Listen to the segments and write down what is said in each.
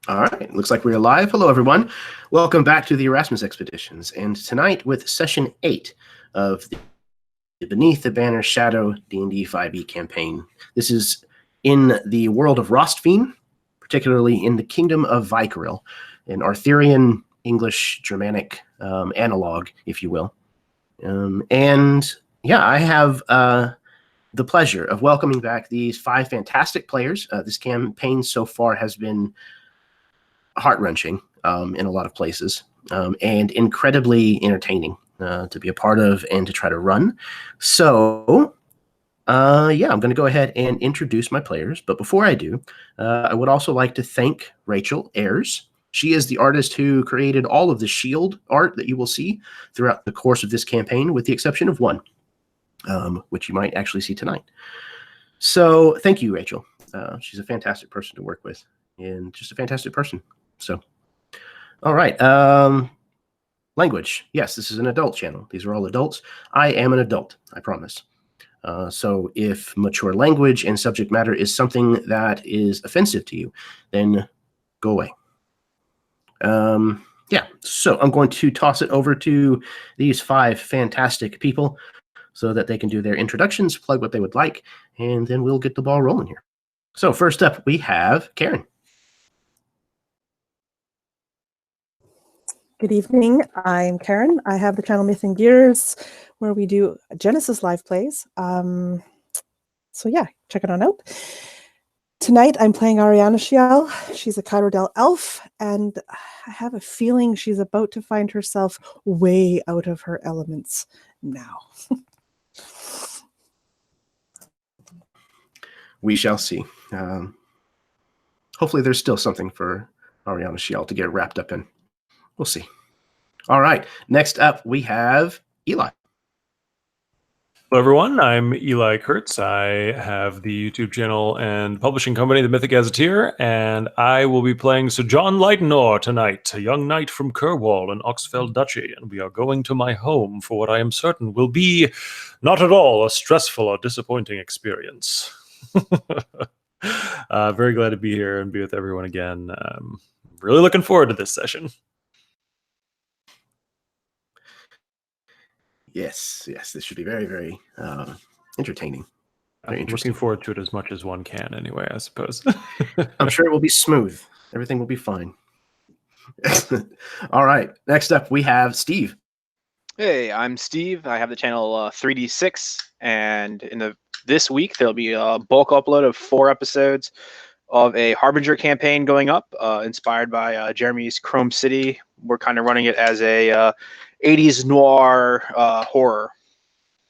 All right, looks like we're live. Hello, everyone. Welcome back to the Erasmus Expeditions. And tonight with Session 8 of the Beneath the Banner Shadow D&D 5e campaign. This is in the world of Rostveen, particularly in the Kingdom of Vykaril, an Arthurian English-Germanic analog, if you will. I have the pleasure of welcoming back these 5 fantastic players. This campaign so far has been heart-wrenching in a lot of places, and incredibly entertaining to be a part of and to try to run. So, I'm going to go ahead and introduce my players. But before I do, I would also like to thank Rachel Ayers. She is the artist who created all of the shield art that you will see throughout the course of this campaign, with the exception of one, which you might actually see tonight. So thank you, Rachel. She's a fantastic person to work with and just a fantastic person. So, all right. Language. Yes, this is an adult channel. These are all adults. I am an adult, I promise. So if mature language and subject matter is something that is offensive to you, then go away. So I'm going to toss it over to these 5 fantastic people so that they can do their introductions, plug what they would like, and then we'll get the ball rolling here. So first up, we have Karen. Good evening, I'm Karen. I have the channel Myth and Gears, where we do Genesis live plays. Check it on out. Tonight I'm playing Ariana Shiel. She's a Cyrodiil elf, and I have a feeling she's about to find herself way out of her elements now. We shall see. Hopefully there's still something for Ariana Shiel to get wrapped up in. We'll see. All right. Next up, we have Eli. Hello, everyone. I'm Eli Kurtz. I have the YouTube channel and publishing company, The Mythic Gazetteer, and I will be playing Sir John Lightenor tonight, a young knight from Kerwall in Oxfeld Duchy, and we are going to my home for what I am certain will be not at all a stressful or disappointing experience. Very glad to be here and be with everyone again. Really looking forward to this session. Yes, this should be very, very entertaining. Very I'm looking forward to it as much as one can anyway, I suppose. I'm sure it will be smooth. Everything will be fine. All right. Next up, we have Steve. Hey, I'm Steve. I have the channel 3D6, and this week there'll be a bulk upload of 4 episodes of a Harbinger campaign going up, inspired by Jeremy's Chrome City. We're kind of running it as a 80s noir horror.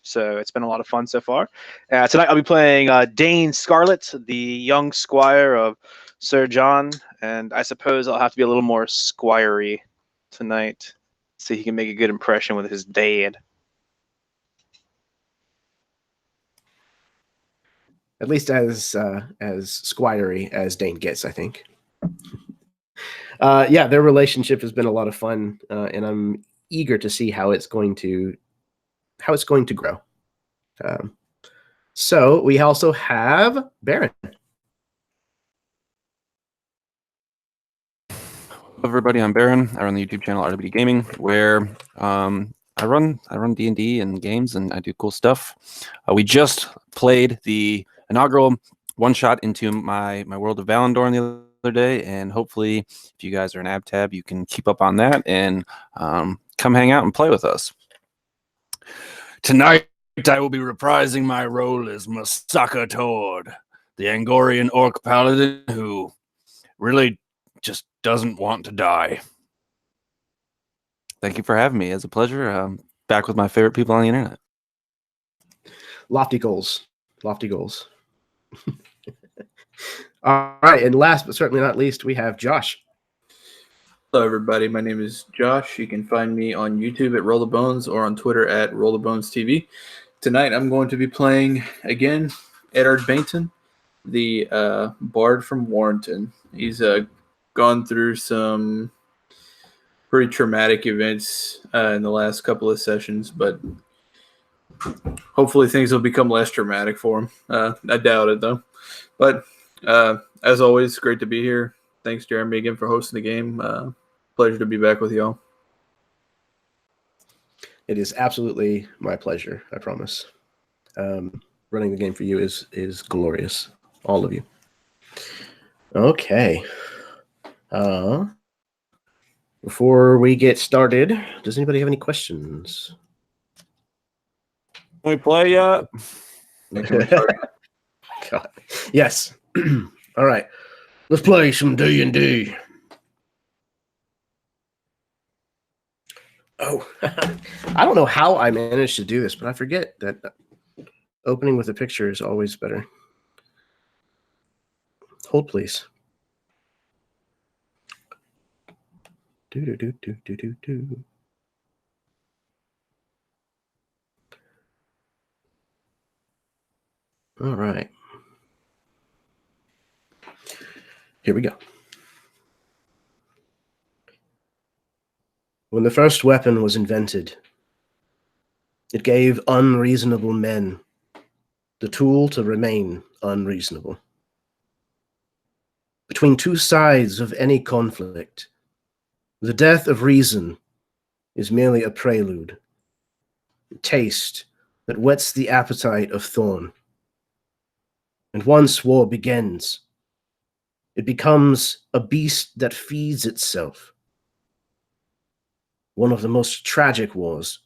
So it's been a lot of fun so far. Tonight I'll be playing Dane Scarlet, the young squire of Sir John, and I suppose I'll have to be a little more squire-y tonight so he can make a good impression with his dad. At least as squire-y as Dane gets, I think. Their relationship has been a lot of fun, and I'm eager to see how it's going to grow. So we also have Baron. Hello everybody, I'm Baron. I run the YouTube channel RWD Gaming, where I run D&D and games, and I do cool stuff. We just played the inaugural one-shot into my World of Valandorn the other day, and hopefully if you guys are an AbTab, you can keep up on that and come hang out and play with us. Tonight I will be reprising my role as Masaka Tord, the Angorian orc paladin who really just doesn't want to die. Thank you for having me. It's a pleasure. Back with my favorite people on the internet. Lofty goals. All right, and last but certainly not least, we have Josh. Hello, everybody. My name is Josh. You can find me on YouTube at Roll the Bones or on Twitter at Roll the Bones TV. Tonight, I'm going to be playing again Eddard Bainton, the bard from Warrenton. He's gone through some pretty traumatic events in the last couple of sessions, but hopefully things will become less traumatic for him. I doubt it, though. But as always, great to be here. thanks, Jeremy, again for hosting the game. Pleasure to be back with y'all. It is absolutely my pleasure, I promise. Running the game for you is glorious. All of you. Okay. Before we get started, does anybody have any questions? Can we play yet? God. Yes. All right. Let's play some D&D. Oh, I don't know how I managed to do this, but I forget that opening with a picture is always better. Hold, please. Do. All right. Here we go. When the first weapon was invented, it gave unreasonable men the tool to remain unreasonable. Between two sides of any conflict, the death of reason is merely a prelude, a taste that whets the appetite of thorn. And once war begins, it becomes a beast that feeds itself. One of the most tragic wars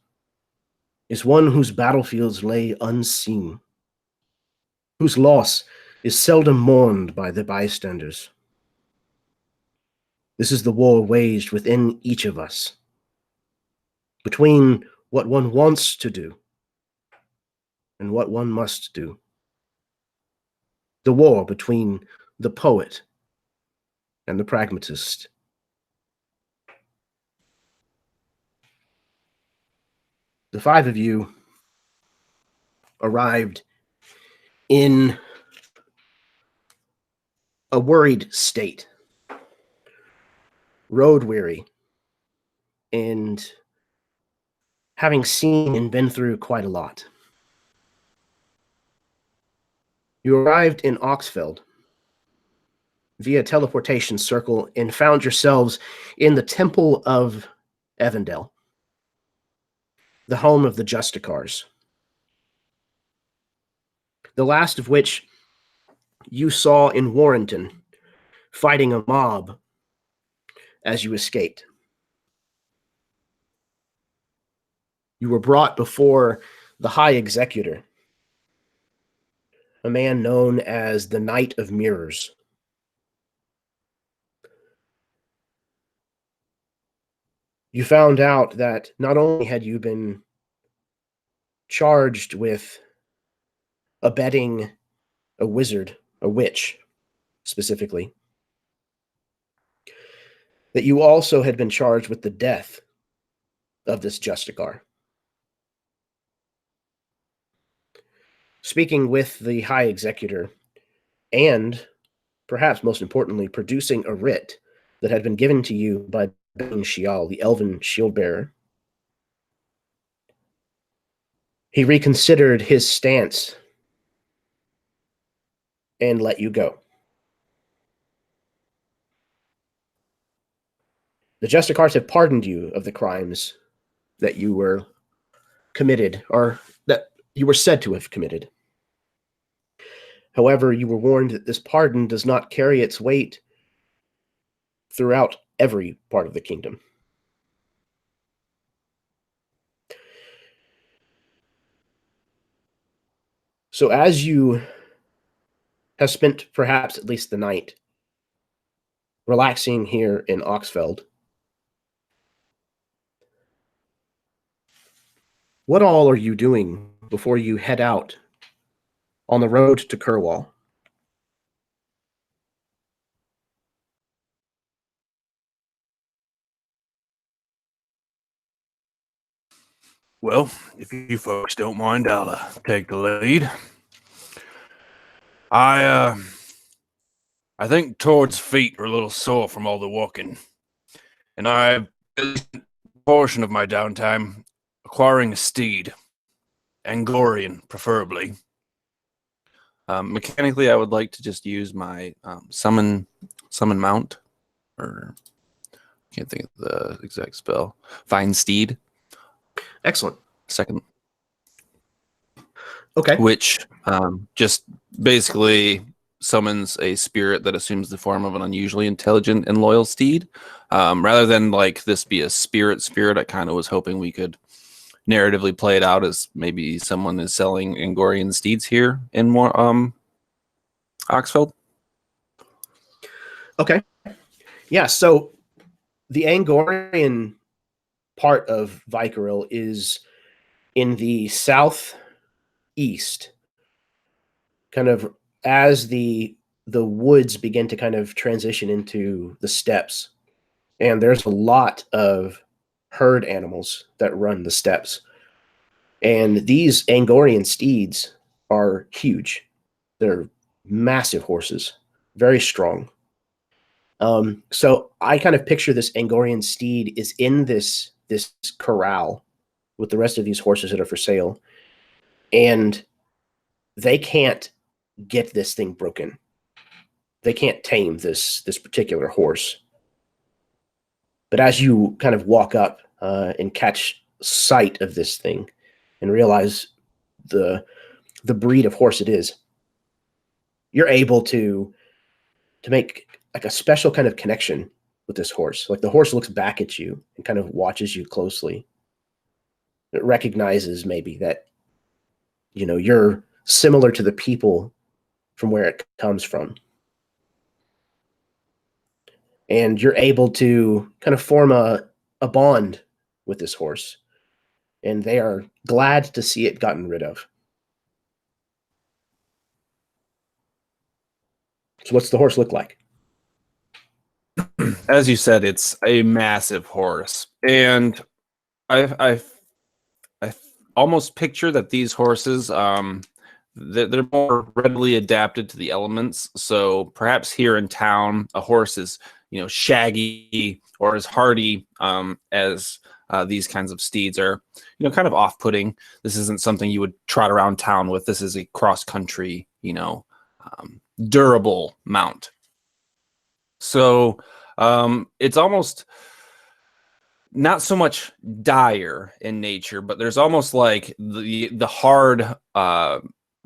is one whose battlefields lay unseen, whose loss is seldom mourned by the bystanders. This is the war waged within each of us, between what one wants to do and what one must do. The war between the poet and the pragmatist. The five of you arrived in a worried state, road weary, and having seen and been through quite a lot. You arrived in Oxfeld via teleportation circle and found yourselves in the Temple of Evandel, the home of the Justicars, the last of which you saw in Warrington fighting a mob as you escaped. You were brought before the High Executor, a man known as the Knight of Mirrors. You found out that not only had you been charged with abetting a wizard, a witch specifically, that you also had been charged with the death of this Justicar. Speaking with the High Executor, and perhaps most importantly, producing a writ that had been given to you by Shial, the elven shield bearer, he reconsidered his stance and let you go. The Justicars have pardoned you of the crimes that you were committed, or that you were said to have committed. However, you were warned that this pardon does not carry its weight throughout every part of the kingdom. So as you have spent perhaps at least the night relaxing here in Oxfeld, what all are you doing before you head out on the road to Kerwall? Well, if you folks don't mind, I'll take the lead. I think Tord's feet are a little sore from all the walking, and I spent a portion of my downtime acquiring a steed, Angorian preferably. Mechanically, I would like to just use my summon mount or can't think of the exact spell. Find Steed. Excellent. Second. Okay. Which just basically summons a spirit that assumes the form of an unusually intelligent and loyal steed. Rather than like this be a spirit, I kind of was hoping we could narratively play it out as maybe someone is selling Angorian steeds here in more Oxfeld. Okay. Yeah, so the Angorian part of Vykaril is in the southeast, kind of as the woods begin to kind of transition into the steppes. And there's a lot of herd animals that run the steppes. And these Angorian steeds are huge. They're massive horses, very strong. So I kind of picture this Angorian steed is in this corral with the rest of these horses that are for sale, and they can't get this thing broken. They can't tame this particular horse. But as you kind of walk up and catch sight of this thing and realize the breed of horse it is, you're able to make like a special kind of connection with this horse. Like the horse looks back at you and kind of watches you closely. It recognizes maybe that, you know, you're similar to the people from where it comes from. And you're able to kind of form a bond with this horse. And they are glad to see it gotten rid of. So what's the horse look like? As you said, it's a massive horse, and I almost picture that these horses, they're more readily adapted to the elements. So perhaps here in town, a horse is, you know, shaggy or as hardy as these kinds of steeds are, you know, kind of off-putting. This isn't something you would trot around town with. This is a cross-country, you know, durable mount. So it's almost not so much dire in nature, but there's almost like the hard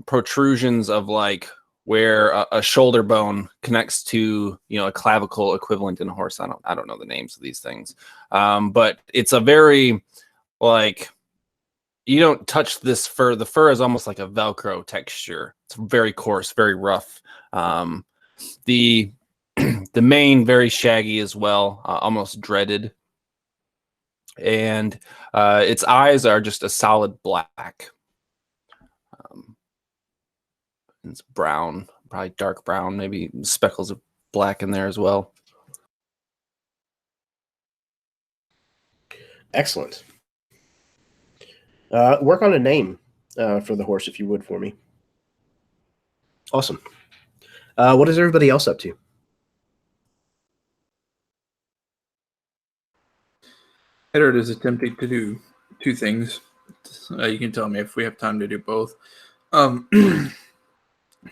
protrusions of like where a shoulder bone connects to, you know, a clavicle equivalent in a horse. I don't know the names of these things, but it's a very like, you don't touch this fur. The fur is almost like a Velcro texture. It's very coarse, very rough. The mane very shaggy as well, almost dreaded, and its eyes are just a solid black. It's brown, probably dark brown, maybe speckles of black in there as well. Excellent. Work on a name for the horse, if you would, for me. Awesome. What is everybody else up to? Eddard is attempting to do two things. You can tell me if we have time to do both.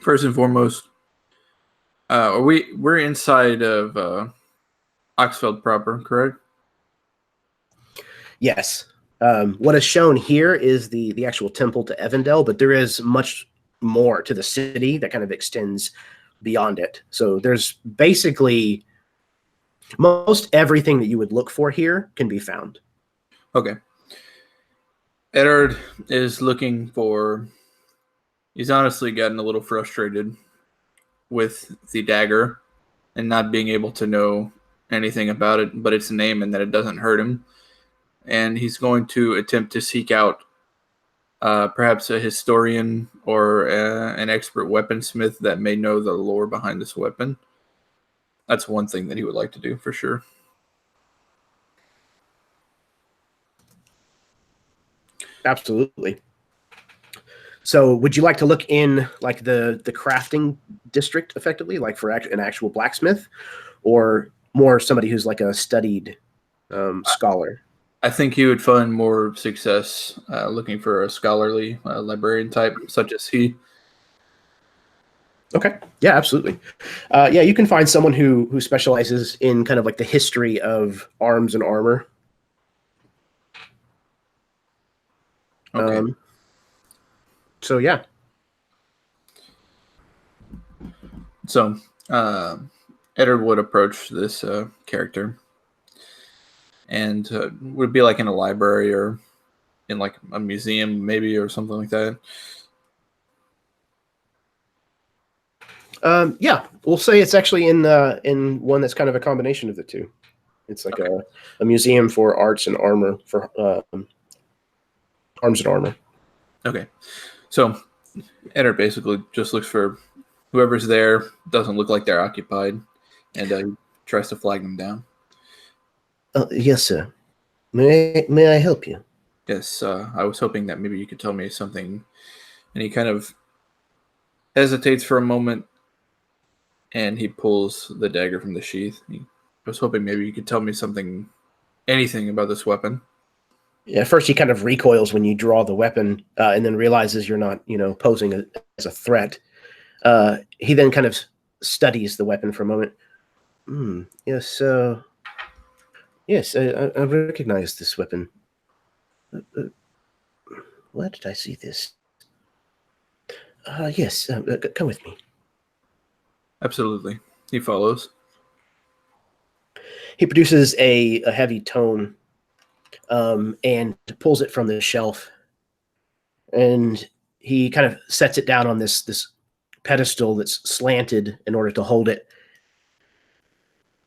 First and foremost, we're inside of Oxfeld proper, correct? Yes. What is shown here is the actual temple to Evandel, but there is much more to the city that kind of extends beyond it. So there's basically most everything that you would look for here can be found. Okay. Eddard is looking for... He's honestly gotten a little frustrated with the dagger and not being able to know anything about it, but its name and that it doesn't hurt him. And he's going to attempt to seek out perhaps a historian or an expert weaponsmith that may know the lore behind this weapon. That's one thing that he would like to do for sure. Absolutely. So would you like to look in like the crafting district effectively, like for an actual blacksmith, or more somebody who's like a studied scholar? I think he would find more success looking for a scholarly librarian type such as he. Okay. Yeah, absolutely. Yeah, you can find someone who specializes in kind of like the history of arms and armor. Okay. So yeah. So, Edward would approach this character, and would be like in a library or in like a museum, maybe, or something like that. Yeah, we'll say it's actually in one that's kind of a combination of the two. It's like a museum for arts and armor, for arms and armor. Okay. So, Edward basically just looks for whoever's there, doesn't look like they're occupied, and he tries to flag them down. Yes, sir. May I help you? Yes, I was hoping that maybe you could tell me something. And he kind of hesitates for a moment, and he pulls the dagger from the sheath. I was hoping maybe you could tell me something, anything about this weapon. Yeah, first he kind of recoils when you draw the weapon, and then realizes you're not, posing as a threat. He then kind of studies the weapon for a moment. Yes, yes, I recognize this weapon. Where did I see this? Yes, come with me. Absolutely. He follows. He produces a heavy tome, and pulls it from the shelf, and he kind of sets it down on this pedestal that's slanted in order to hold it,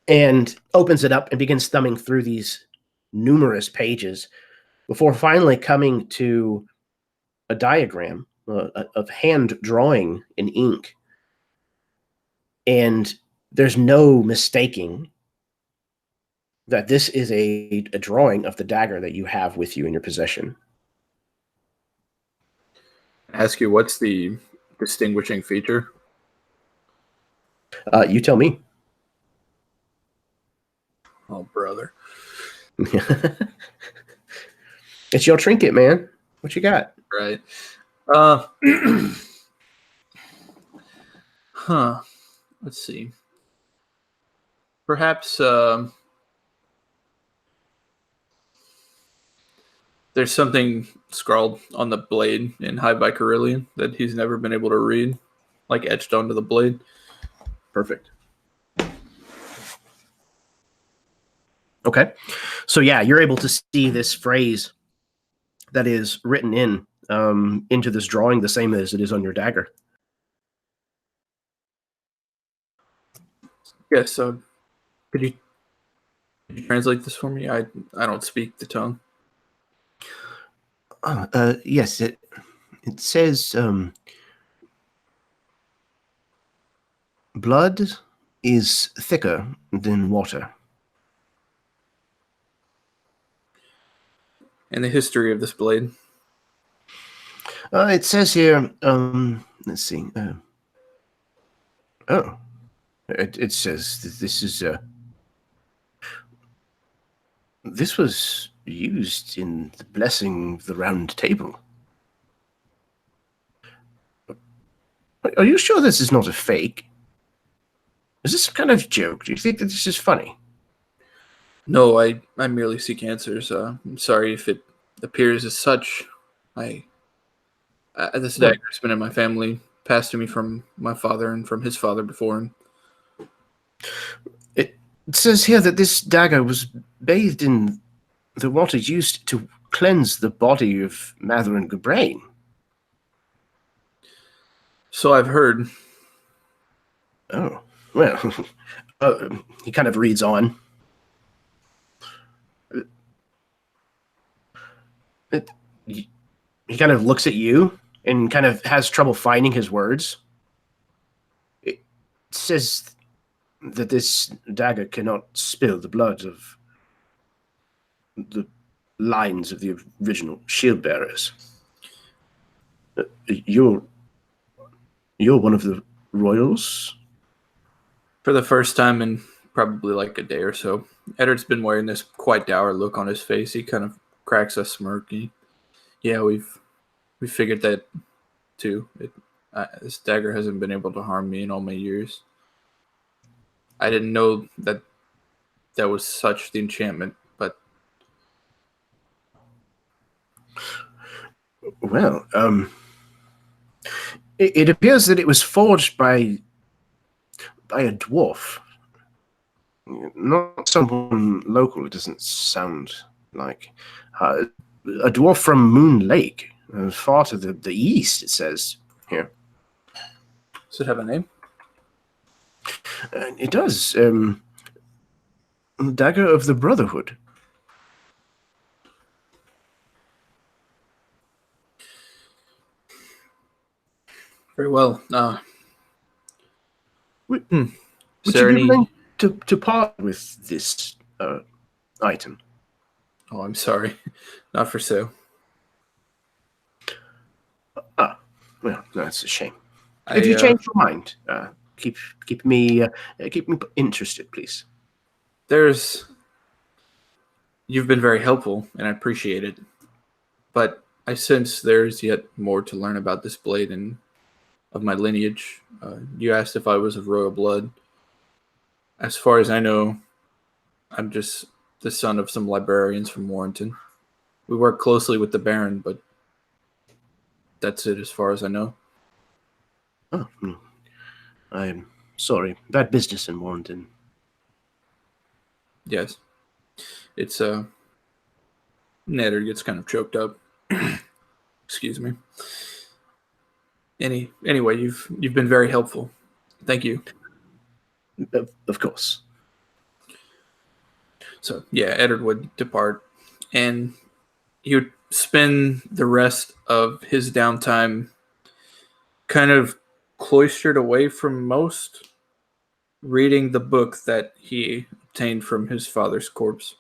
and opens it up and begins thumbing through these numerous pages before finally coming to a diagram of hand drawing in ink. And there's no mistaking that this is a drawing of the dagger that you have with you in your possession. Ask you, what's the distinguishing feature? You tell me. Oh, brother. It's your trinket, man. What you got? Right. Huh. Let's see. Perhaps there's something scrawled on the blade in High Vykarilian that he's never been able to read, like etched onto the blade. Perfect. Okay. So yeah, you're able to see this phrase that is written into this drawing, the same as it is on your dagger. Yes, so could you translate this for me? I don't speak the tongue. Yes, it says blood is thicker than water. And the history of this blade. It says here, let's see. It says that this was used in the blessing of the round table. Are you sure this is not a fake? Is this some kind of joke? Do you think that this is funny? No, I merely seek answers. I'm sorry if it appears as such. This dagger's been in my family, passed to me from my father and from his father before him. It says here that this dagger was bathed in the water used to cleanse the body of Mathuran Gabrain. So I've heard. Oh, well, he kind of reads on. He kind of looks at you and kind of has trouble finding his words. It says that this dagger cannot spill the blood of the lines of the original shield bearers. You're one of the royals? For the first time in probably like a day or so, Edward's been wearing this quite dour look on his face. He kind of cracks a smirk. Yeah, we've figured that too. This dagger hasn't been able to harm me in all my years. I didn't know that was such the enchantment, but Well, it appears that it was forged by a dwarf. Not someone local, it doesn't sound like. A dwarf from Moon Lake, far to the east, it says here. does it have a name? It does. Dagger of the Brotherhood. Very well. Would Is you there be any? willing to part with this item? Oh, I'm sorry. Not for sale. Well, that's a shame. If you change your mind, keep me interested, please. You've been very helpful, and I appreciate it. But I sense there's yet more to learn about this blade and of my lineage. You asked if I was of royal blood. As far as I know, I'm just the son of some librarians from Warrenton. We work closely with the Baron, but that's it as far as I know. Oh, I'm sorry. Bad business in Warrenton. Yes. It's Netter gets kind of choked up. Excuse me. Anyway, you've been very helpful. Thank you. Of course. So yeah, Eddard would depart, and he would spend the rest of his downtime kind of cloistered away from most, reading the book that he obtained from his father's corpse.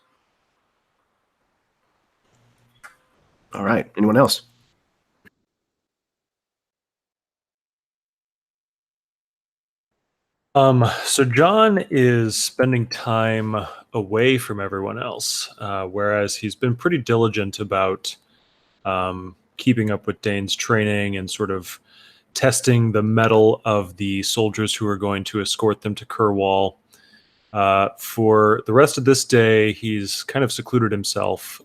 All right. Anyone else? So John is spending time away from everyone else, whereas he's been pretty diligent about keeping up with Dane's training and sort of testing the mettle of the soldiers who are going to escort them to Kerwall. For the rest of this day, he's kind of secluded himself.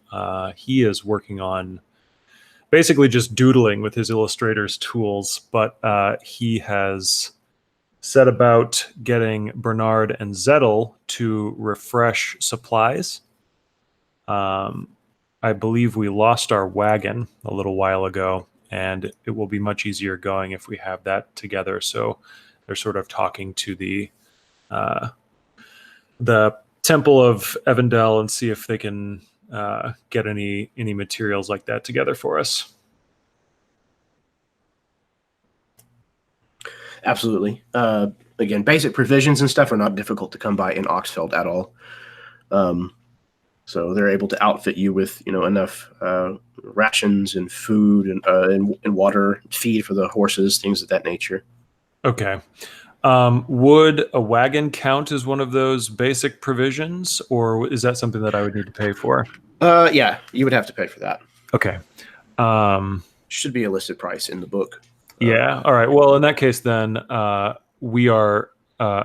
He is working on basically just doodling with his illustrator's tools, but he has set about getting Bernard and Zettel to refresh supplies. I believe we lost our wagon a little while ago, and it will be much easier going if we have that together. So they're sort of talking to the Temple of Evandel and see if they can get any materials like that together for us. Absolutely. Again, basic provisions and stuff are not difficult to come by in Oxfeld at all. So they're able to outfit you with, enough rations and food and water, feed for the horses, things of that nature. Okay. Would a wagon count as one of those basic provisions, or is that something that I would need to pay for? Yeah, you would have to pay for that. Okay. Should be a listed price in the book. Yeah. All right. Well, in that case, then we are.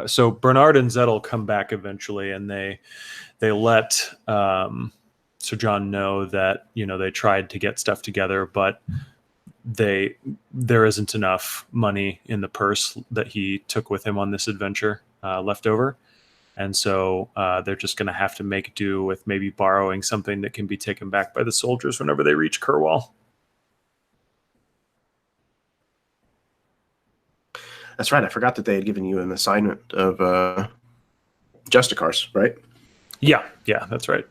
So Bernard and Zettel come back eventually, and they let Sir John know that they tried to get stuff together, but there isn't enough money in the purse that he took with him on this adventure left over, and so they're just going to have to make do with maybe borrowing something that can be taken back by the soldiers whenever they reach Kerwall. That's right. I forgot that they had given you an assignment of Justicars, right? Yeah, that's right.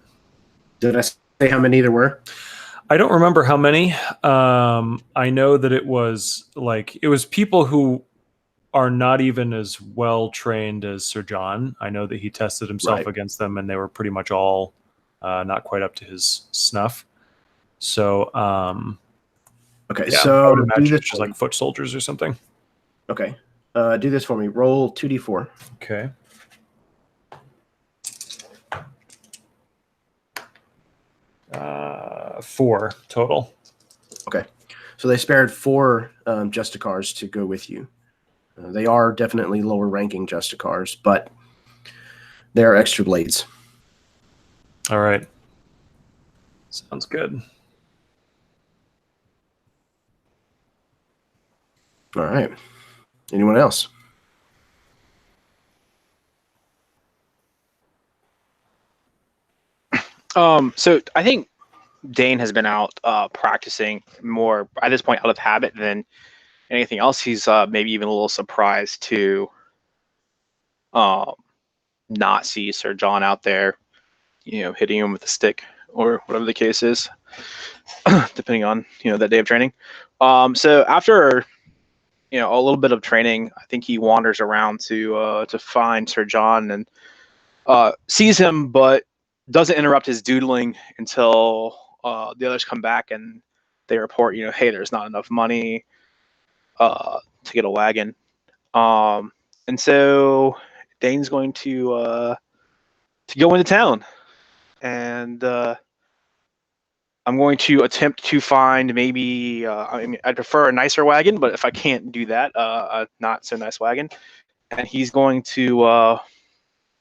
Did I say how many there were? I don't remember how many. I know that it was people who are not even as well trained as Sir John. I know that he tested himself against them, and they were pretty much all not quite up to his snuff. So, okay. Yeah, so I would imagine it's just like foot soldiers or something. Okay. Do this for me. Roll 2d4. Okay. Four total. Okay. So they spared 4 Justicars to go with you. They are definitely lower ranking Justicars, but they are extra blades. All right. Sounds good. All right. Anyone else? So I think Dane has been out practicing more at this point out of habit than anything else. He's maybe even a little surprised to not see Sir John out there, hitting him with a stick or whatever the case is, depending on that day of training. So after a little bit of training, I think he wanders around to find Sir John and sees him, but doesn't interrupt his doodling until the others come back and they report, hey, there's not enough money to get a wagon. And so Dane's going to go into town, and I'm going to attempt to find maybe, I prefer a nicer wagon, but if I can't do that, a not so nice wagon. And he's going to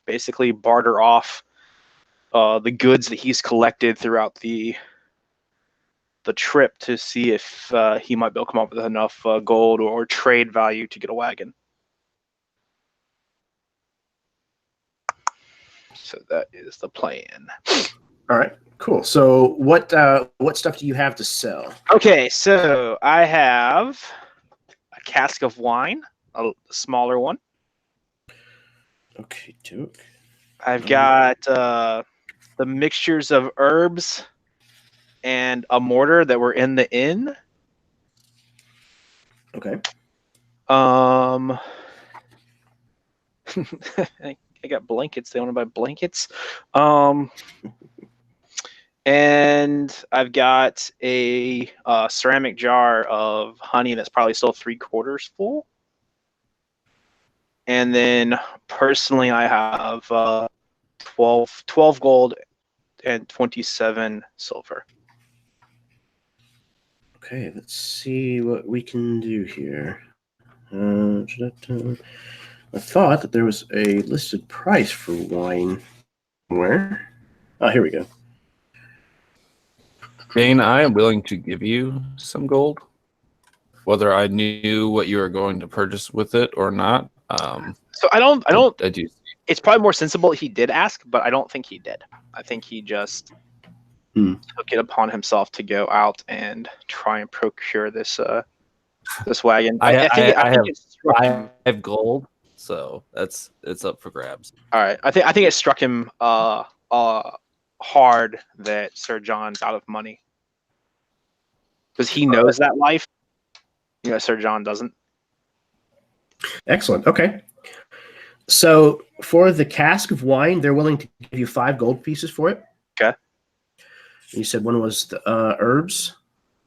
basically barter off the goods that he's collected throughout the trip to see if he might be able to come up with enough gold or trade value to get a wagon. So that is the plan. All right, cool. So what stuff do you have to sell? Okay, so I have a cask of wine, a smaller one. Okay, Duke. I've got the mixtures of herbs and a mortar that were in the inn. Okay. I got blankets. They want to buy blankets. And I've got a ceramic jar of honey that's probably still 3/4 full. And then personally, I have 12 gold and 27 silver. Okay, let's see what we can do here. I thought that there was a listed price for wine. Where? Oh, here we go. Dane, I am willing to give you some gold, whether I knew what you were going to purchase with it or not. So I do. It's probably more sensible he did ask, but I don't think he did. I think he just took it upon himself to go out and try and procure this this wagon. I have gold, so it's up for grabs. All right, I think it struck him hard that Sir John's out of money because he knows that life. Sir John doesn't. Excellent. Okay. So for the cask of wine, they're willing to give you 5 gold pieces for it. Okay. You said one was the herbs.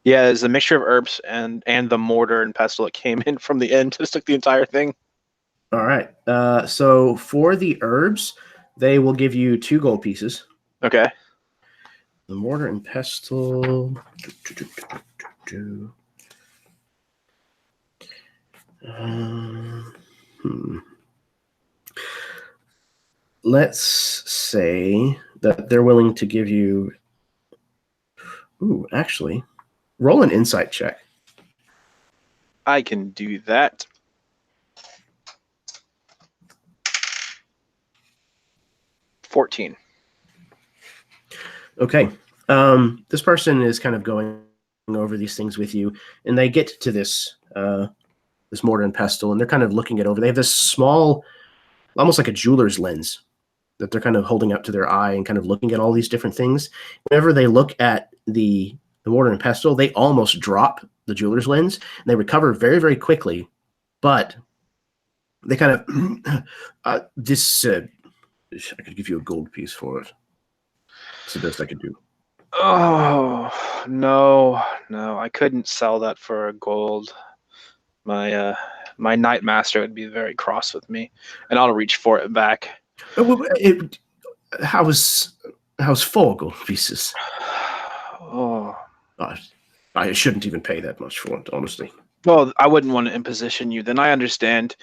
Yeah, it's a mixture of herbs and the mortar and pestle that came in from the inn. Just took the entire thing. All right. So for the herbs, they will give you 2 gold pieces. Okay. The mortar and pestle. Let's say that they're willing to give you. Ooh, actually, roll an insight check. I can do that. $14. Okay. This person is kind of going over these things with you, and they get to this this mortar and pestle, and they're kind of looking it over. They have this small, almost like a jeweler's lens that they're kind of holding up to their eye and kind of looking at all these different things. Whenever they look at the mortar and pestle, they almost drop the jeweler's lens, and they recover very, very quickly. But they kind of, I could give you a gold piece for it. It's the best I could do. Oh, no, I couldn't sell that for a gold. My Knight Master would be very cross with me, and I'll reach for it back. How's 4 gold pieces? Oh. All I shouldn't even pay that much for it, honestly. Well, I wouldn't want to imposition you. Then I understand.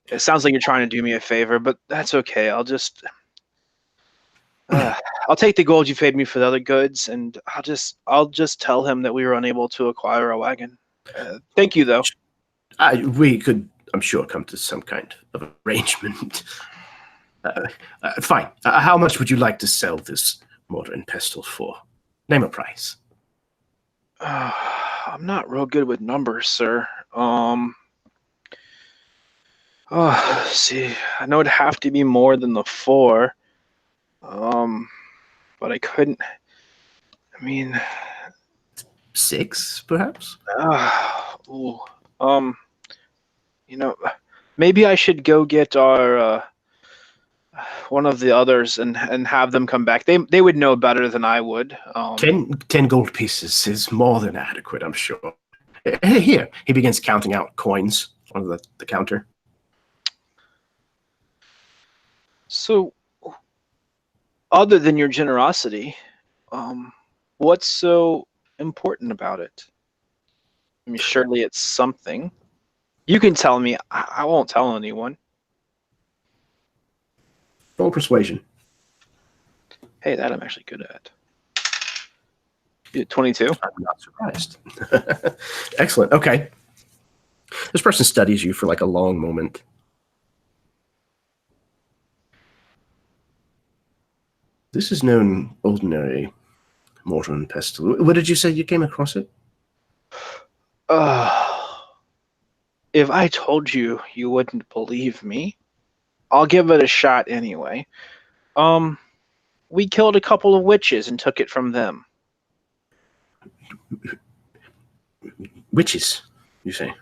It sounds like you're trying to do me a favor, but that's okay. I'll just I'll take the gold you paid me for the other goods, and I'll just tell him that we were unable to acquire a wagon. Thank you, though. We could, I'm sure, come to some kind of arrangement. Fine. How much would you like to sell this mortar and pestle for? Name a price. I'm not real good with numbers, sir. See, I know it'd have to be more than the 4. But I couldn't. I mean, 6, perhaps? ooh, maybe I should go get our one of the others and have them come back. They would know better than I would. 10 gold pieces is more than adequate, I'm sure. Here, he begins counting out coins on the counter. So, other than your generosity, what's so important about it? I mean, surely it's something. You can tell me. I won't tell anyone. Roll persuasion. Hey, that I'm actually good at. You did 22? I'm not surprised. Excellent. Okay. This person studies you for like a long moment. This is known ordinary mortar and pestle. What did you say you came across it? If I told you, you wouldn't believe me. I'll give it a shot anyway. We killed a couple of witches and took it from them. Witches, you say?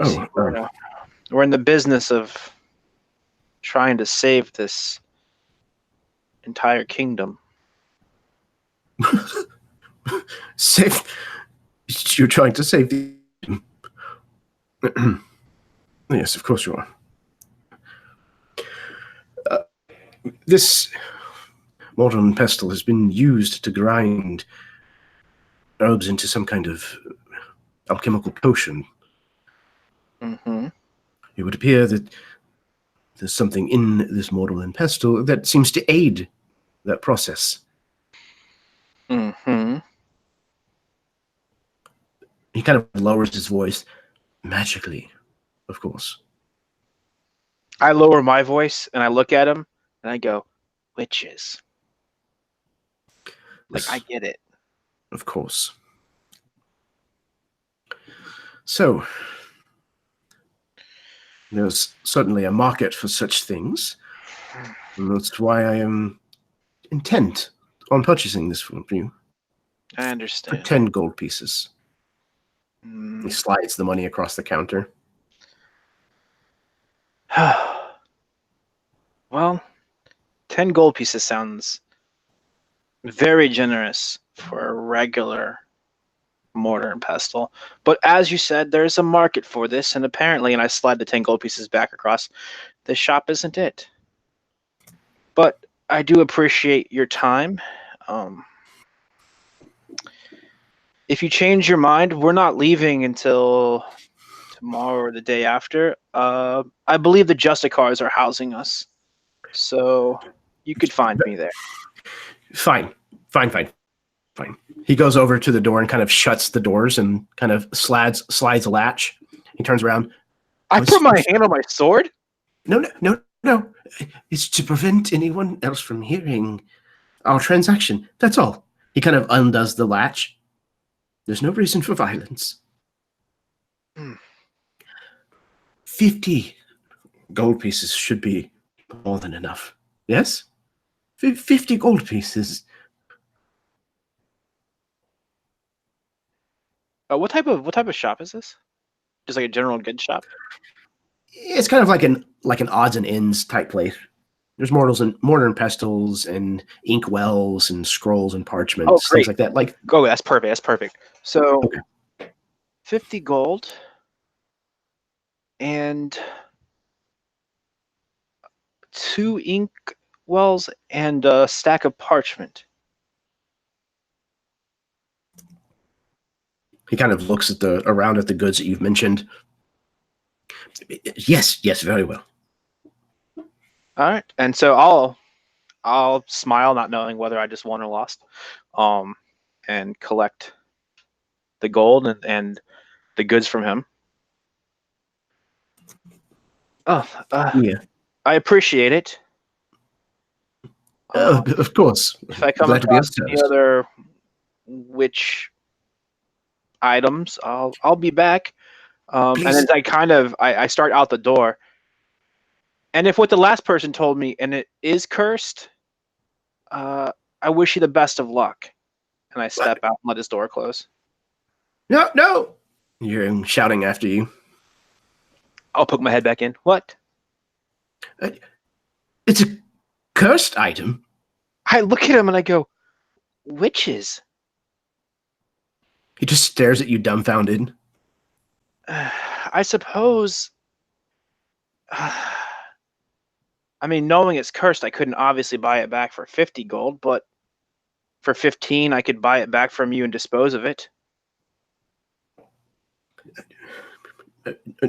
See, we're in the business of trying to save this entire kingdom. Save? You're trying to save the... Yes, of course you are. This mortar and pestle has been used to grind herbs into some kind of alchemical potion. Mm-hmm. It would appear that there's something in this mortar and pestle that seems to aid that process. Mm-hmm. He kind of lowers his voice, magically, of course. I lower my voice and I look at him and I go, witches. Like, Yes, I get it. of course. So, there's certainly a market for such things. And that's why I am intent on purchasing this from you I for understand. 10 gold pieces. He Mm. slides the money across the counter. Well, 10 gold pieces sounds very generous for a regular mortar and pestle. But as you said, there's a market for this, and apparently, and I slide the 10 gold pieces back across, this shop isn't it. But I do appreciate your time. If you change your mind, we're not leaving until tomorrow or the day after. I believe the Justicars are housing us, so you could find me there. Fine. He goes over to the door and kind of shuts the doors and kind of slides a latch. He turns around. I put my hand on my sword? No. It's to prevent anyone else from hearing our transaction. That's all. He kind of undoes the latch. There's no reason for violence. 50 gold pieces should be more than enough. Yes? 50 gold pieces. What type of shop is this? Just like a general goods shop? It's kind of like an odds and ends type place. There's mortar and pestles and ink wells and scrolls and parchments, things like that. Like, oh, that's perfect. So, okay. 50 gold and 2 ink wells and a stack of parchment. He kind of looks at around at the goods that you've mentioned. Yes, very well. All right, and so I'll smile, not knowing whether I just won or lost, and collect the gold and the goods from him. Oh, Yeah. I appreciate it. Of course. If I come Glad to be of across any service. other witch items, I'll be back. And Please. then I start out the door. And if what the last person told me and it is cursed, I wish you the best of luck. And I step out and let his door close. No. You're shouting after you. I'll poke my head back in. What? It's a cursed item. I look at him and I go, witches? He just stares at you dumbfounded. I suppose. I mean, knowing it's cursed, I couldn't obviously buy it back for 50 gold, but for 15, I could buy it back from you and dispose of it.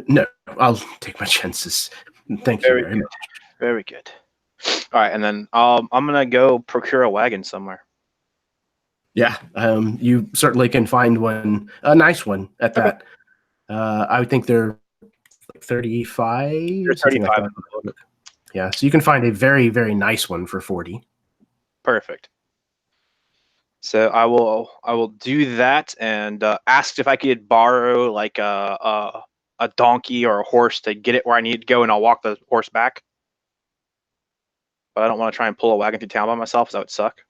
No, I'll take my chances. Thank you very much. Very good. All right, and then I'm gonna go procure a wagon somewhere. Yeah, you certainly can find one, a nice one at that. I would think they're like 35. They're 35. Like that. Yeah, so you can find a very, very nice one for 40. Perfect. So I will do that and ask if I could borrow like a donkey or a horse to get it where I need to go, and I'll walk the horse back. But I don't want to try and pull a wagon through town by myself, so that would suck.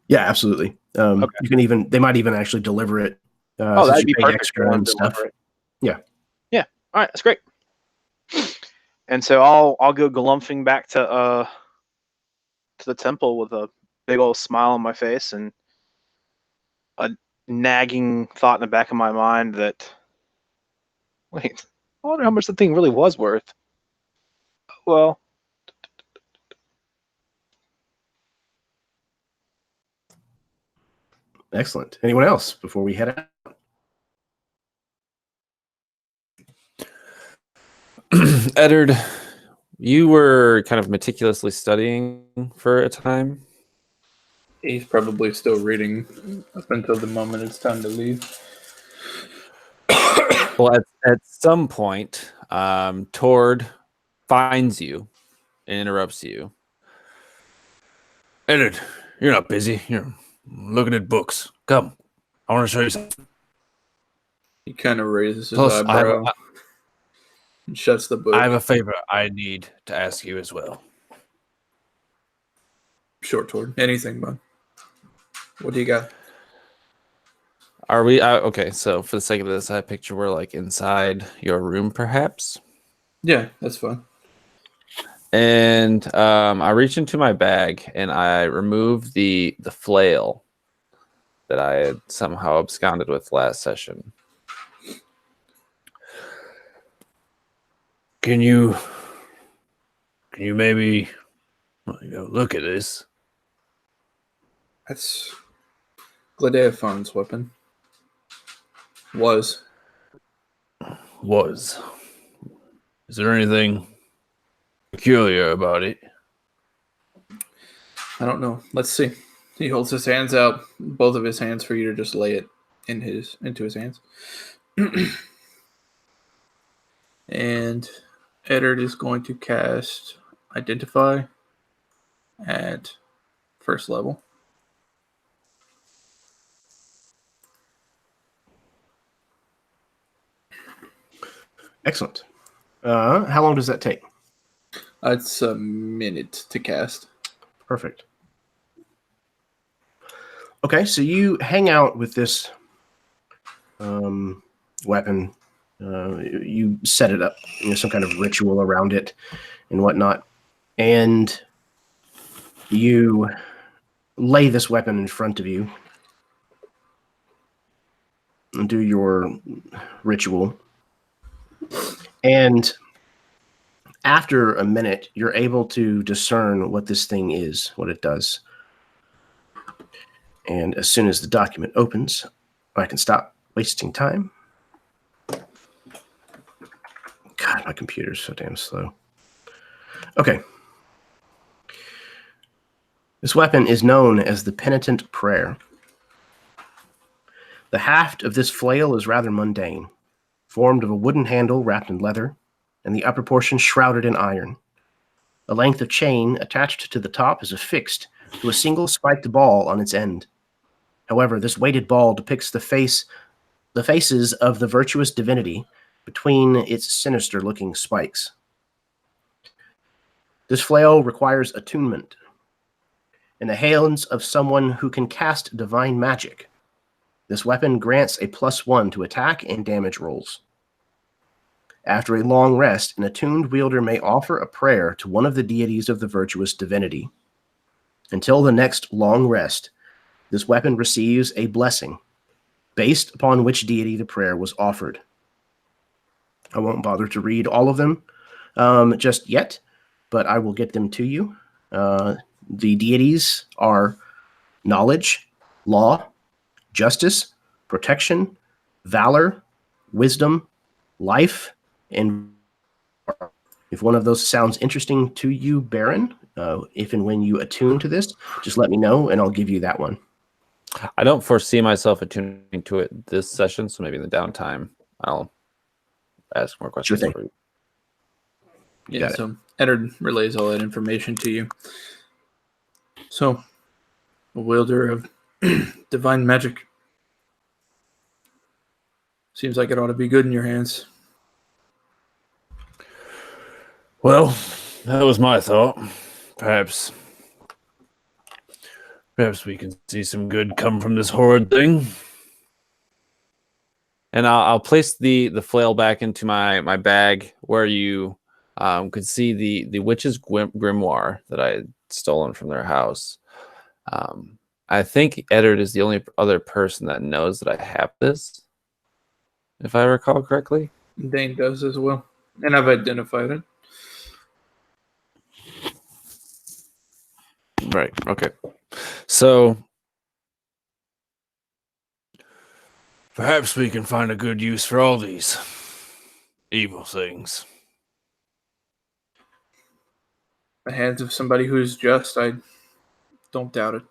Yeah, absolutely. Okay. You can even, they might even actually deliver it. That'd be perfect. Extra and stuff. Yeah. Yeah. All right, that's great. And so I'll go galumphing back to the temple with a big old smile on my face and a nagging thought in the back of my mind that, wait, I wonder how much the thing really was worth. Well, Excellent. Anyone else before we head out? Eddard, you were kind of meticulously studying for a time. He's probably still reading up until the moment it's time to leave. Well, at some point, Tord finds you and interrupts you. Eddard, you're not busy. You're looking at books. Come, I want to show you something. He kind of raises his Plus, eyebrow and shuts the book. I have a favor I need to ask you as well. Short toward anything, bud. What do you got? Are we okay? So, for the sake of this, I picture we're like inside your room, perhaps. Yeah, that's fine. And I reach into my bag and I remove the flail that I had somehow absconded with last session. Can you maybe look at this? That's Gladiophon's weapon. Was. Is there anything peculiar about it? I don't know. Let's see. He holds his hands out, both of his hands, for you to just lay it into his hands. And Eddard is going to cast Identify at first level. Excellent. How long does that take? It's a minute to cast. Perfect. Okay, so you hang out with this weapon. You set it up, some kind of ritual around it and whatnot. And you lay this weapon in front of you and do your ritual. And after a minute, you're able to discern what this thing is, what it does. And as soon as the document opens, I can stop wasting time. God, my computer's so damn slow. Okay. This weapon is known as the Penitent Prayer. The haft of this flail is rather mundane, formed of a wooden handle wrapped in leather, and the upper portion shrouded in iron. A length of chain attached to the top is affixed to a single spiked ball on its end. However, this weighted ball depicts the faces of the virtuous divinity between its sinister-looking spikes. This flail requires attunement. In the hands of someone who can cast divine magic, this weapon grants a +1 to attack and damage rolls. After a long rest, an attuned wielder may offer a prayer to one of the deities of the virtuous divinity. Until the next long rest, this weapon receives a blessing, based upon which deity the prayer was offered. I won't bother to read all of them just yet, but I will get them to you. The deities are knowledge, law, justice, protection, valor, wisdom, life, and if one of those sounds interesting to you, Baron, if and when you attune to this, just let me know and I'll give you that one. I don't foresee myself attuning to it this session, so maybe in the downtime I'll ask more questions. Sure thing. For you. Yeah, so Eddard relays all that information to you. So, a wielder of divine magic. Seems like it ought to be good in your hands. Well, that was my thought. Perhaps we can see some good come from this horrid thing. And I'll place the flail back into my bag where you could see the witch's grimoire that I had stolen from their house. I think Eddard is the only other person that knows that I have this, if I recall correctly. Dane does as well. And I've identified it. Right, okay. So perhaps we can find a good use for all these evil things. The hands of somebody who's just, I don't doubt it.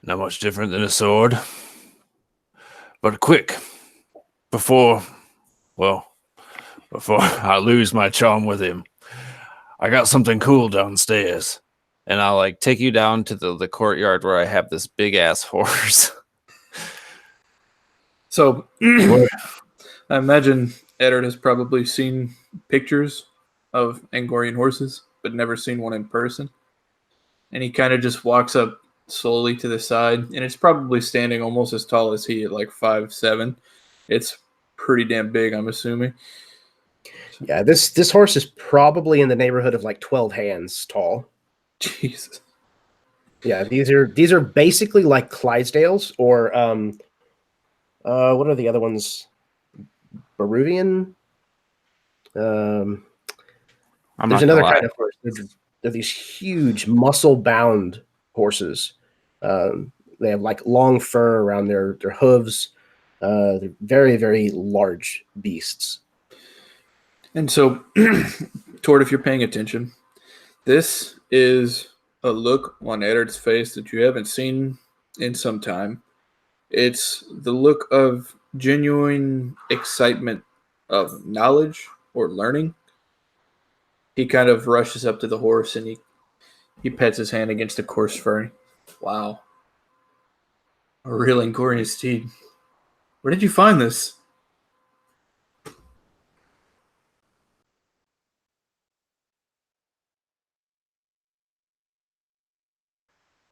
Not much different than a sword. But quick, before I lose my charm with him, I got something cool downstairs. And I'll take you down to the courtyard where I have this big ass horse. So, I imagine Eddard has probably seen pictures of Angorian horses, but never seen one in person. And he kind of just walks up slowly to the side, and it's probably standing almost as tall as he at 5'7". It's pretty damn big, I'm assuming. Yeah, this horse is probably in the neighborhood of 12 hands tall. Jesus. Yeah, these are basically like Clydesdales or what are the other ones? Baruvian? I'm There's another kind of horse. They're these huge muscle-bound horses. They have long fur around their hooves. They're very, very large beasts. And so, Tord, if you're paying attention, this is a look on Eddard's face that you haven't seen in some time. It's the look of genuine excitement of knowledge or learning. He kind of rushes up to the horse and he pets his hand against the coarse fur. Wow. A real Angorian steed. Where did you find this?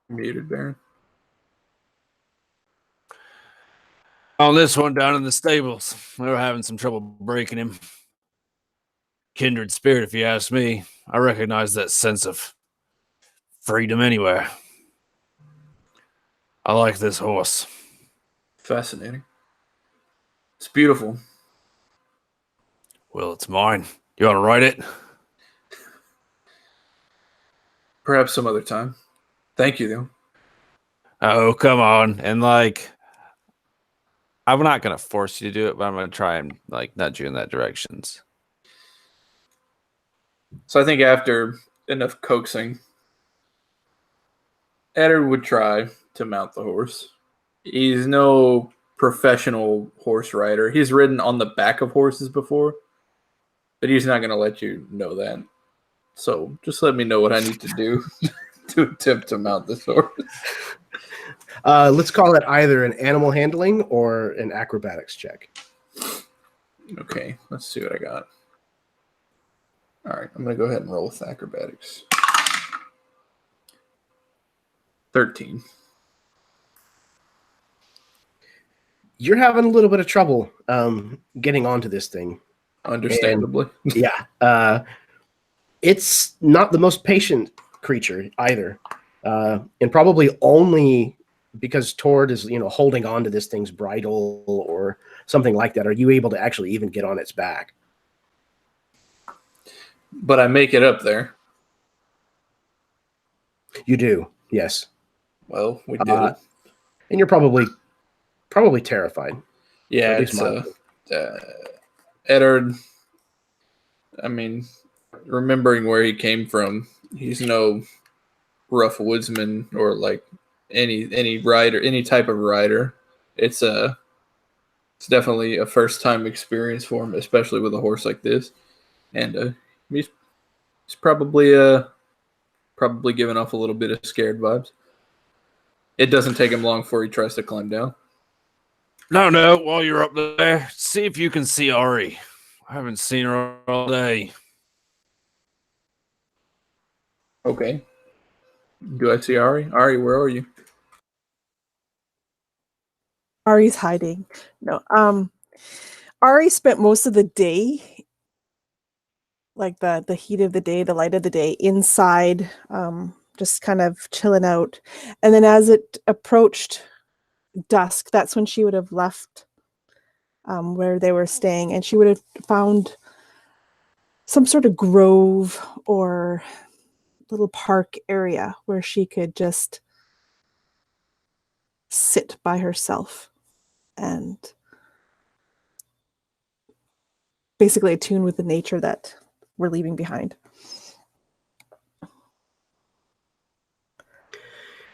Muted, Baron. On this one down in the stables. We were having some trouble breaking him. Kindred spirit, if you ask me. I recognize that sense of freedom anywhere. I like this horse. Fascinating. It's beautiful. Well, it's mine. You want to ride it? Perhaps some other time. Thank you. Oh, come on. And like, I'm not going to force you to do it, but I'm going to try and like nudge you in that directions. So I think after enough coaxing, Eddard would try to mount the horse. He's no professional horse rider. He's ridden on the back of horses before, but he's not going to let you know that. So just let me know what I need to do to attempt to mount this horse. Let's call it either an animal handling or an acrobatics check. Okay, let's see what I got. All right, I'm going to go ahead and roll with acrobatics. 13. You're having a little bit of trouble getting onto this thing. Understandably. And, yeah. It's not the most patient creature either. And probably only because Tord is, holding on to this thing's bridle or something like that, are you able to actually even get on its back? But I make it up there. You do, yes. Well, we did it. And you're probably terrified. Yeah, it's Eddard. I mean, remembering where he came from, he's no rough woodsman or like any rider, any type of rider. It's definitely a first time experience for him, especially with a horse like this. And he's probably giving off a little bit of scared vibes. It doesn't take him long before he tries to climb down. No, while you're up there, see if you can see Ari. I haven't seen her all day. Okay. Do I see Ari? Ari, where are you? Ari's hiding. No. Ari spent most of the day, like the heat of the day, the light of the day, inside, just kind of chilling out. And then as it approached dusk, that's when she would have left where they were staying, and she would have found some sort of grove or little park area where she could just sit by herself and basically attune with the nature that we're leaving behind.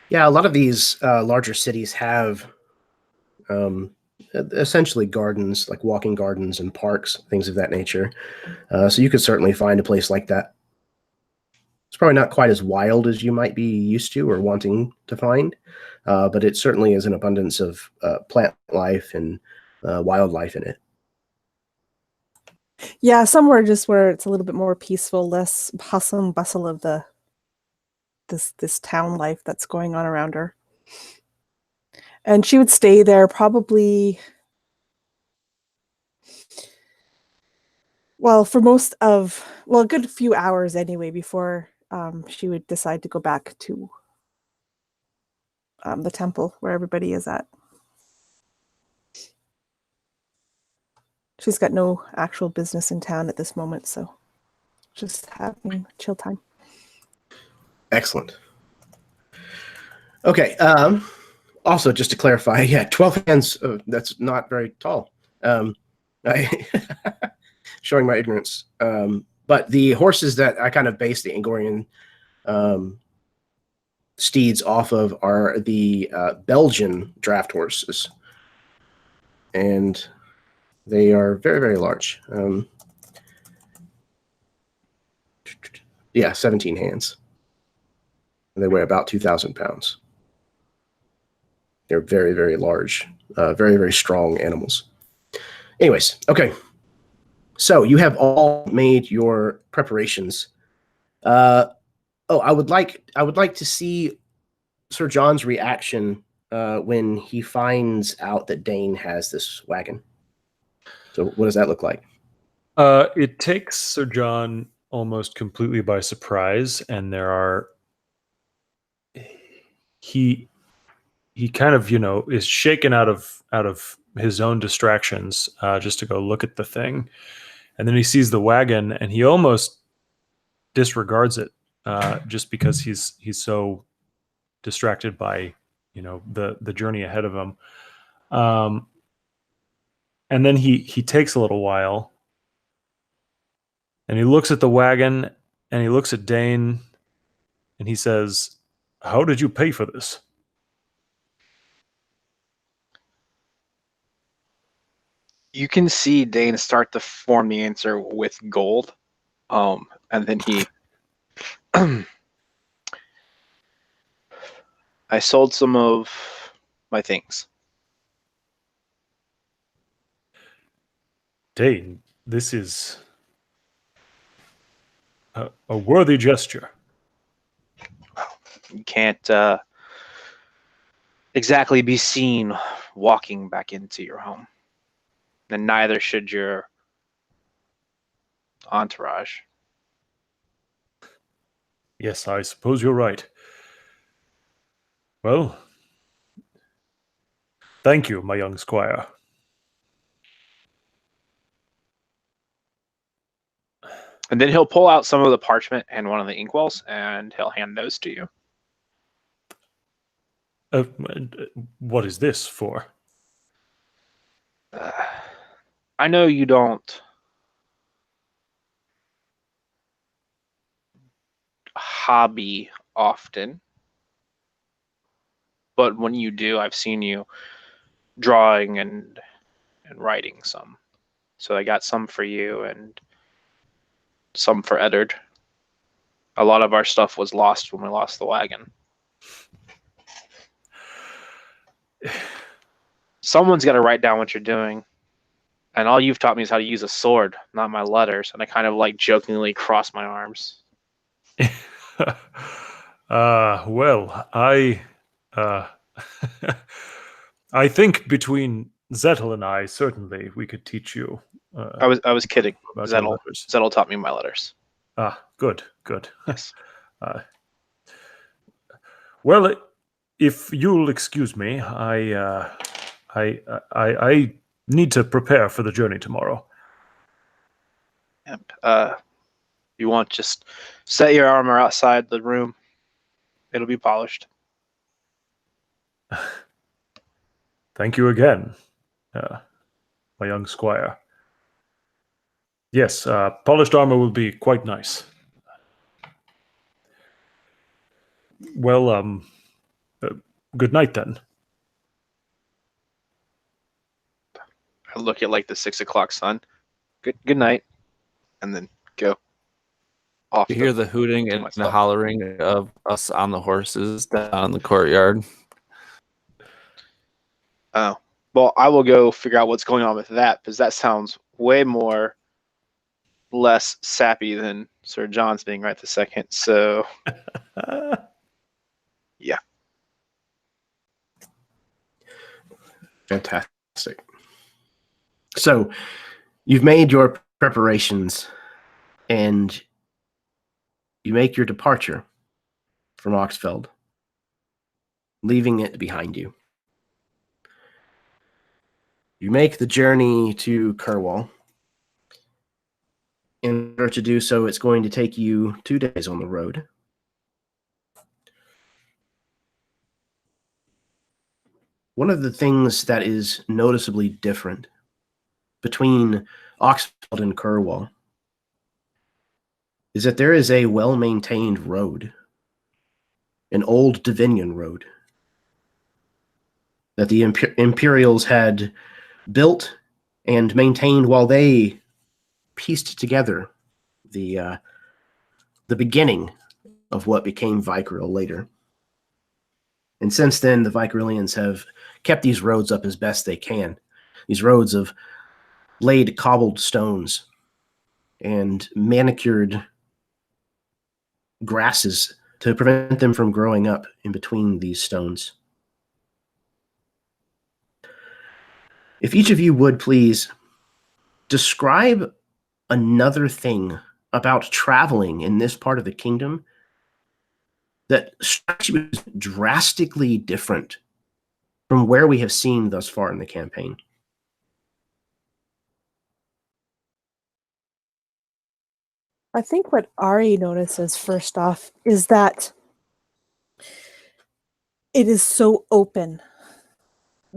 Yeah, a lot of these larger cities have essentially gardens, like walking gardens and parks, things of that nature. So you could certainly find a place like that. It's probably not quite as wild as you might be used to or wanting to find, but it certainly is an abundance of plant life and wildlife in it. Yeah, somewhere just where it's a little bit more peaceful, less hustle and bustle of this town life that's going on around her. And she would stay there probably, for a good few hours anyway, before she would decide to go back to the temple where everybody is at. She's got no actual business in town at this moment, so just having chill time. Excellent. Okay. Also, just to clarify, 12 hands, that's not very tall. Showing my ignorance. But the horses that I kind of based the Angorian steeds off of are the Belgian draft horses. And they are very, very large. 17 hands. And they weigh about 2,000 pounds. They're very, very large, very, very strong animals. Anyways, okay. So you have all made your preparations. I would like to see Sir John's reaction when he finds out that Dane has this wagon. So what does that look like? It takes Sir John almost completely by surprise, and he kind of is shaken out of his own distractions just to go look at the thing, and then he sees the wagon and he almost disregards it just because he's so distracted by, the journey ahead of him. And then he takes a little while, and he looks at the wagon, and he looks at Dane, and he says, "How did you pay for this?" You can see Dane start to form the answer with gold. And then he I sold some of my things. Dane, this is a worthy gesture. You can't exactly be seen walking back into your home. And neither should your entourage. Yes, I suppose you're right. Well, thank you, my young squire. And then he'll pull out some of the parchment and one of the inkwells, and he'll hand those to you. What is this for? I know you don't hobby often, but when you do, I've seen you drawing and writing some. So I got some for you and some for Eddard. A lot of our stuff was lost when we lost the wagon. Someone's got to write down what you're doing. And all you've taught me is how to use a sword, not my letters. And I kind of like jokingly cross my arms. Well, I think between Zettel and I, certainly we could teach you. I was kidding. About your Zettel letters. taught me my letters. Good. Yes. Well, if you'll excuse me, I need to prepare for the journey tomorrow. Yep. You want just set your armor outside the room. It'll be polished. Thank you again, my young squire. Yes, polished armor will be quite nice. Well, good night then. I look at like the 6 o'clock sun. Good night, and then go off. You hear the hooting and the hollering of us on the horses down in the courtyard. Oh, well, I will go figure out what's going on with that, because that sounds way less sappy than Sir John's being right this second. So, yeah. Fantastic. So, you've made your preparations, and you make your departure from Oxfeld, leaving it behind you. You make the journey to Kerwall. In order to do so, it's going to take you 2 days on the road. One of the things that is noticeably different between Oxfeld and Kerwall is that there is a well-maintained road, an old Divinian road, that the Imperials had built and maintained while they pieced together the beginning of what became Vykaril later. And since then, the Vykarilians have kept these roads up as best they can. These roads of laid cobbled stones and manicured grasses to prevent them from growing up in between these stones. If each of you would please describe another thing about traveling in this part of the kingdom that strikes you as drastically different from where we have seen thus far in the campaign. I think what Ari notices first off is that it is so open.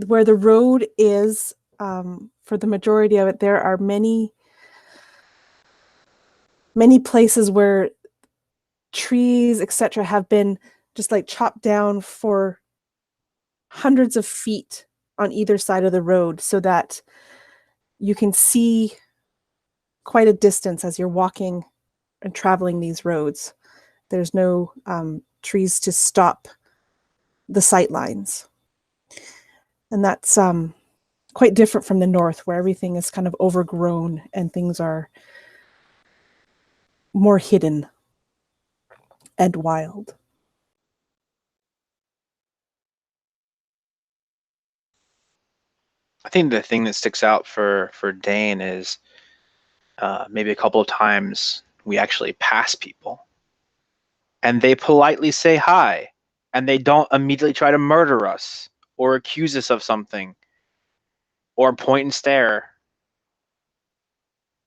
Where the road is, for the majority of it, there are many places where trees, etc., have been just like chopped down for hundreds of feet on either side of the road, so that you can see quite a distance as you're walking and traveling these roads. There's no trees to stop the sight lines. And that's quite different from the north, where everything is kind of overgrown and things are more hidden and wild. I think the thing that sticks out for Dane is maybe a couple of times we actually pass people and they politely say hi and they don't immediately try to murder us or accuse us of something or point and stare.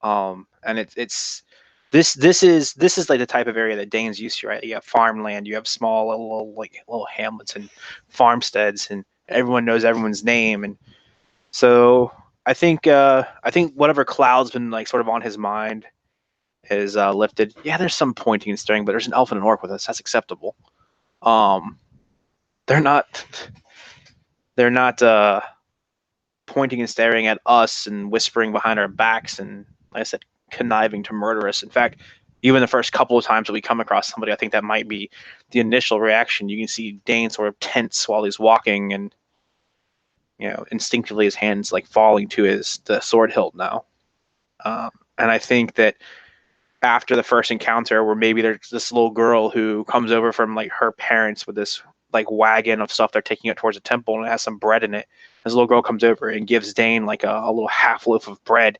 And it's this is like the type of area that Dane's used to, right? You have farmland, you have small little hamlets and farmsteads, and everyone knows everyone's name. And so I think whatever cloud's been like sort of on his mind is lifted. Yeah, there's some pointing and staring, but there's an elf and an orc with us. That's acceptable. They're not pointing and staring at us and whispering behind our backs and, like I said, conniving to murder us. In fact, even the first couple of times that we come across somebody, I think that might be the initial reaction. You can see Dane sort of tense while he's walking, and instinctively his hands like falling to the sword hilt now. And I think that after the first encounter, where maybe there's this little girl who comes over from like her parents with this like wagon of stuff they're taking it towards a temple, and it has some bread in it. This little girl comes over and gives Dane like a little half loaf of bread,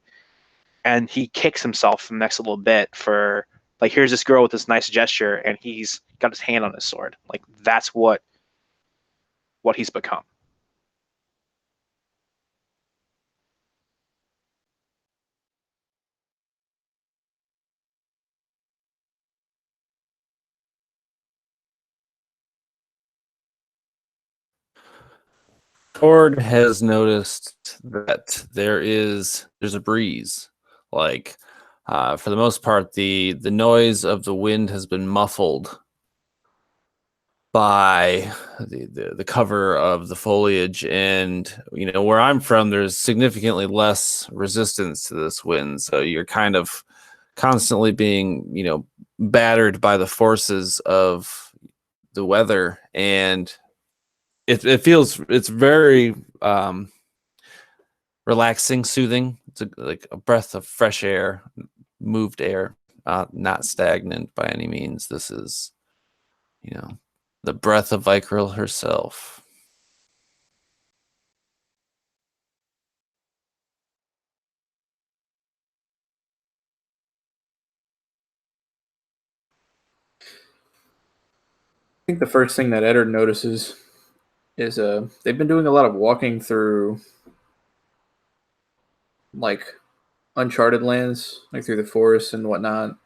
and he kicks himself the next little bit for like, here's this girl with this nice gesture, and he's got his hand on his sword. Like, that's what he's become. Cord has noticed that there's a breeze. Like, for the most part, the noise of the wind has been muffled by the cover of the foliage, and where I'm from, there's significantly less resistance to this wind, so you're kind of constantly being battered by the forces of the weather, and it's very relaxing, soothing. It's like a breath of fresh air, moved air, not stagnant by any means. This is the breath of Vykaril herself. I think the first thing that Eddard notices is they've been doing a lot of walking through like uncharted lands, like through the forest and whatnot.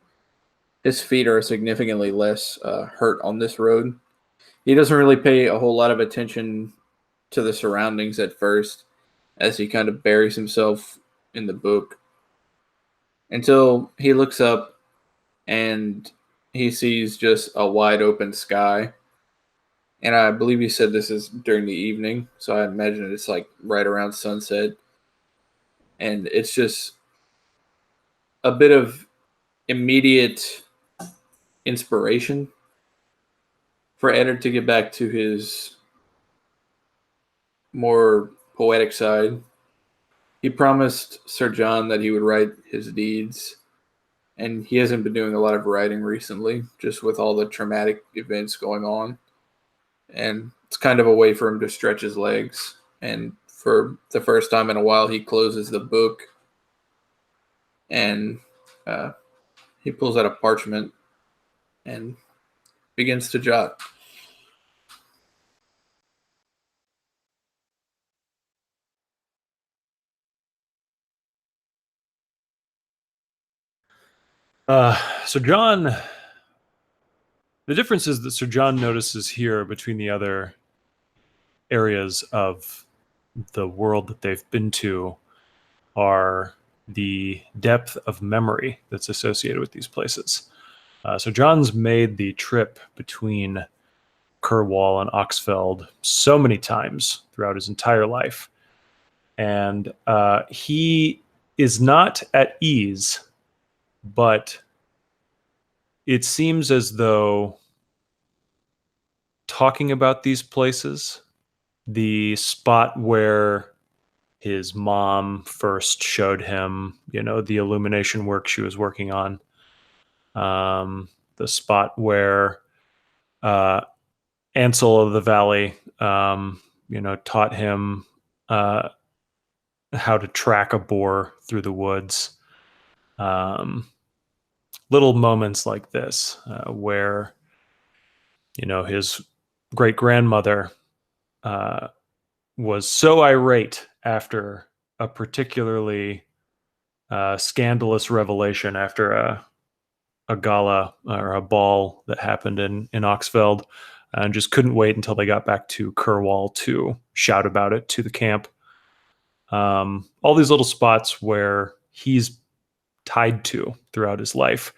His feet are significantly less hurt on this road. He doesn't really pay a whole lot of attention to the surroundings at first, as he kind of buries himself in the book, until he looks up and he sees just a wide open sky. And I believe he said this is during the evening, so I imagine it's like right around sunset. And it's just a bit of immediate inspiration for Eddard to get back to his more poetic side. He promised Sir John that he would write his deeds, and he hasn't been doing a lot of writing recently, just with all the traumatic events going on. And it's kind of a way for him to stretch his legs. And for the first time in a while, he closes the book and he pulls out a parchment and begins to jot. So John, the difference is that Sir John notices here between the other areas of the world that they've been to are the depth of memory that's associated with these places. So John's made the trip between Kerwall and Oxfeld so many times throughout his entire life. And he is not at ease, but it seems as though talking about these places, the spot where his mom first showed him, the illumination work she was working on, the spot where Ansel of the Valley, taught him how to track a boar through the woods. Little moments like this where, his great-grandmother was so irate after a particularly scandalous revelation after a gala or a ball that happened in Oxfeld, and just couldn't wait until they got back to Kerwall to shout about it to the camp. All these little spots where he's tied to throughout his life.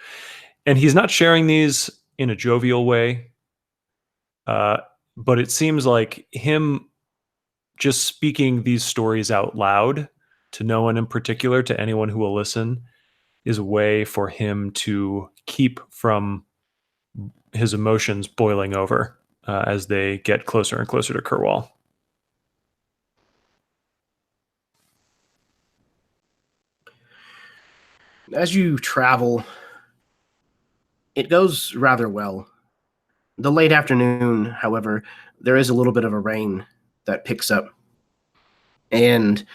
And he's not sharing these in a jovial way, but it seems like him just speaking these stories out loud to no one in particular, to anyone who will listen, is a way for him to keep from his emotions boiling over as they get closer and closer to Kerwall. As you travel, it goes rather well. The late afternoon, however, there is a little bit of a rain that picks up. And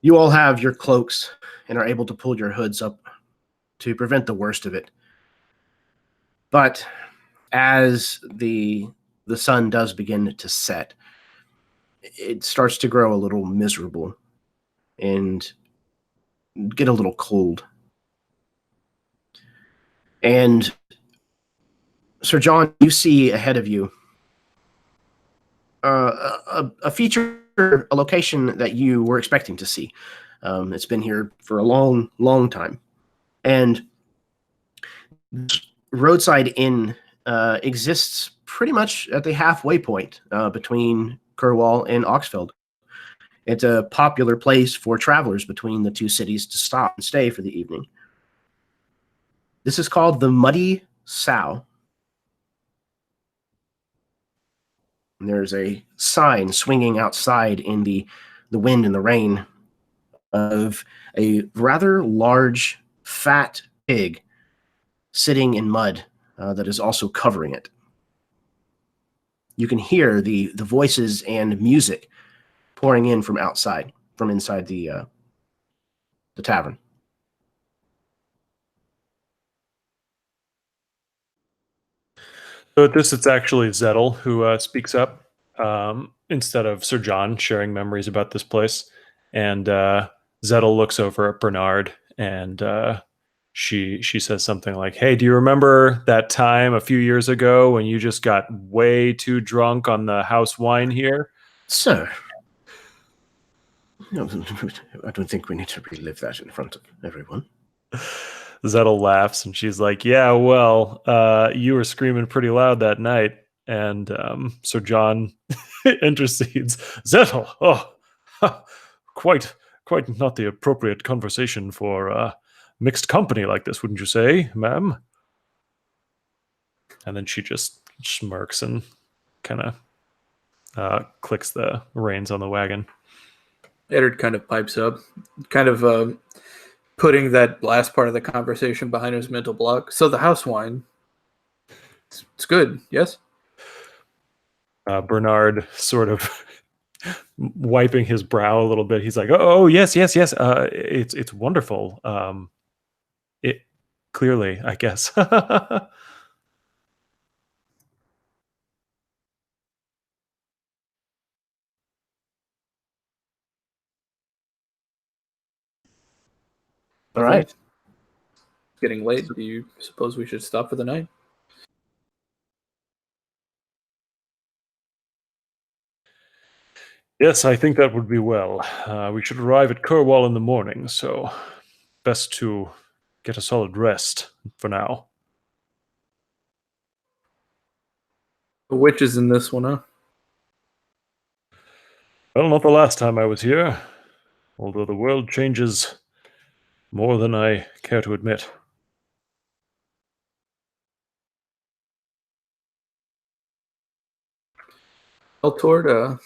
you all have your cloaks and are able to pull your hoods up to prevent the worst of it. But as the sun does begin to set, it starts to grow a little miserable and get a little cold. And Sir John, you see ahead of you a feature, a location that you were expecting to see. It's been here for a long, long time. And roadside inn exists pretty much at the halfway point between Kerwall and Oxfeld. It's a popular place for travelers between the two cities to stop and stay for the evening. This is called the Muddy Sow. And there's a sign swinging outside in the wind and the rain of a rather large, fat pig sitting in mud that is also covering it. You can hear the voices and music pouring in from outside, from inside the tavern. So at this, it's actually Zettel who speaks up instead of Sir John sharing memories about this place. And Zettel looks over at Bernard and she says something like, "Hey, do you remember that time a few years ago when you just got way too drunk on the house wine here?" Sir, no, I don't think we need to relive that in front of everyone. Zettel laughs and she's like, "Yeah, well, you were screaming pretty loud that night." And Sir John intercedes. "Zettel, quite not the appropriate conversation for mixed company like this, wouldn't you say, ma'am?" And then she just smirks and kind of clicks the reins on the wagon. Eddard kind of pipes up, kind of putting that last part of the conversation behind his mental block. "So the house wine, it's good, yes?" Bernard sort of wiping his brow a little bit. He's like, "Oh, yes. It's wonderful. It clearly, I guess." All right. It's getting late. Do you suppose we should stop for the night? Yes, I think that would be well. We should arrive at Kerwall in the morning, so best to get a solid rest for now. The witches in this one, huh? Well, not the last time I was here, although the world changes more than I care to admit. Well, Tord,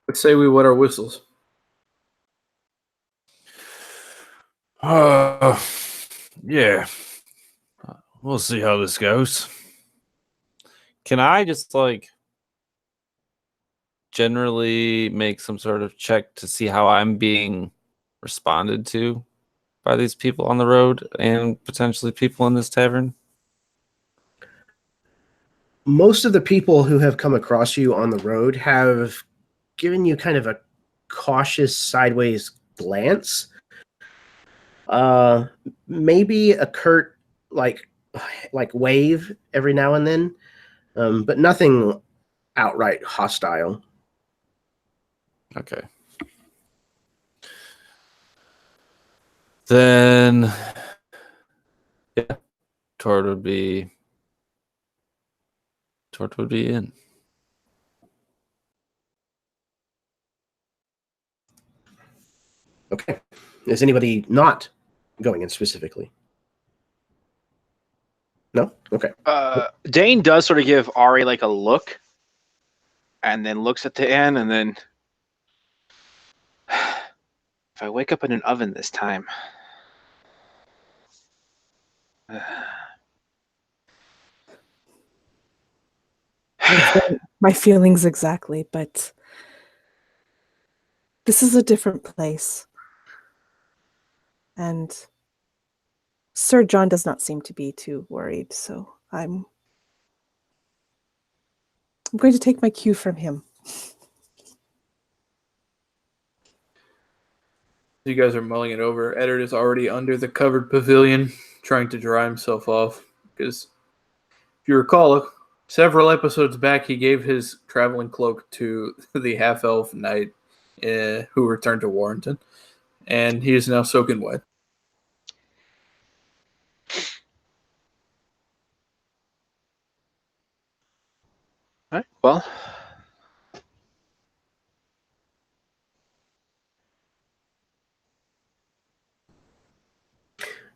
let's say we wet our whistles. Yeah. We'll see how this goes. Can I just like generally make some sort of check to see how I'm being responded to by these people on the road and potentially people in this tavern? Most of the people who have come across you on the road have given you kind of a cautious sideways glance. Maybe a curt like wave every now and then, but nothing outright hostile. Okay. Then, yeah, Tord would be in. Okay. Is anybody not going in specifically? No? Okay. Dane does sort of give Ari like a look, and then looks at the inn, and then if I wake up in an oven this time. My feelings exactly, but this is a different place. And Sir John does not seem to be too worried, so I'm going to take my cue from him. You guys are mulling it over. Eddard is already under the covered pavilion, trying to dry himself off. Because if you recall, several episodes back, he gave his traveling cloak to the half-elf knight who returned to Warrington. And he is now soaking wet. All right. Well,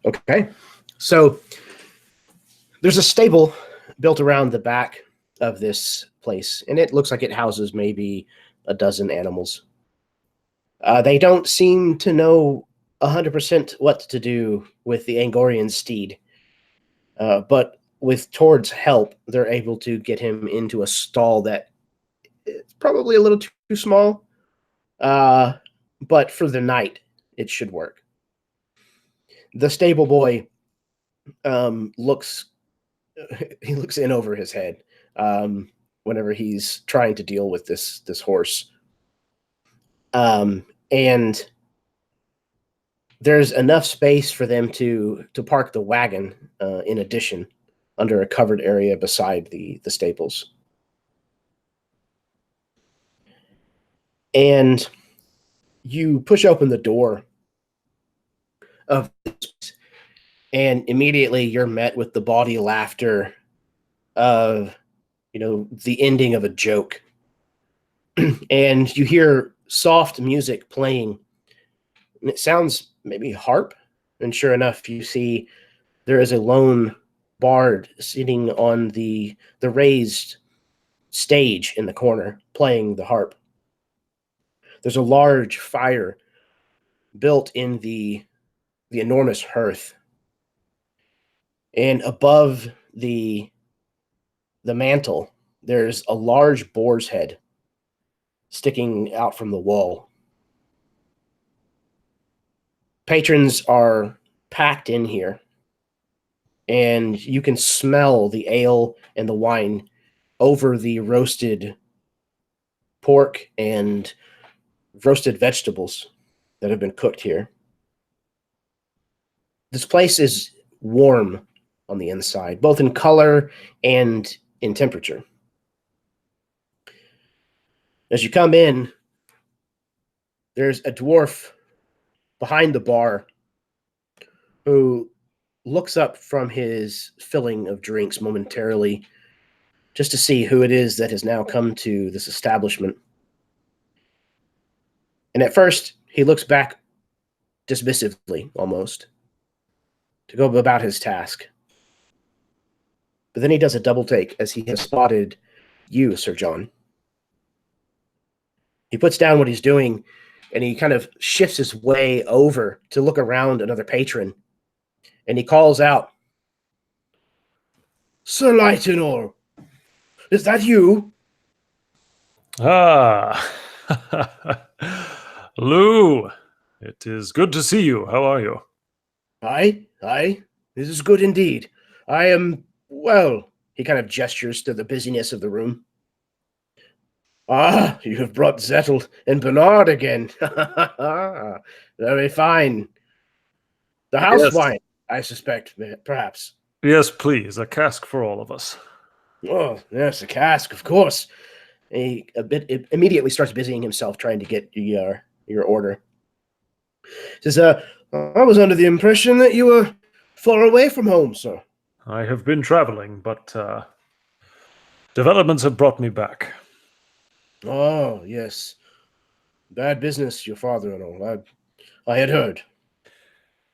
Okay. So there's a stable built around the back of this place, and it looks like it houses maybe a dozen animals. They don't seem to know 100% what to do with the Angorian steed, but with Tord's help, they're able to get him into a stall that is probably a little too small, but for the night, it should work. The stable boy looks in over his head whenever he's trying to deal with this horse. And there's enough space for them to park the wagon in addition under a covered area beside the stables. And you push open the door of this, and immediately you're met with the bawdy laughter of, the ending of a joke. And you hear soft music playing, and it sounds maybe harp. And sure enough, you see there is a lone bard sitting on the raised stage in the corner playing the harp. There's a large fire built in the enormous hearth, and above the mantle there's a large boar's head sticking out from the wall. Patrons are packed in here, and you can smell the ale and the wine over the roasted pork and roasted vegetables that have been cooked here. This place is warm on the inside, both in color and in temperature. As you come in, there's a dwarf behind the bar who looks up from his filling of drinks momentarily just to see who it is that has now come to this establishment. And at first, he looks back dismissively, almost, to go about his task. But then he does a double take as he has spotted you, Sir John. He puts down what he's doing, and he kind of shifts his way over to look around another patron. And he calls out, Sir Lightenor, is that you? Ah, Lou, it is good to see you. How are you? Aye, this is good indeed. I am, well, he kind of gestures to the busyness of the room. Ah, you have brought Zettel and Bernard again. Very fine. The house Yes. wine, I suspect, perhaps. Yes, please, a cask for all of us. Oh, yes, a cask, of course. He immediately starts busying himself trying to get your order. Says, I was under the impression that you were far away from home, sir. I have been traveling, but developments have brought me back. Oh, yes. Bad business, your father and all. I had heard.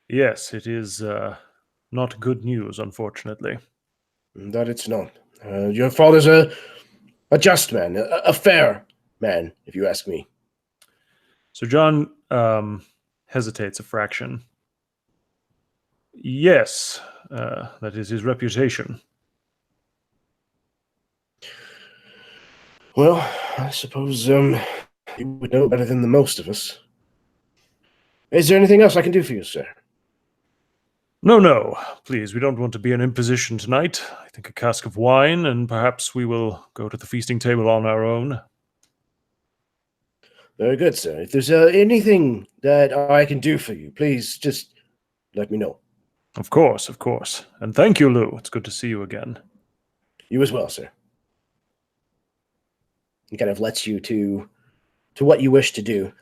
Yes, it is not good news, unfortunately. That it's not. Your father's a just man, a fair man, if you ask me. So John hesitates a fraction. Yes, that is his reputation. Well, I suppose you would know better than the most of us. Is there anything else I can do for you, sir? No, please, we don't want to be an imposition tonight. I think a cask of wine, and perhaps we will go to the feasting table on our own. Very good, sir. If there's anything that I can do for you, please just let me know. Of course. And thank you, Lou. It's good to see you again. You as well, sir. He kind of lets you to what you wish to do.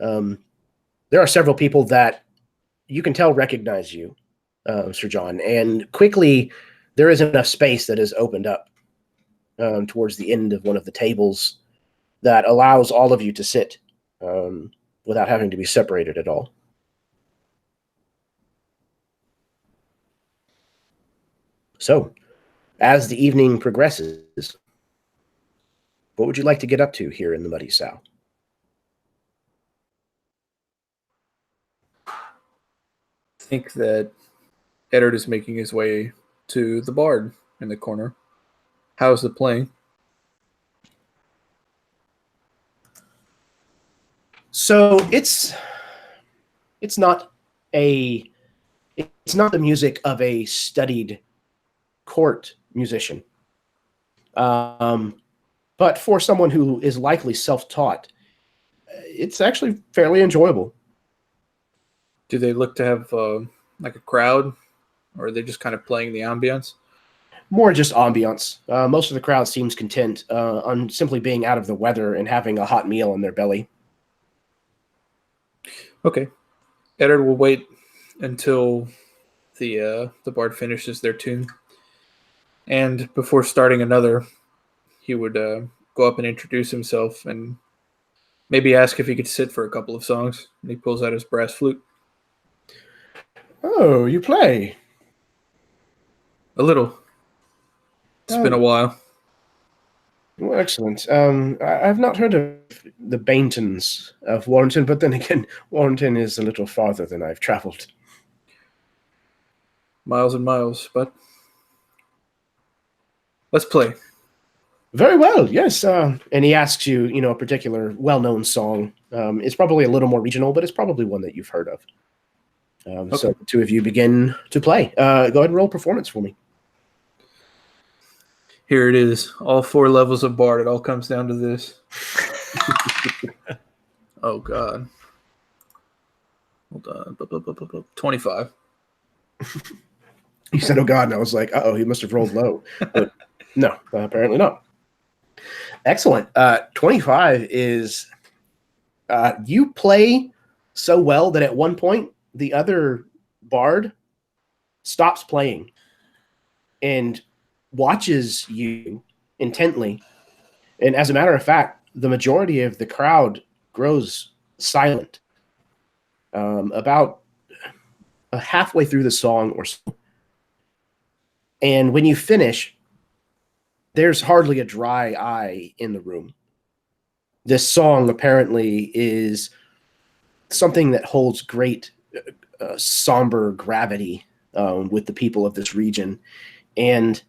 There are several people that you can tell recognize you, Sir John, and quickly there is enough space that is opened up towards the end of one of the tables that allows all of you to sit without having to be separated at all. So, as the evening progresses, what would you like to get up to here in the Muddy Sow? I think that Eddard is making his way to the bard in the corner. How's the playing? So it's not the music of a studied court musician. But for someone who is likely self-taught, it's actually fairly enjoyable. Do they look to have like a crowd, or are they just kind of playing the ambience? More just ambiance. Most of the crowd seems content on simply being out of the weather and having a hot meal in their belly. Okay. Eddard will wait until the bard finishes their tune. And before starting another, he would go up and introduce himself and maybe ask if he could sit for a couple of songs. And he pulls out his brass flute. Oh, you play? A little. It's been a while. Well, excellent. I've not heard of the Baintons of Warrington, but then again, Warrington is a little farther than I've traveled. Miles and miles, but let's play. Very well, yes. And he asks you, a particular well-known song. It's probably a little more regional, but it's probably one that you've heard of. Okay. So the two of you begin to play. Go ahead and roll performance for me. Here it is. All 4 levels of bard. It all comes down to this. Oh, God. Hold on. 25. You said, oh, God, and I was like, uh-oh, he must have rolled low. But no, apparently not. Excellent. 25 is you play so well that at one point the other bard stops playing and watches you intently. And as a matter of fact, the majority of the crowd grows silent about halfway through the song or so. And when you finish, there's hardly a dry eye in the room. This song apparently is something that holds great somber gravity with the people of this region. And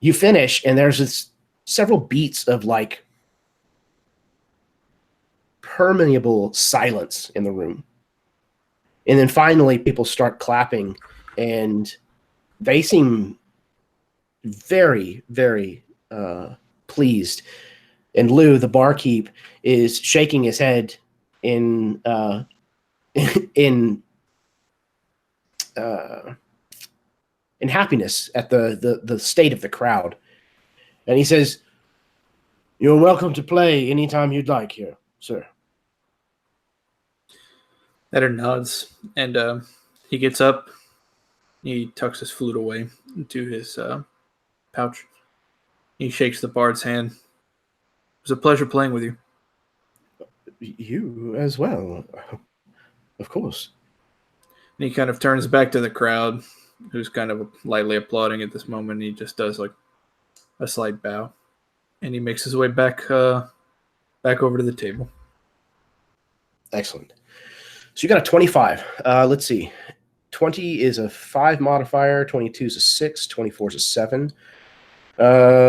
you finish, and there's several beats of like permeable silence in the room. And then finally people start clapping, and they seem very, very pleased. And Lou, the barkeep, is shaking his head in happiness at the state of the crowd. And he says, "You're welcome to play anytime you'd like here, sir." Eder nods, and he gets up. He tucks his flute away into his pouch. He shakes the bard's hand. It was a pleasure playing with you. You as well, of course. And he kind of turns back to the crowd, who's kind of lightly applauding at this moment. He just does like a slight bow, and he makes his way back over to the table. Excellent. So you got a 25. Let's see. 20 is a 5 modifier. 22 is a 6. 24 is a 7.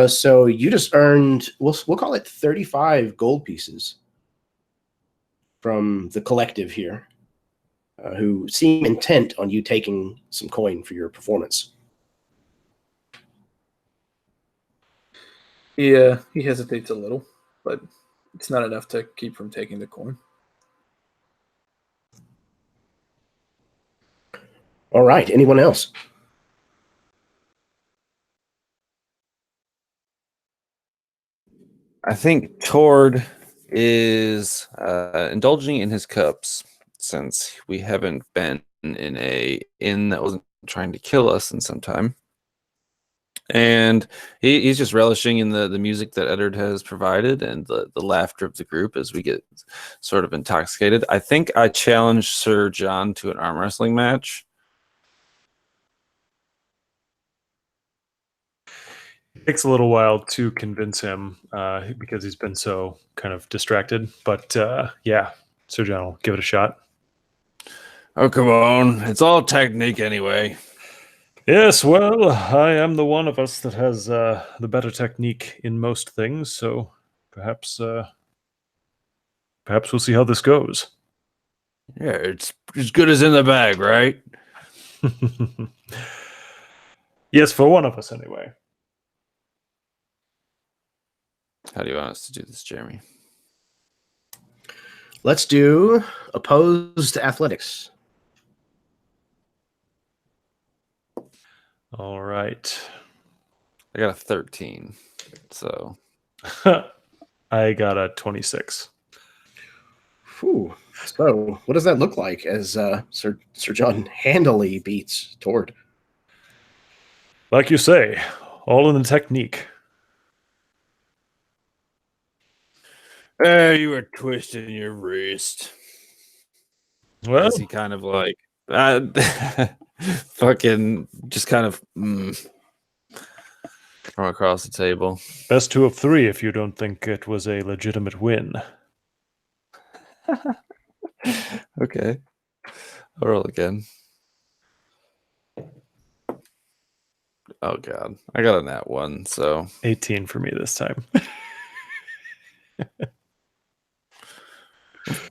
So you just earned, we'll call it 35 gold pieces from the collective here, who seem intent on you taking some coin for your performance. He hesitates a little, but it's not enough to keep from taking the coin. All right. Anyone else? I think Tord is indulging in his cups since we haven't been in a inn that wasn't trying to kill us in some time. And he's just relishing in the music that Eddard has provided and the laughter of the group as we get sort of intoxicated. I think I challenged Sir John to an arm wrestling match. It takes a little while to convince him because he's been so kind of distracted. But yeah, Sir John will give it a shot. Oh, come on. It's all technique anyway. Yes, well, I am the one of us that has the better technique in most things, so perhaps we'll see how this goes. Yeah, it's as good as in the bag, right? Yes, for one of us anyway. How do you want us to do this, Jeremy? Let's do opposed athletics. All right. I got a 13, so I got a 26. Whew. So what does that look like as Sir John handily beats Tord? Like you say, all in the technique. you were twisting your wrist. Well, As he kind of like fucking just kind of from across the table. best 2 of 3 if you don't think it was a legitimate win. Okay. I'll roll again. Oh god. I got a nat 1, so 18 for me this time.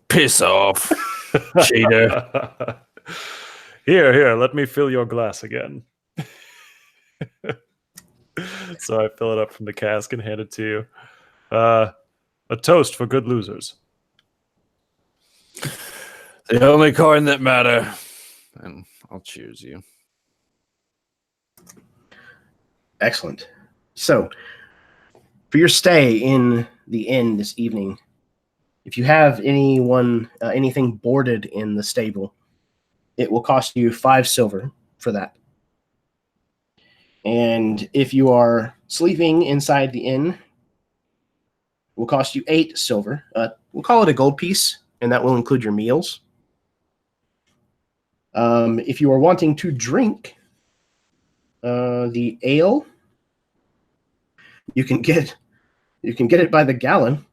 piss off. Cheater. Here, let me fill your glass again. So I fill it up from the cask and hand it to you. A toast for good losers. The only coin that matter. And I'll cheers you. Excellent. So, for your stay in the inn this evening, If you have anything boarded in the stable, it will cost you 5 silver for that. And if you are sleeping inside the inn, it will cost you 8 silver. We'll call it a gold piece, and that will include your meals. If you are wanting to drink the ale, you can get it by the gallon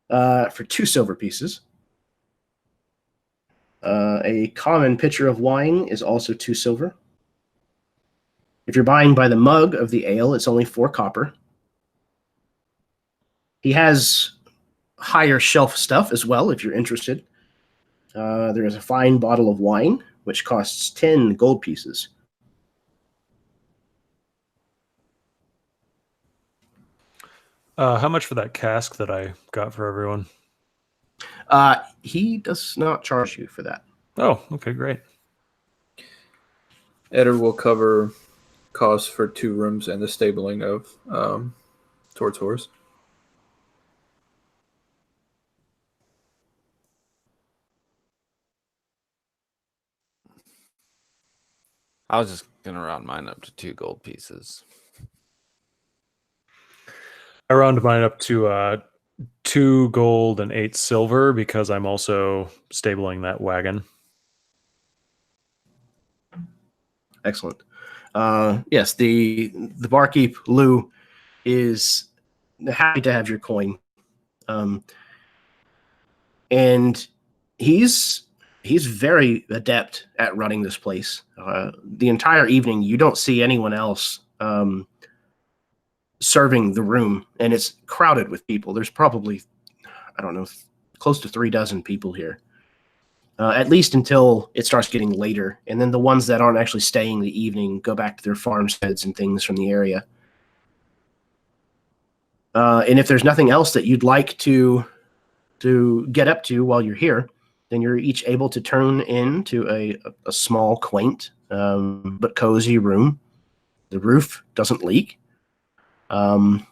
for 2 silver pieces. A common pitcher of wine is also 2 silver. If you're buying by the mug of the ale, it's only 4 copper. He has higher shelf stuff as well, if you're interested. There is a fine bottle of wine, which costs 10 gold pieces. How much for that cask that I got for everyone? He does not charge you for that. Oh, okay, great. Edward will cover costs for 2 rooms and the stabling of Tort's horse. I was just gonna round mine up to 2 gold pieces. I round mine up to 2 gold and 8 silver because I'm also stabling that wagon. Excellent. Yes, the barkeep Lou is happy to have your coin, and he's very adept at running this place. The entire evening, you don't see anyone else serving the room, and it's crowded with people. There's probably, I don't know, close to 36 people here. At least until it starts getting later. And then the ones that aren't actually staying the evening go back to their farmsteads and things from the area. And if there's nothing else that you'd like to get up to while you're here, then you're each able to turn into a small, quaint, but cozy room. The roof doesn't leak. The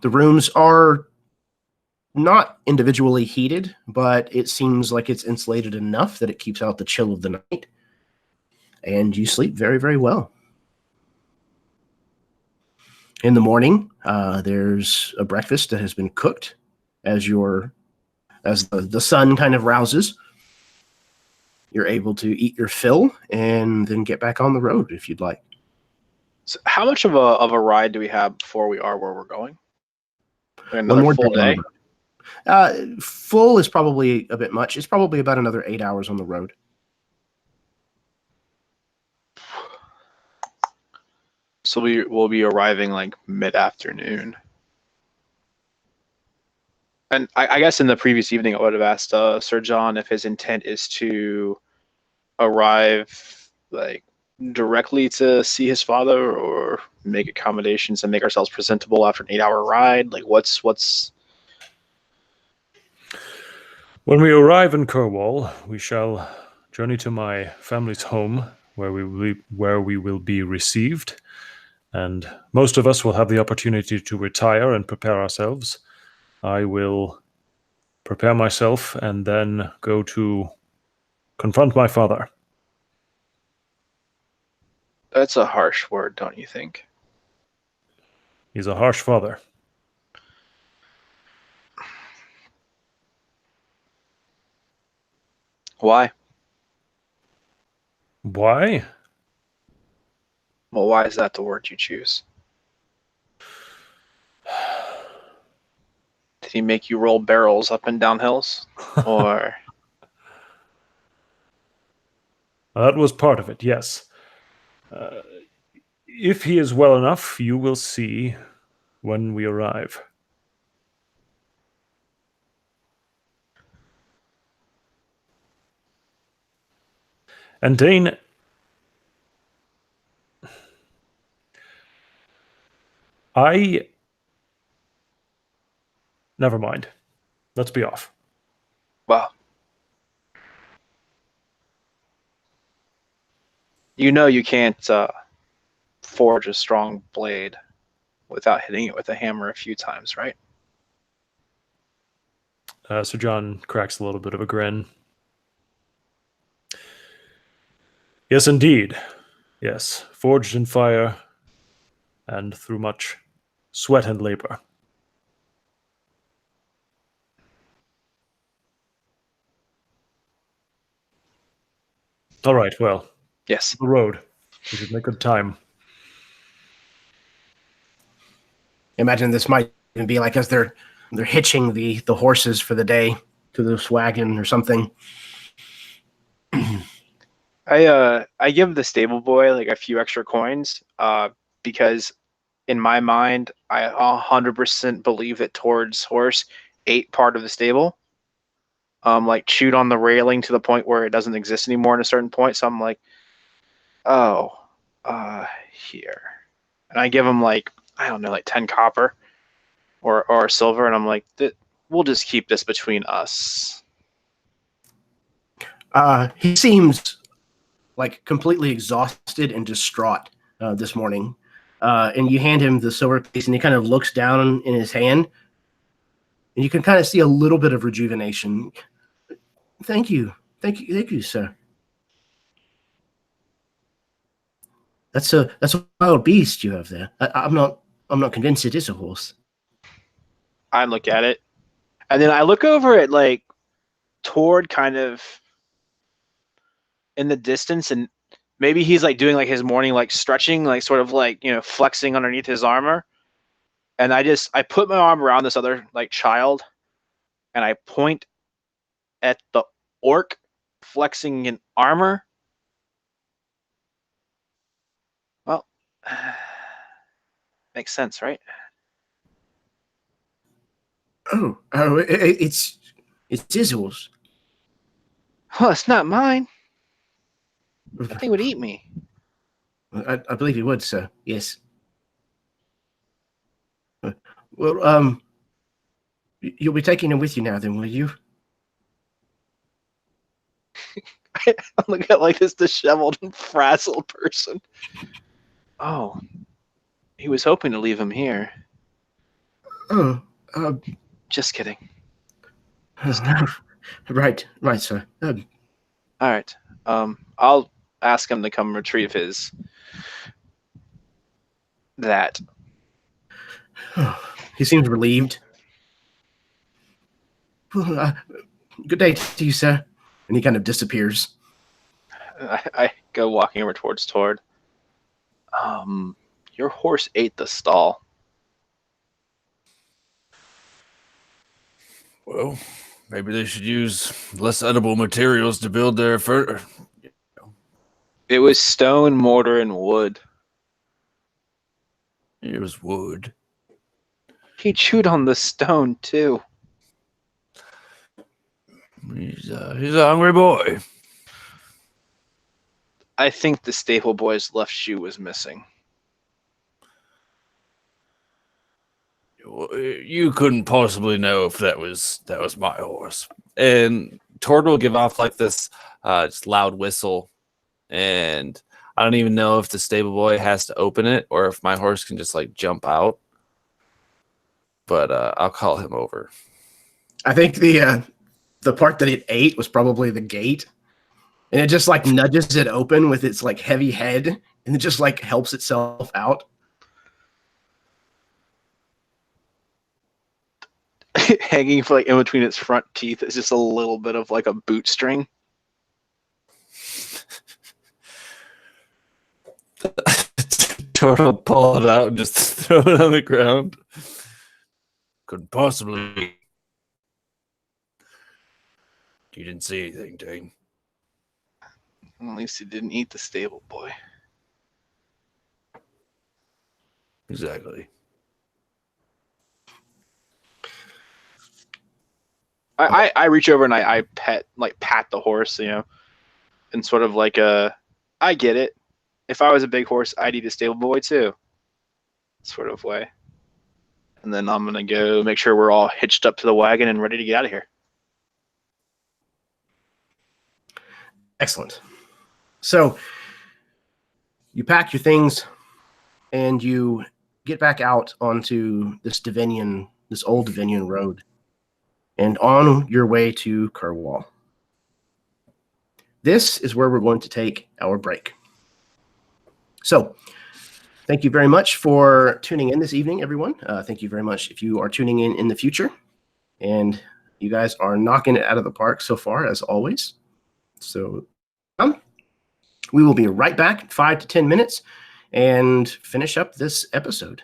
rooms are not individually heated, but it seems like it's insulated enough that it keeps out the chill of the night. And you sleep very, very well. In the morning, there's a breakfast that has been cooked as the sun kind of rouses. You're able to eat your fill and then get back on the road if you'd like. So how much of a ride do we have before we are where we're going? Another One more full day? Full is probably a bit much. It's probably about another 8 hours on the road. So we will be arriving like mid-afternoon. And I guess in the previous evening, I would have asked Sir John if his intent is to arrive like directly to see his father, or make accommodations and make ourselves presentable after an 8-hour ride. Like what's When we arrive in Cornwall, we shall journey to my family's home, where we will be received, and most of us will have the opportunity to retire and prepare ourselves. I will prepare myself and then go to confront my father. That's a harsh word, don't you think? He's a harsh father. Why? Why? Well, why is that the word you choose? Did he make you roll barrels up and down hills? Or That was part of it, yes. If he is well enough, you will see when we arrive. And Dane, never mind. Let's be off. well, you know you can't forge a strong blade without hitting it with a hammer a few times, right? Sir John cracks a little bit of a grin. Yes, indeed. Yes, forged in fire and through much sweat and labor. All right, well, Yes. the road. We should make good time. Imagine this might even be like as they're hitching the horses for the day to this wagon or something. I give the stable boy like a few extra coins because in my mind I 100% believe that Tord's horse ate part of the stable, like chewed on the railing to the point where it doesn't exist anymore at a certain point. So I'm like, oh, here, and I give him like, I don't know, like 10 copper or silver, and I'm like, we'll just keep this between us. He seems like completely exhausted and distraught this morning. And you hand him the silver piece, and he kind of looks down in his hand, and you can kind of see a little bit of rejuvenation. Thank you, sir. That's a wild beast you have there. I'm not convinced it is a horse. I look at it, and then I look over at like Tord kind of in the distance, and maybe he's like doing like his morning like stretching, like sort of like, you know, flexing underneath his armor. And I put my arm around this other like child, and I point at the orc flexing in armor. Well, makes sense, right? Oh, it's Izzles. Well, it's not mine. That thing would eat me. I believe he would, sir. Yes. Well, you'll be taking him with you now, then, will you? I look at like this disheveled and frazzled person. Oh, he was hoping to leave him here. Oh, Just kidding. Right, sir. All right. I'll ask him to come retrieve that. He seems relieved. Well, good day to you, sir. And he kind of disappears. I go walking over towards Tord. Your horse ate the stall. Well, maybe they should use less edible materials to build their furniture. It was stone, mortar, and wood. It was wood. He chewed on the stone too. He's a hungry boy. I think the stable boy's left shoe was missing. You couldn't possibly know if that was my horse. And Tord will give off like this just loud whistle, and I don't even know if the stable boy has to open it or if my horse can just like jump out. But I'll call him over. I think the part that it ate was probably the gate, and it just like nudges it open with its like heavy head, and it just like helps itself out. Hanging for like in between its front teeth is just a little bit of like a boot string. Tord will pull it out and just throw it on the ground. Couldn't possibly. You didn't see anything, Dane. At least he didn't eat the stable boy. Exactly. I reach over and I pat the horse, you know, and sort of like I get it. If I was a big horse, I'd eat a stable boy too, sort of way. And then I'm gonna go make sure we're all hitched up to the wagon and ready to get out of here. Excellent. So you pack your things and you get back out onto this old Divinian road. and on your way to Kerwall. This is where we're going to take our break. So, thank you very much for tuning in this evening, everyone. Thank you very much if you are tuning in the future. And you guys are knocking it out of the park so far, as always. So, we will be right back in 5 to 10 minutes and finish up this episode.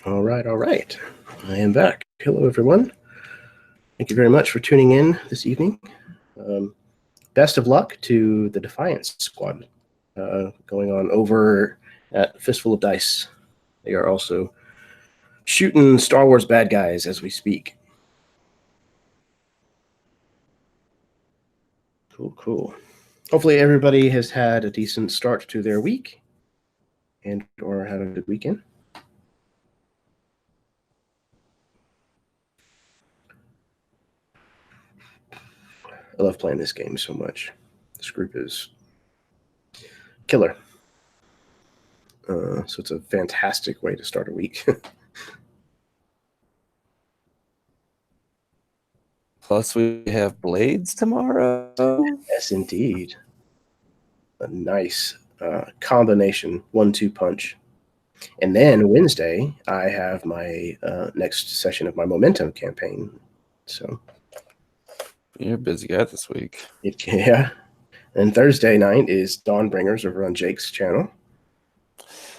All right, all right. I am back. Hello, everyone. Thank you very much for tuning in this evening. Best of luck to the Defiance squad going on over at Fistful of Dice. They are also shooting Star Wars bad guys as we speak. Cool, cool. Hopefully everybody has had a decent start to their week and or had a good weekend. I love playing this game so much. This group is killer. So it's a fantastic way to start a week. Plus, we have Blades tomorrow. Yes, indeed. A nice combination 1-2 punch. And then Wednesday, I have my next session of my Momentum campaign. So You're a busy guy this week. yeah. And Thursday night is Dawnbringers over on Jake's channel.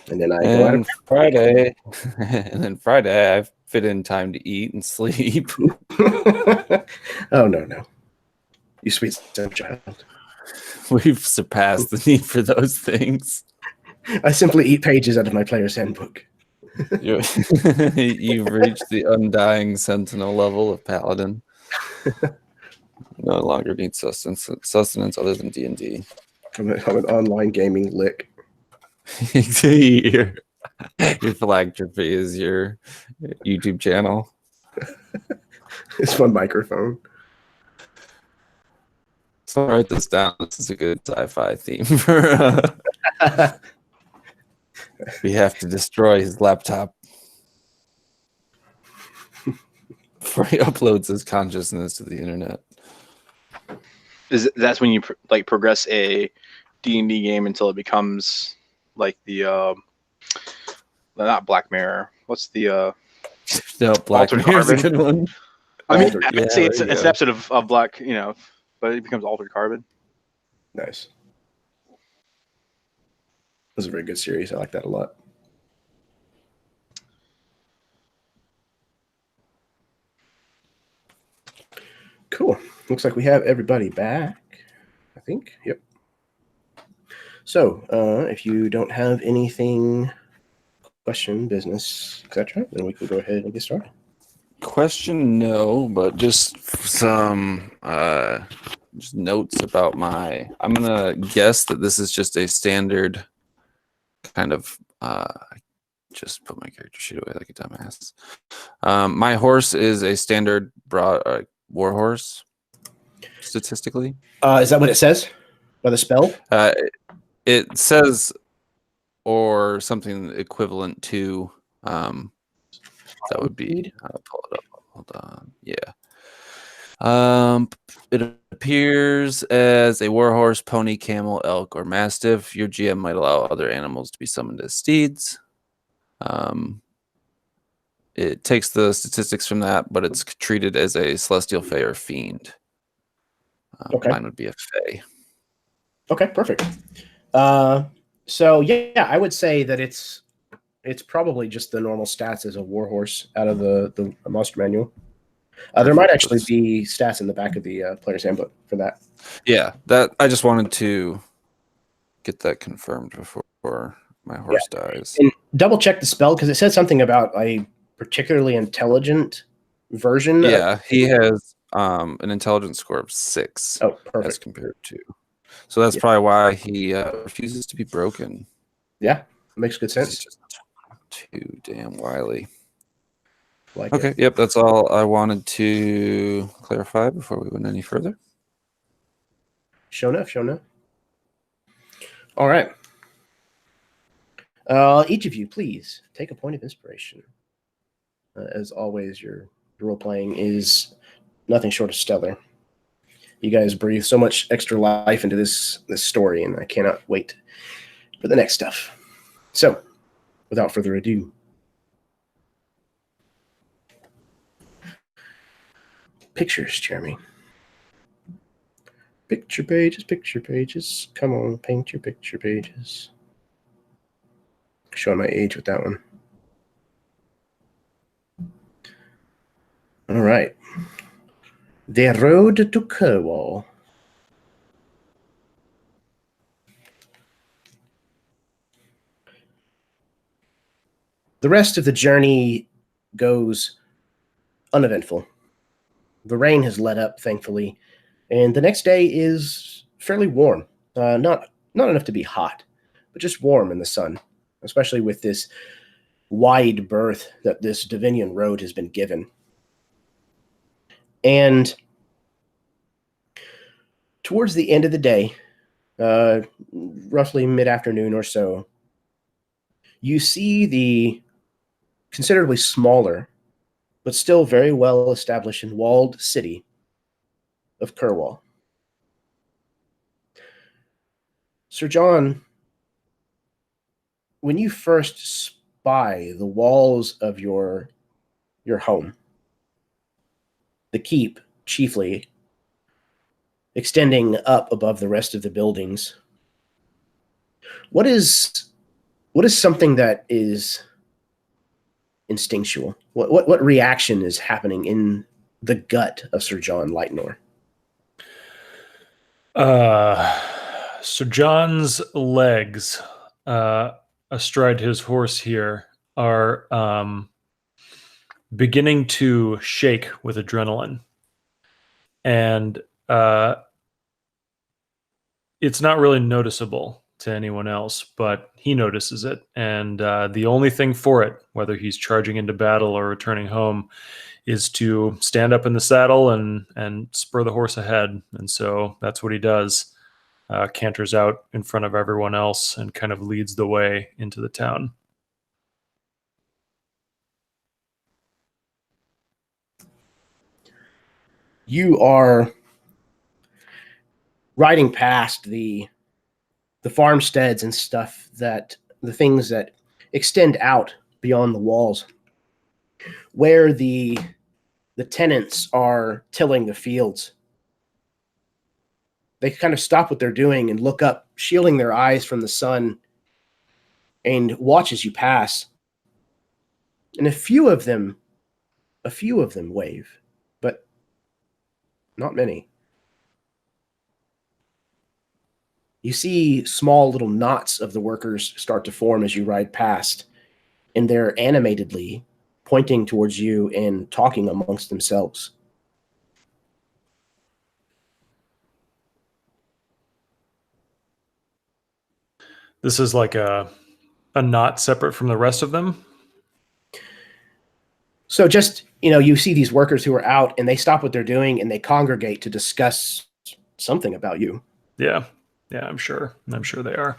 And then I go out. Friday, and then Friday, I fit in time to eat and sleep. Oh, no. You sweet stepchild. We've surpassed the need for those things. I simply eat pages out of my player's handbook. You've reached the undying sentinel level of paladin. No longer need sustenance other than D&D. I'm an online gaming lick. your philanthropy is your YouTube channel. It's my microphone. So write this down. This is a good sci-fi theme for. We have to destroy his laptop before he uploads his consciousness to the internet. That's when you progress a D&D game until it becomes like the not Black Mirror. What's the No, Black Altered Mirror's a Carbon? good one. I mean, Altered- I'd say yeah, it's there you an go. episode of Black, but it becomes Altered Carbon. Nice. It was a very good series. I like that a lot. Cool. Looks like we have everybody back. I think. Yep. So, if you don't have anything, question, business, etc., then we can go ahead and get started. Question, no, but just some just notes about I'm gonna guess that this is just a standard kind of just put my character sheet away like a dumbass. My horse is a standard war horse, statistically. Is that what it says by the spell? It says or something equivalent to that would be I'll pull it up. Hold on. Yeah. It appears as a warhorse, pony, camel, elk, or mastiff. Your GM might allow other animals to be summoned as steeds. It takes the statistics from that, but it's treated as a celestial fae or fiend. Okay. Mine would be a fae. Okay, perfect. So yeah, I would say that it's probably just the normal stats as a warhorse out of the monster manual. There might actually be stats in the back of the player's handbook for that. Yeah, that I just wanted to get that confirmed before my horse dies. And double check the spell because it said something about a particularly intelligent version. Yeah, he has an intelligence score of 6 Oh, perfect. as compared to. So that's probably why he refuses to be broken. Yeah, makes good He's sense. just too damn wily. Like Okay, it. yep, that's all I wanted to clarify before we went any further. Show enough. All right. Each of you, please take a point of inspiration. As always, your role playing is nothing short of stellar. You guys breathe so much extra life into this story, and I cannot wait for the next stuff. So, without further ado, pictures, Jeremy. Picture pages. Come on, paint your picture pages. Showing my age with that one. All right. The road to Cornwall. The rest of the journey goes uneventful. The rain has let up, thankfully, and the next day is fairly warm. Not enough to be hot, but just warm in the sun, especially with this wide berth that this Divinian road has been given. And towards the end of the day, roughly mid-afternoon or so, you see the considerably smaller, but still very well established and walled city of Cornwall. Sir John, when you first spy the walls of your home, the keep chiefly, extending up above the rest of the buildings, what is something that is instinctual? What reaction is happening in the gut of Sir John Lightnor? Sir John's legs, astride his horse here, are beginning to shake with adrenaline. And it's not really noticeable to anyone else, but he notices it. And the only thing for it, whether he's charging into battle or returning home, is to stand up in the saddle and spur the horse ahead. And so that's what he does. Canters out in front of everyone else and kind of leads the way into the town. You are riding past the farmsteads and stuff, that the things that extend out beyond the walls, where the tenants are tilling the fields. They kind of stop what they're doing and look up, shielding their eyes from the sun, and watch as you pass. And a few of them wave, but not many. You see small little knots of the workers start to form as you ride past, and they're animatedly pointing towards you and talking amongst themselves. This is like a knot separate from the rest of them? So just, you see these workers who are out, and they stop what they're doing and they congregate to discuss something about you. Yeah, I'm sure they are.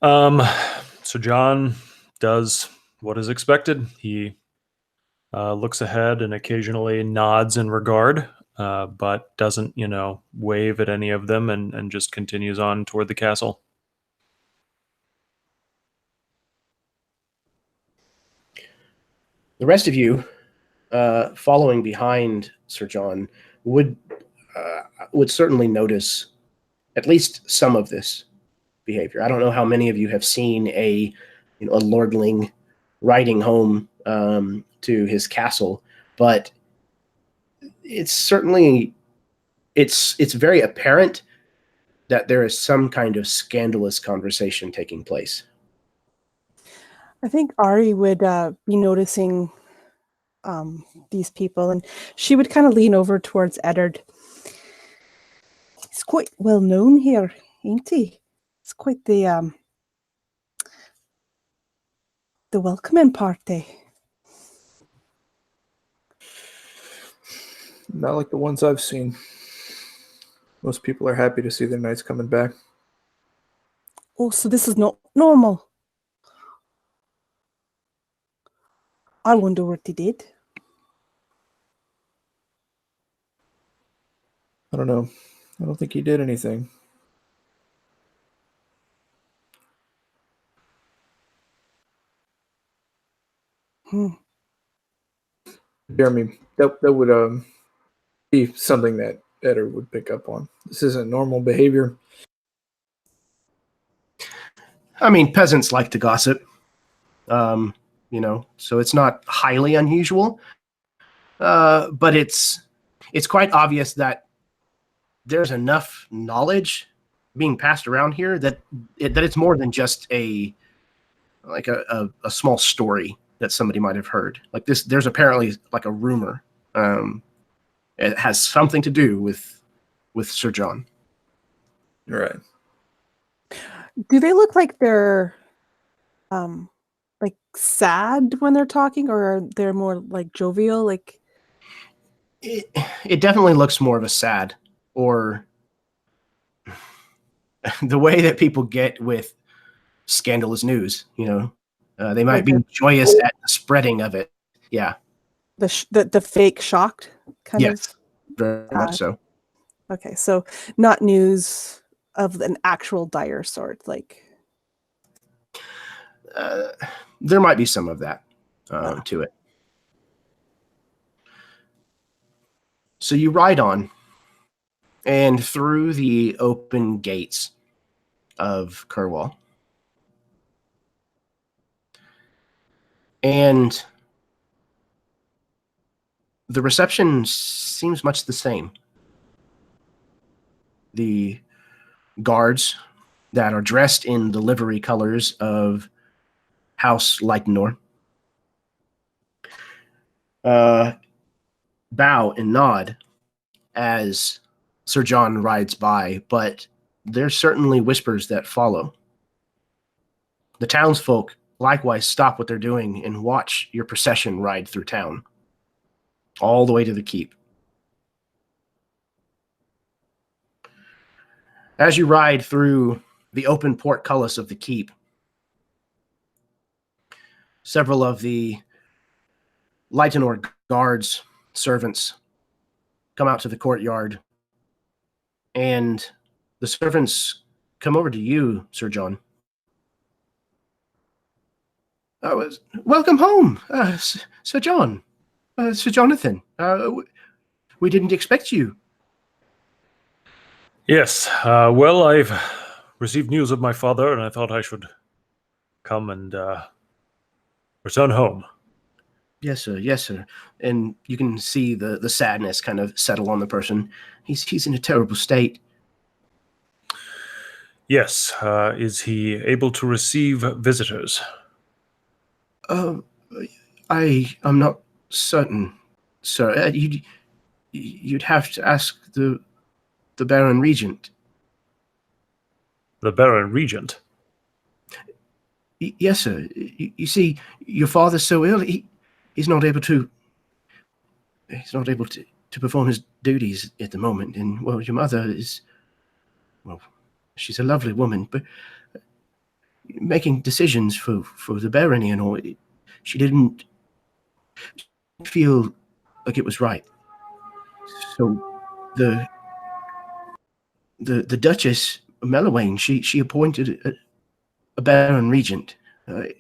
So John does what is expected. He looks ahead and occasionally nods in regard, but doesn't, wave at any of them, and just continues on toward the castle. The rest of you, following behind Sir John, would certainly notice at least some of this behavior. I don't know how many of you have seen a lordling riding home to his castle, but it's certainly it's very apparent that there is some kind of scandalous conversation taking place. I think Ari would be noticing these people, and she would kind of lean over towards Eddard. He's quite well known here, ain't he? It's quite the welcoming party. Not like the ones I've seen. Most people are happy to see their knights coming back. Oh, so this is not normal. I wonder what he did. I don't know. I don't think he did anything. Jeremy, that would be something that Eddard would pick up on. This isn't normal behavior. I mean, peasants like to gossip, so it's not highly unusual. but it's quite obvious that there's enough knowledge being passed around here that it's more than just a small story that somebody might have heard. Like this, there's apparently like a rumor. It has something to do with Sir John. Right. Do they look like they're like sad when they're talking, or are they more like jovial? Like it definitely looks more of a sad, or the way that people get with scandalous news. They might be joyous at the spreading of it. Yeah. The fake shocked kind of. Yes, very much so. Okay, so not news of an actual dire sort, like. There might be some of that to it. So you ride on, and through the open gates of Kerwall, and the reception seems much the same. The guards that are dressed in the livery colors of House Leitenor bow and nod as Sir John rides by, but there's certainly whispers that follow. The townsfolk likewise stop what they're doing and watch your procession ride through town, all the way to the keep. As you ride through the open portcullis of the keep, several of the Leitenor guards, servants, come out to the courtyard, and the servants come over to you, Sir John. Welcome home, Sir John, Sir Jonathan. We didn't expect you. Yes, well, I've received news of my father, and I thought I should come and return home. Yes, sir. Yes, sir. And you can see the sadness kind of settle on the person. He's in a terrible state. Yes, is he able to receive visitors? I'm not certain, sir. You'd have to ask the Baron Regent. The Baron Regent? Yes, sir. You see, your father's so ill. He's not able to perform his duties at the moment. And well, your mother is, well, she's a lovely woman, but making decisions for the barony and all, she didn't feel like it was right. So the Duchess Melowain, she appointed a Baron Regent,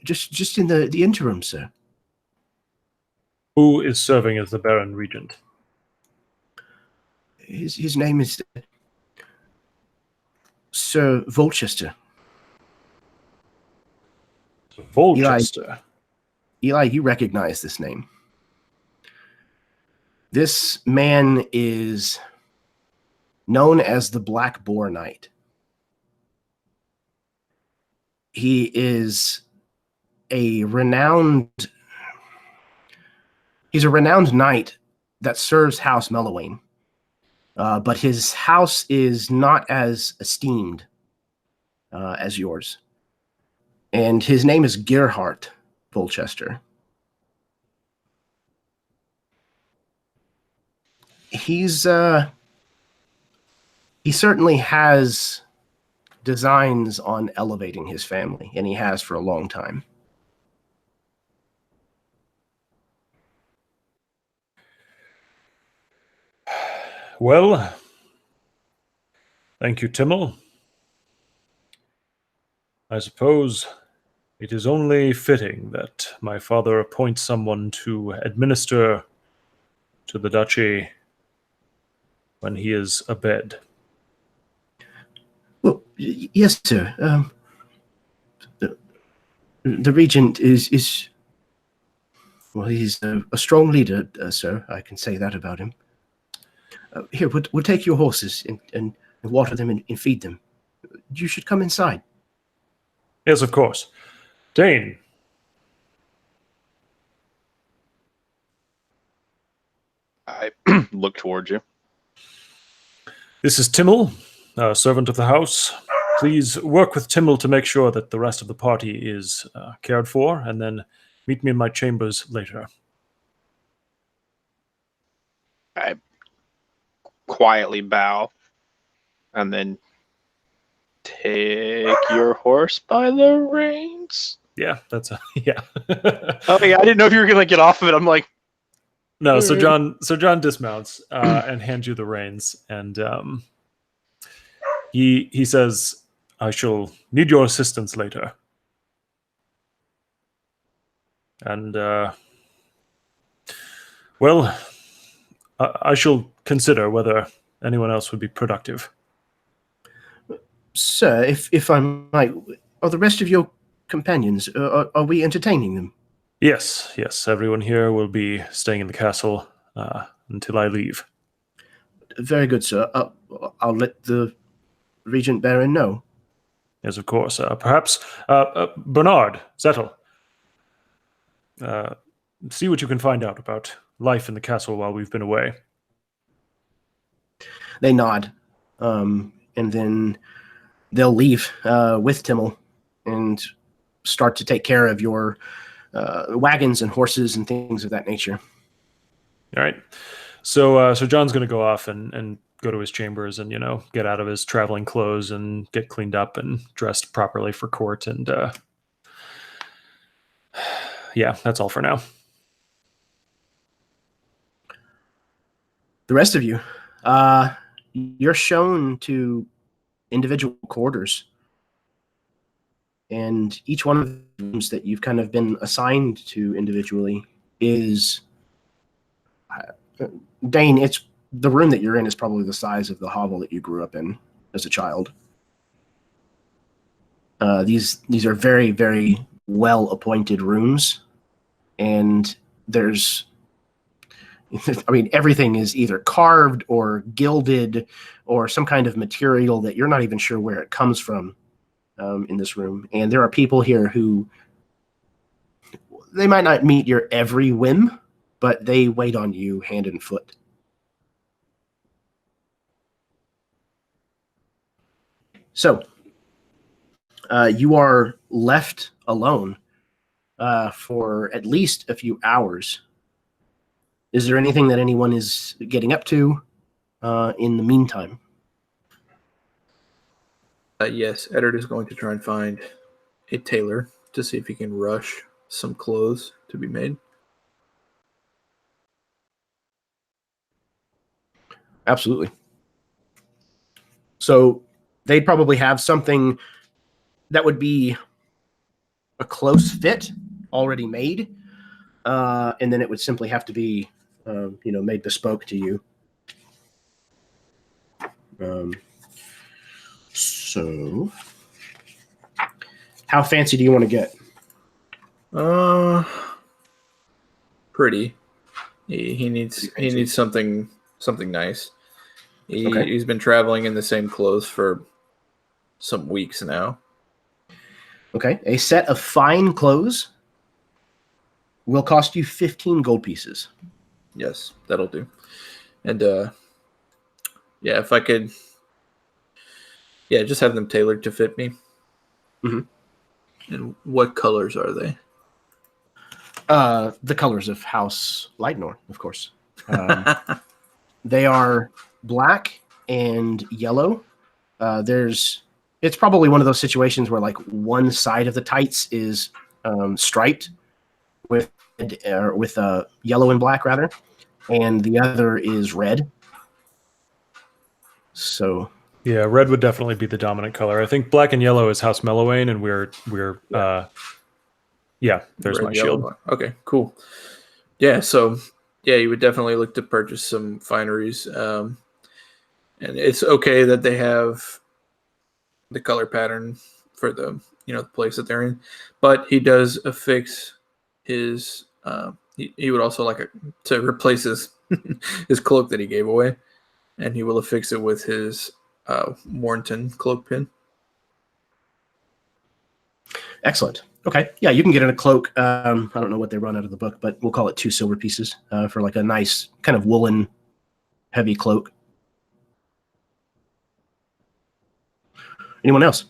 just in the interim, sir. Who is serving as the Baron Regent? His name is Sir Volchester. Volchester. Eli, you recognize this name. This man is known as the Black Boar Knight. He is a renowned knight that serves House Melowain. But his house is not as esteemed as yours. And his name is Gerhard Volchester. He certainly has designs on elevating his family, and he has for a long time. Well, thank you, Timmel. I suppose it is only fitting that my father appoints someone to administer to the duchy when he is abed. Well, yes, sir. The regent is Well, he's a strong leader, sir. I can say that about him. Here, we'll take your horses and water them and feed them. You should come inside. Yes, of course. Dane. I look towards you. This is Timmel, servant of the house. Please work with Timmel to make sure that the rest of the party is cared for, and then meet me in my chambers later. I quietly bow and then take your horse by the reins. Yeah, that's yeah. Oh yeah, I didn't know if you were gonna get off of it. I'm like, No, so John dismounts and hands you the reins, and he says, "I shall need your assistance later." And well, I shall consider whether anyone else would be productive. Sir, if I might, are the rest of your companions, are we entertaining them? Yes, everyone here will be staying in the castle until I leave. Very good, sir. I'll let the Regent Baron know. Yes, of course. Perhaps Bernard, Zettel. See what you can find out about life in the castle while we've been away. They nod, and then they'll leave with Timmel and start to take care of your wagons and horses and things of that nature. All right. So John's going to go off and go to his chambers and, get out of his traveling clothes and get cleaned up and dressed properly for court. And yeah, that's all for now. The rest of you, you're shown to individual quarters. And each one of the rooms that you've kind of been assigned to individually is... Dane, it's the room that you're in is probably the size of the hovel that you grew up in as a child. These are very, very well-appointed rooms. And there's... I mean, everything is either carved or gilded or some kind of material that you're not even sure where it comes from in this room. And there are people here who, they might not meet your every whim, but they wait on you hand and foot. So, you are left alone for at least a few hours. Is there anything that anyone is getting up to in the meantime? Yes, Eddard is going to try and find a tailor to see if he can rush some clothes to be made. Absolutely. So they'd probably have something that would be a close fit already made, and then it would simply have to be made bespoke to you. So how fancy do you want to get? Pretty. He needs something nice. He's been traveling in the same clothes for some weeks now. Okay, a set of fine clothes will cost you 15 gold pieces. Yes, that'll do. And yeah, if I could, just have them tailored to fit me. Mm-hmm. And what colors are they? The colors of House Lightnor, of course. They are black and yellow. It's probably one of those situations where like one side of the tights is striped with yellow and black rather, and the other is red. So yeah, red would definitely be the dominant color. I think black and yellow is House Mellowain, and we're there's red, my yellow, shield. black. Okay, cool. Yeah, so you would definitely look to purchase some fineries, and it's okay that they have the color pattern for the the place that they're in, but he does affix his he would also like to replace his his cloak that he gave away, and he will affix it with his Warrington cloak pin. Excellent. Okay. Yeah, you can get in a cloak. I don't know what they run out of the book, but we'll call it 2 silver pieces for like a nice kind of woolen, heavy cloak. Anyone else?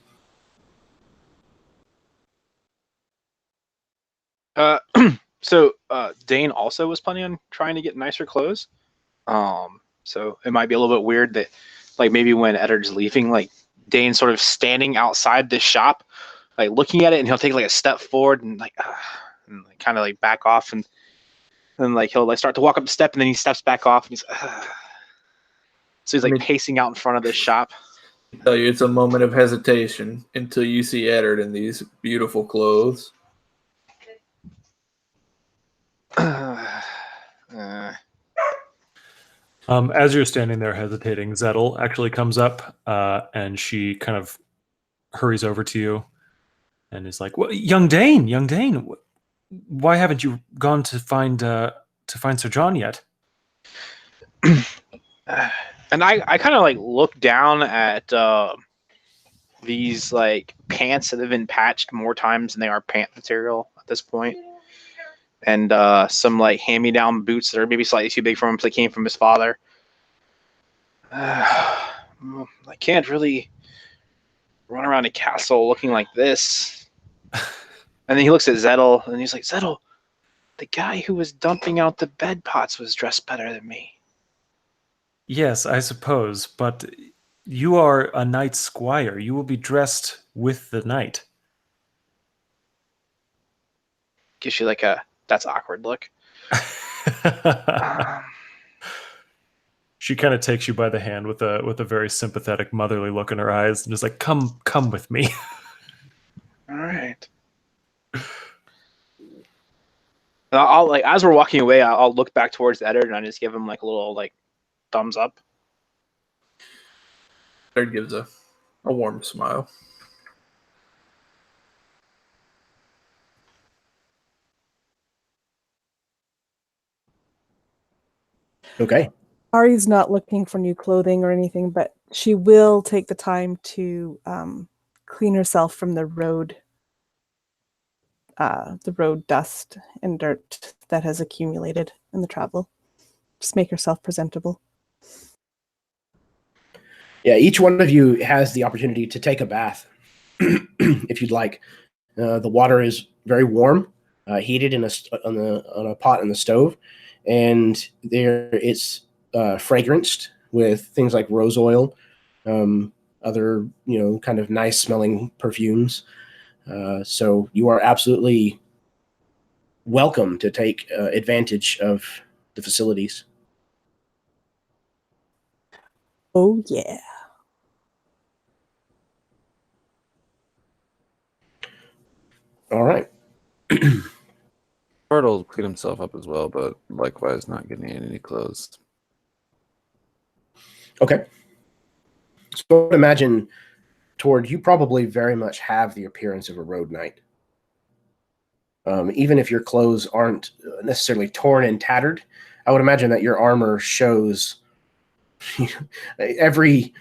So Dane also was planning on trying to get nicer clothes. So it might be a little bit weird that, like, maybe when Eddard's leaving, like, Dane's sort of standing outside this shop, like looking at it, and he'll take like a step forward and like kind of like back off, and then like he'll like start to walk up the step, and then he steps back off, and he's so he's like pacing out in front of this shop. I tell you, it's a moment of hesitation until you see Eddard in these beautiful clothes. As you're standing there hesitating, Zettel actually comes up and she kind of hurries over to you and is like, well, young Dane, why haven't you gone to find Sir John yet? And I kind of like look down at these like pants that have been patched more times than they are pant material at this point. And some like hand-me-down boots that are maybe slightly too big for him because they came from his father. I can't really run around a castle looking like this. And then he looks at Zettel, and he's like, Zettel, the guy who was dumping out the bed pots was dressed better than me. Yes, I suppose, but you are a knight squire. You will be dressed with the knight. Gives you like a that's awkward look. She kind of takes you by the hand with a very sympathetic, motherly look in her eyes, and is like, "Come with me." All right. I'll like as we're walking away, I'll look back towards Eddard and I just give him like a little like thumbs up. Eddard gives a warm smile. Okay. Ari's not looking for new clothing or anything, but she will take the time to clean herself from the road dust and dirt that has accumulated in the travel. Just make herself presentable. Yeah, each one of you has the opportunity to take a bath if you'd like. The water is very warm, heated on a pot in the stove, and it's fragranced with things like rose oil, other kind of nice smelling perfumes. So you are absolutely welcome to take advantage of the facilities. Oh yeah. All right. Bart will clean himself up as well, but likewise not getting any clothes. Okay. So imagine, Tord, you probably very much have the appearance of a road knight. Even if your clothes aren't necessarily torn and tattered, I would imagine that your armor shows every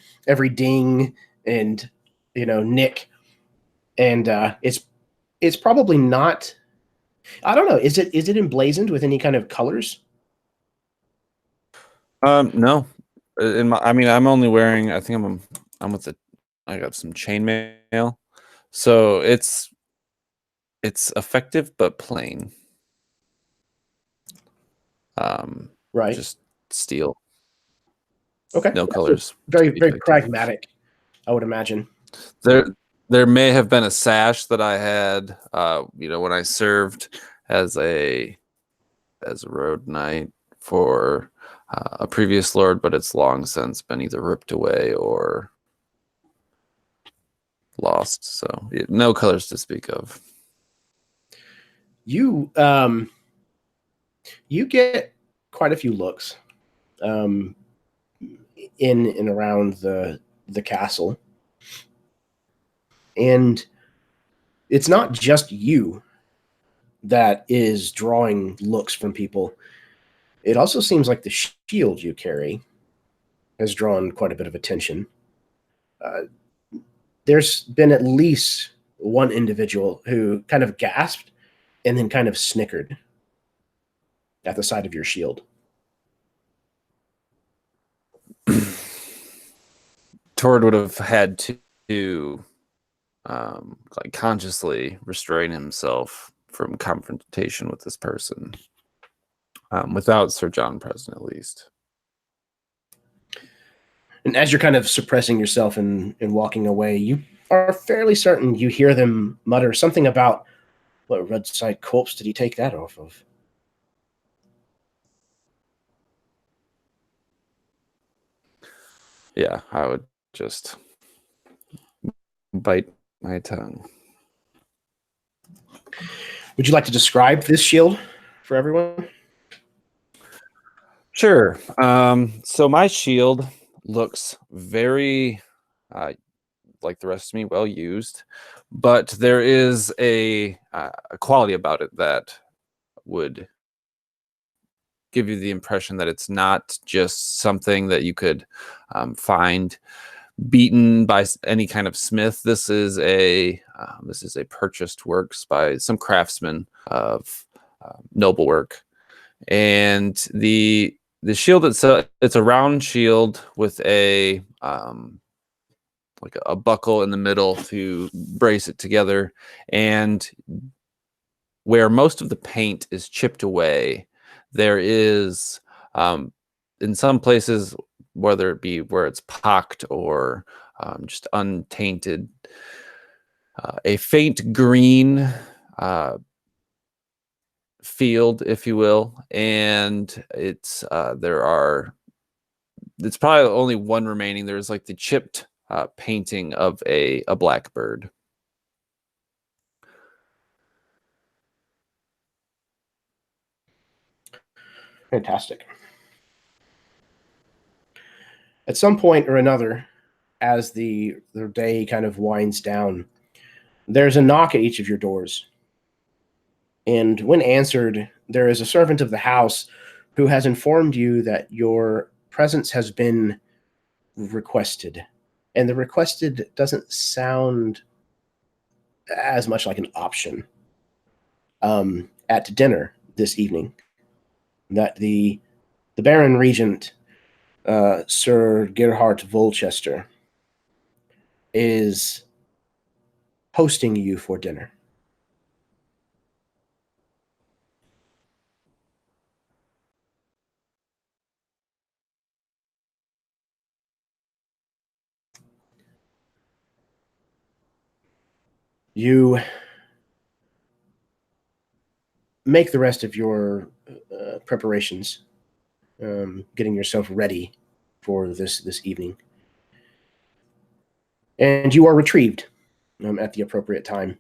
ding and nick, and it's probably not. I don't know. Is it emblazoned with any kind of colors? No. I'm only wearing. I think I'm with I got some chainmail, so it's effective but plain. Right. Just steel. Okay. No colors. Very pragmatic, I would imagine. There may have been a sash that I had, when I served as a road knight for a previous lord, but it's long since been either ripped away or lost. So no colors to speak of. You get quite a few looks in and around the castle. And it's not just you that is drawing looks from people. It also seems like the shield you carry has drawn quite a bit of attention. There's been at least one individual who kind of gasped and then kind of snickered at the sight of your shield. Tord would have had to like consciously restrain himself from confrontation with this person, without Sir John present, at least. And as you're kind of suppressing yourself and walking away, you are fairly certain you hear them mutter something about, what roadside corpse did he take that off of? Yeah, I would just bite my tongue. Would you like to describe this shield for everyone? Sure. So my shield looks very like the rest of me, well used, but there is a quality about it that would give you the impression that it's not just something that you could find beaten by any kind of smith. This is a purchased works by some craftsman of noble work, and the shield itself, it's a round shield with a like a buckle in the middle to brace it together, and where most of the paint is chipped away, there is in some places, whether it be where it's pocked or just untainted, a faint green field, if you will, and it's probably only one remaining. There's like the chipped painting of a blackbird. Fantastic. At some point or another, as the day kind of winds down, there's a knock at each of your doors. And when answered, there is a servant of the house who has informed you that your presence has been requested. And the requested doesn't sound as much like an option. At dinner this evening, that the Baron Regent, Sir Gerhard Volchester, is hosting you for dinner. You make the rest of your preparations, getting yourself ready for this evening. And you are retrieved at the appropriate time,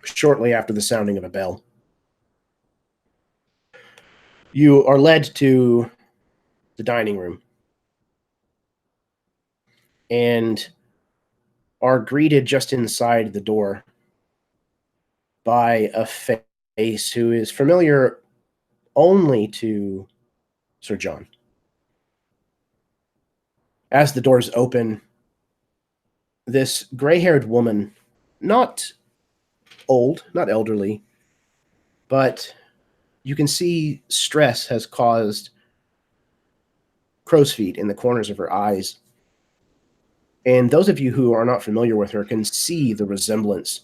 shortly after the sounding of a bell. You are led to the dining room and are greeted just inside the door by a face who is familiar only to Sir John. As the doors open, this gray-haired woman, not old, not elderly, but you can see stress has caused crow's feet in the corners of her eyes. And those of you who are not familiar with her can see the resemblance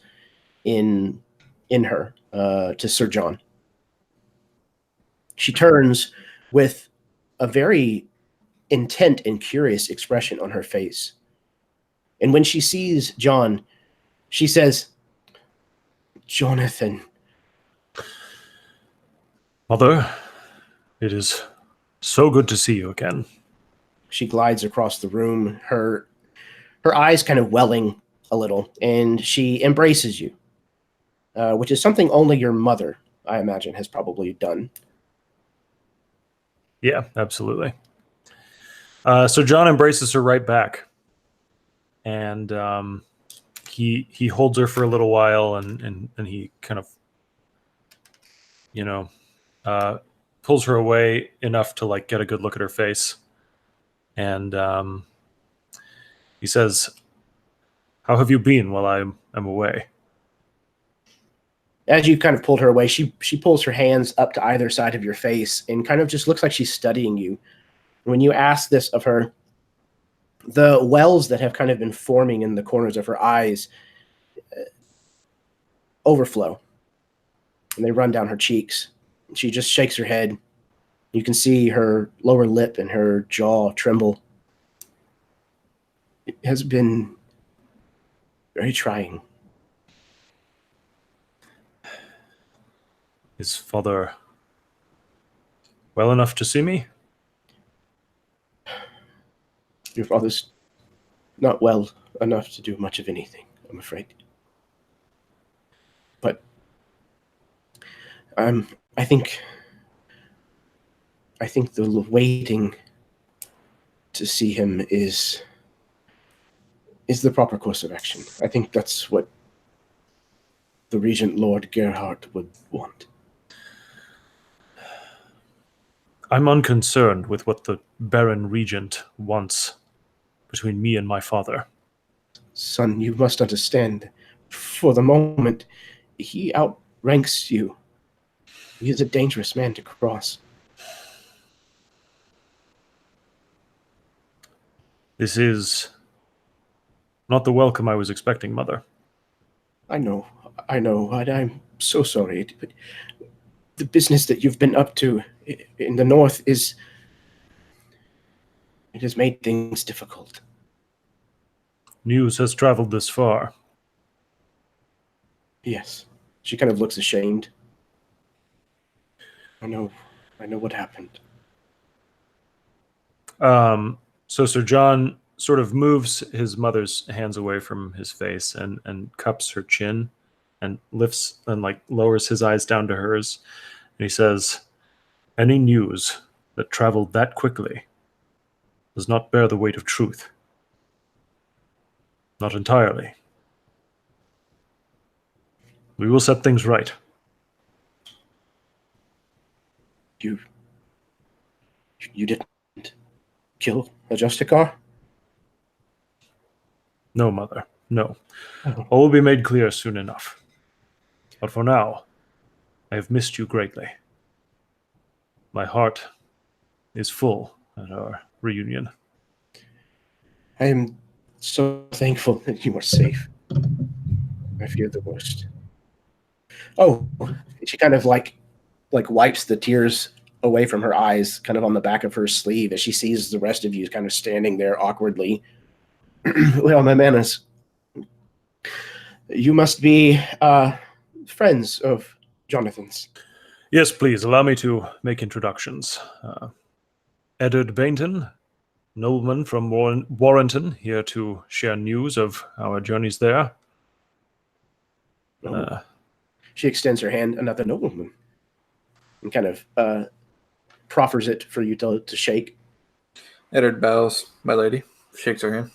in her to Sir John. She turns with a very intent and curious expression on her face. And when she sees John, she says, "Jonathan." Mother, it is so good to see you again. She glides across the room, her eyes kind of welling a little, and she embraces you, which is something only your mother, I imagine, has probably done. Yeah, absolutely. So John embraces her right back, and he holds her for a little while, and he kind of pulls her away enough to like get a good look at her face. And he says, "How have you been while I'm away?" As you kind of pulled her away, she pulls her hands up to either side of your face and kind of just looks like she's studying you. When you ask this of her, the wells that have kind of been forming in the corners of her eyes overflow, and they run down her cheeks. She just shakes her head. You can see her lower lip and her jaw tremble. It has been very trying. Is father well enough to see me? Your father's not well enough to do much of anything, I'm afraid. But I think the waiting to see him is the proper course of action. I think that's what the Regent Lord Gerhardt would want. I'm unconcerned with what the Baron Regent wants between me and my father. Son, you must understand, for the moment, he outranks you. He is a dangerous man to cross. This is not the welcome I was expecting, Mother. I know, I'm so sorry, but the business that you've been up to in the north it has made things difficult. News has traveled this far. Yes. She kind of looks ashamed. I know what happened. So Sir John sort of moves his mother's hands away from his face and cups her chin and lifts and like lowers his eyes down to hers. And he says, "Any news that traveled that quickly does not bear the weight of truth. Not entirely. We will set things right." You didn't kill a Justicar? No, Mother, no. Oh. All will be made clear soon enough. But for now, I have missed you greatly. My heart is full at our reunion. I am so thankful that you are safe. I fear the worst. Oh, she kind of like wipes the tears away from her eyes, kind of on the back of her sleeve, as she sees the rest of you kind of standing there awkwardly. Well, my manners. You must be friends of Jonathan's. Yes, please, allow me to make introductions. Eddard Bainton, nobleman from Warrenton, here to share news of our journeys there. She extends her hand, another nobleman, and kind of proffers it for you to shake. Eddard bows, my lady, shakes her hand.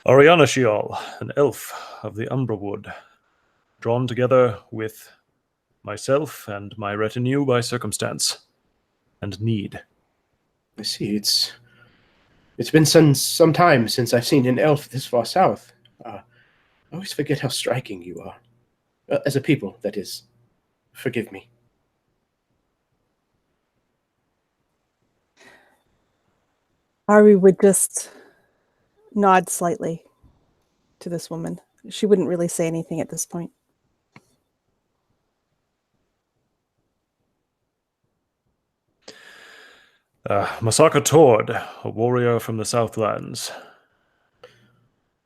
Ariana Shial, an elf of the Umbrawood, drawn together with myself and my retinue by circumstance and need. I see. It's been some time since I've seen an elf this far south. I always forget how striking you are. As a people, that is. Forgive me. Ari would just nod slightly to this woman. She wouldn't really say anything at this point. Masaka Tord, a warrior from the Southlands.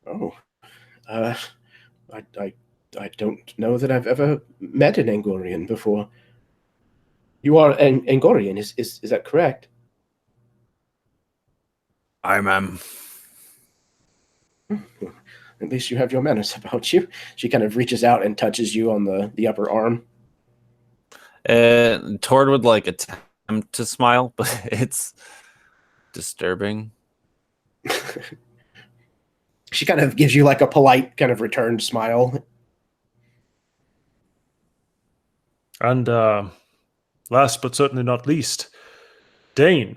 Oh. I don't know that I've ever met an Angorian before. You are an Angorian, is that correct? I am. At least you have your manners about you. She kind of reaches out and touches you on the upper arm. Tord would like attempt to smile, but it's disturbing. She kind of gives you like a polite kind of returned smile. And last but certainly not least, Dane.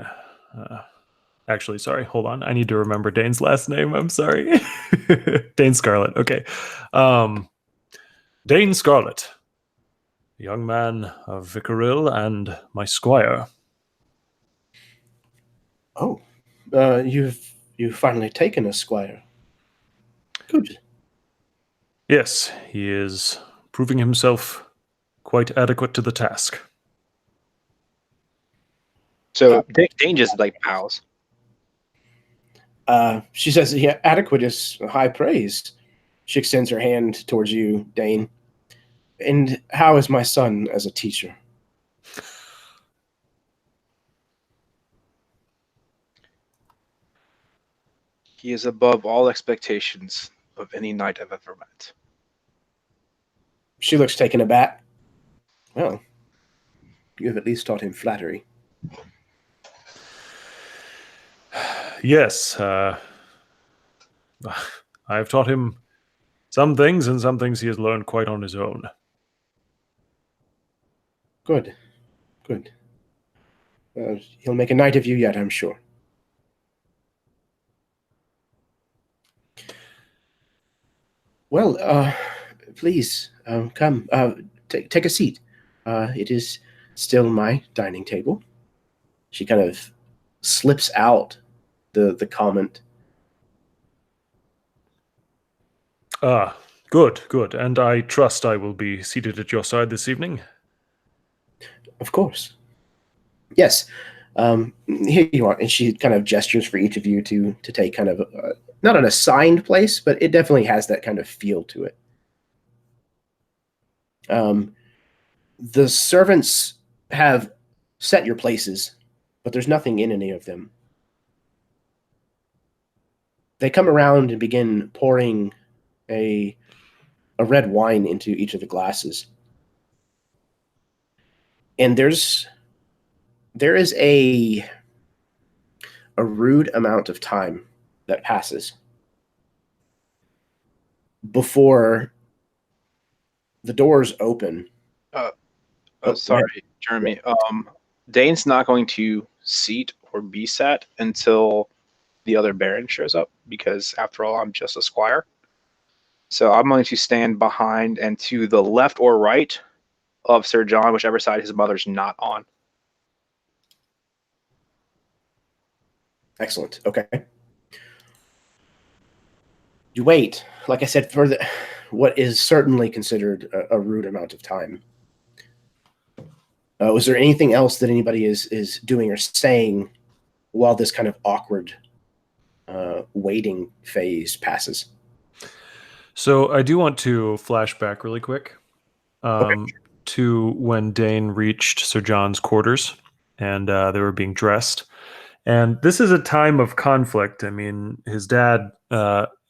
Actually, sorry, hold on. I need to remember Dane's last name. I'm sorry. Dane Scarlet. Okay. Dane Scarlet, young man of Vykaril and my squire. Oh, you've finally taken a squire. Good. Yes, he is proving himself quite adequate to the task. So Dane just like bows. She says, yeah, adequate is high praise. She extends her hand towards you, Dane. And how is my son as a teacher? He is above all expectations of any knight I've ever met. She looks taken aback. Well, you have at least taught him flattery. Yes, I've taught him some things, and some things he has learned quite on his own. Good. Good. He'll make a knight of you yet, I'm sure. Well, please, come. Take a seat. It is still my dining table. She kind of slips out the comment. Good. And I trust I will be seated at your side this evening. Of course. Yes. Here you are. And she kind of gestures for each of you to take kind of not an assigned place, but it definitely has that kind of feel to it. The servants have set your places, but there's nothing in any of them. They come around and begin pouring a red wine into each of the glasses. And there is a rude amount of time that passes before the doors open. Sorry, Jeremy. Dane's not going to seat or be sat until the other Baron shows up, because after all, I'm just a squire. So I'm going to stand behind and to the left or right of Sir John, whichever side his mother's not on. Excellent. Okay. You wait, like I said, for what is certainly considered a rude amount of time. Was there anything else that anybody is doing or saying while this kind of awkward waiting phase passes? So I do want to flash back really quick to when Dane reached Sir John's quarters and they were being dressed. And this is a time of conflict. I mean, his dad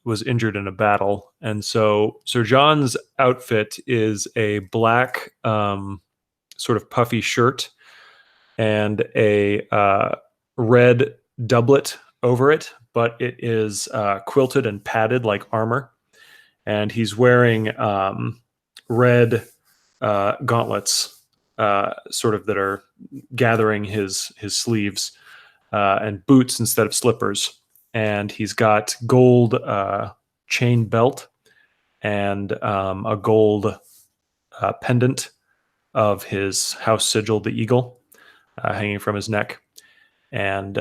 was injured in a battle. And so Sir John's outfit is a black sort of puffy shirt and a red doublet over it, but it is quilted and padded like armor. And he's wearing red gauntlets, sort of that are gathering his sleeves, and boots instead of slippers. And he's got gold chain belt and a gold pendant of his house sigil, the eagle, hanging from his neck. And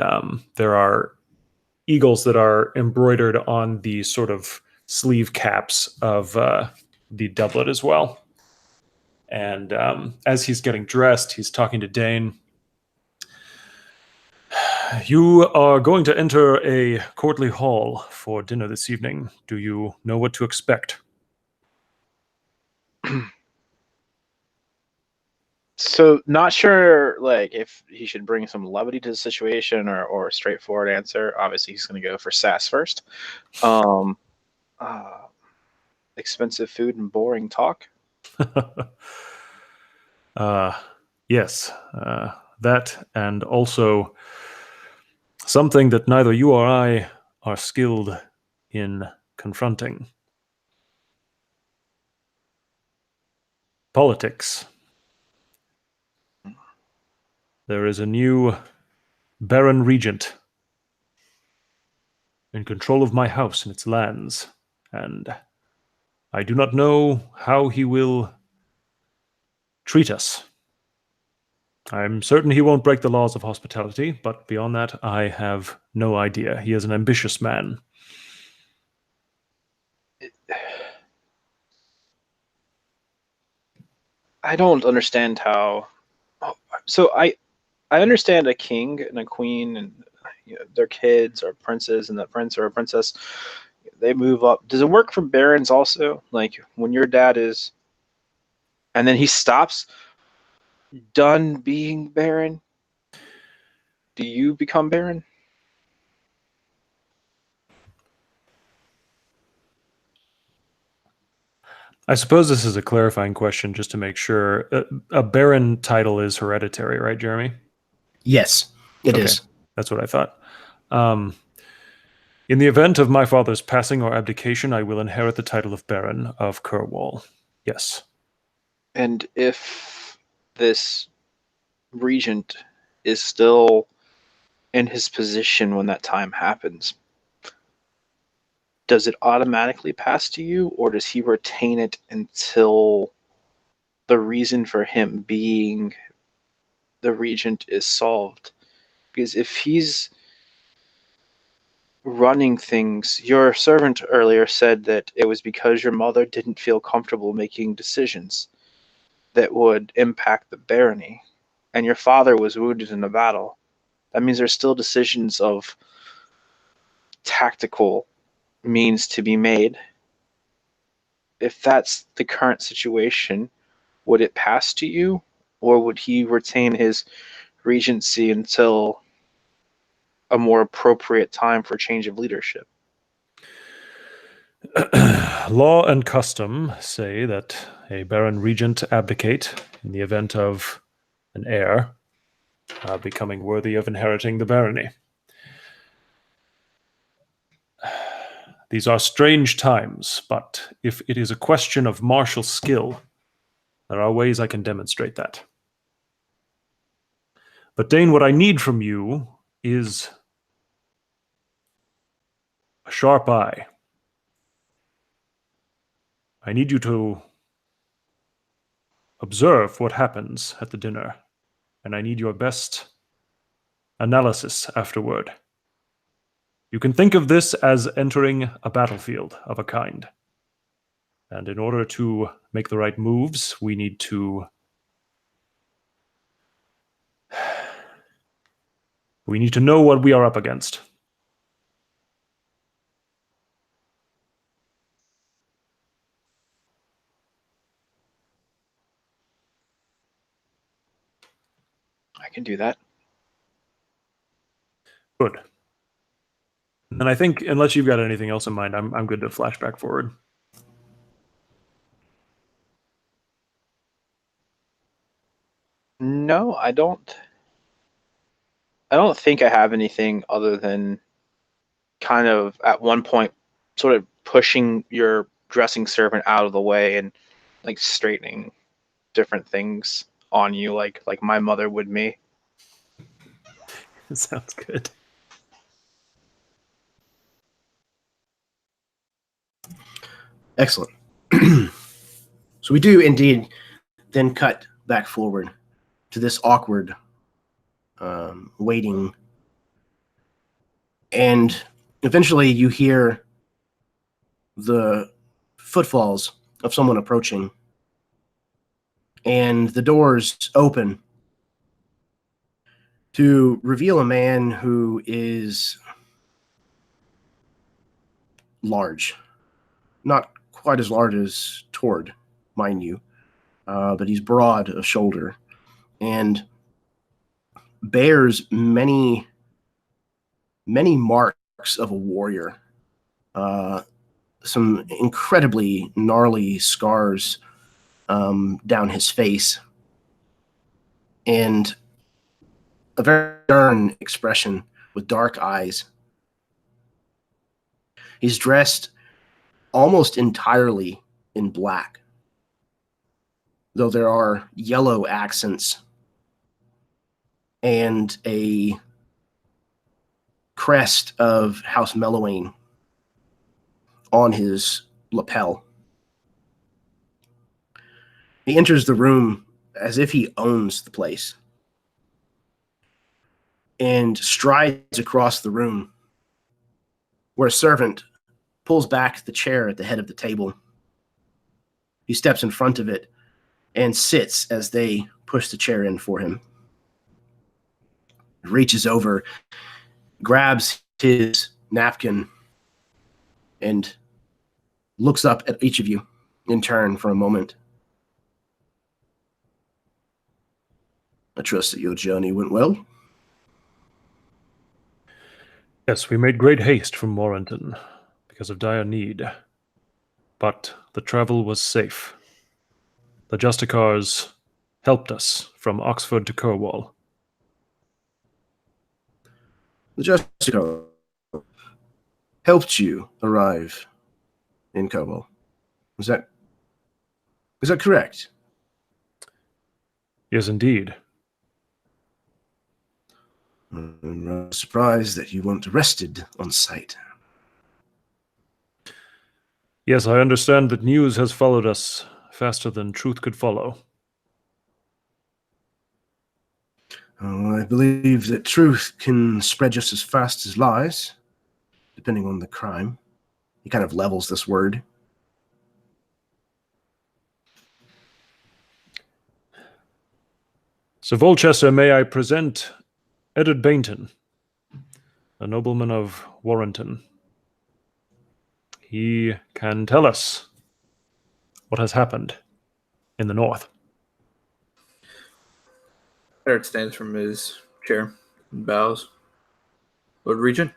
there are eagles that are embroidered on the sort of sleeve caps of the doublet as well. And as he's getting dressed, he's talking to Dane. You are going to enter a courtly hall for dinner this evening. Do you know what to expect? So not sure, like, if he should bring some levity to the situation or a straightforward answer. Obviously, he's going to go for sass first. Expensive food and boring talk. Yes, that, and also something that neither you or I are skilled in confronting. Politics. there is a new Baron Regent in control of my house and its lands, and I do not know how he will treat us. I'm certain he won't break the laws of hospitality, but beyond that, I have no idea. He is an ambitious man. I don't understand how. So I understand a king and a queen and their kids or princes and the prince or a princess. They move up. Does it work for barons also? Like when your dad is, and then he stops, done being baron. Do you become baron? I suppose this is a clarifying question just to make sure. A baron title is hereditary, right, Jeremy? Yes, it is. That's what I thought. In the event of my father's passing or abdication, I will inherit the title of Baron of Cornwall. Yes. And if this regent is still in his position when that time happens, does it automatically pass to you, or does he retain it until the reason for him being the regent is solved? Because if he's running things, your servant earlier said that it was because your mother didn't feel comfortable making decisions that would impact the barony, and your father was wounded in a battle. That means there's still decisions of tactical means to be made. If that's the current situation, would it pass to you, or would he retain his regency until a more appropriate time for change of leadership? Law and custom say that a Baron Regent abdicate in the event of an heir becoming worthy of inheriting the barony. These are strange times, but if it is a question of martial skill, there are ways I can demonstrate that. But Dane, what I need from you is a sharp eye. I need you to observe what happens at the dinner, and I need your best analysis afterward. You can think of this as entering a battlefield of a kind. And in order to make the right moves, we need to know what we are up against. I can do that. Good. And I think, unless you've got anything else in mind, I'm good to flashback forward. No, I don't. I don't think I have anything other than kind of at one point sort of pushing your dressing servant out of the way and like straightening different things on you like my mother would me. Sounds good. Excellent. So we do indeed then cut back forward to this awkward waiting. And eventually you hear the footfalls of someone approaching. And the doors open to reveal a man who is large. Not quite as large as Tord, mind you, but he's broad of shoulder and bears many marks of a warrior. Some incredibly gnarly scars down his face, and a very stern expression with dark eyes. He's dressed almost entirely in black, though there are yellow accents and a crest of House Mellowing on his lapel. He enters the room as if he owns the place and strides across the room, where a servant pulls back the chair at the head of the table. He steps in front of it and sits as they push the chair in for him. Reaches over, grabs his napkin, and looks up at each of you in turn for a moment. I trust that your journey went well. Yes, we made great haste from Warrenton because of dire need. But the travel was safe. The Justicars helped us from Oxford to Cornwall. The Justicar helped you arrive in Cornwall. Is that correct? Yes, indeed. I'm rather surprised that you weren't arrested on sight. Yes, I understand that news has followed us faster than truth could follow. Oh, I believe that truth can spread just as fast as lies, depending on the crime. He kind of levels this word. Sir Volchester, may I present Edward Bainton, a nobleman of Warrenton. He can tell us what has happened in the north. Eric stands from his chair and bows. Lord Regent?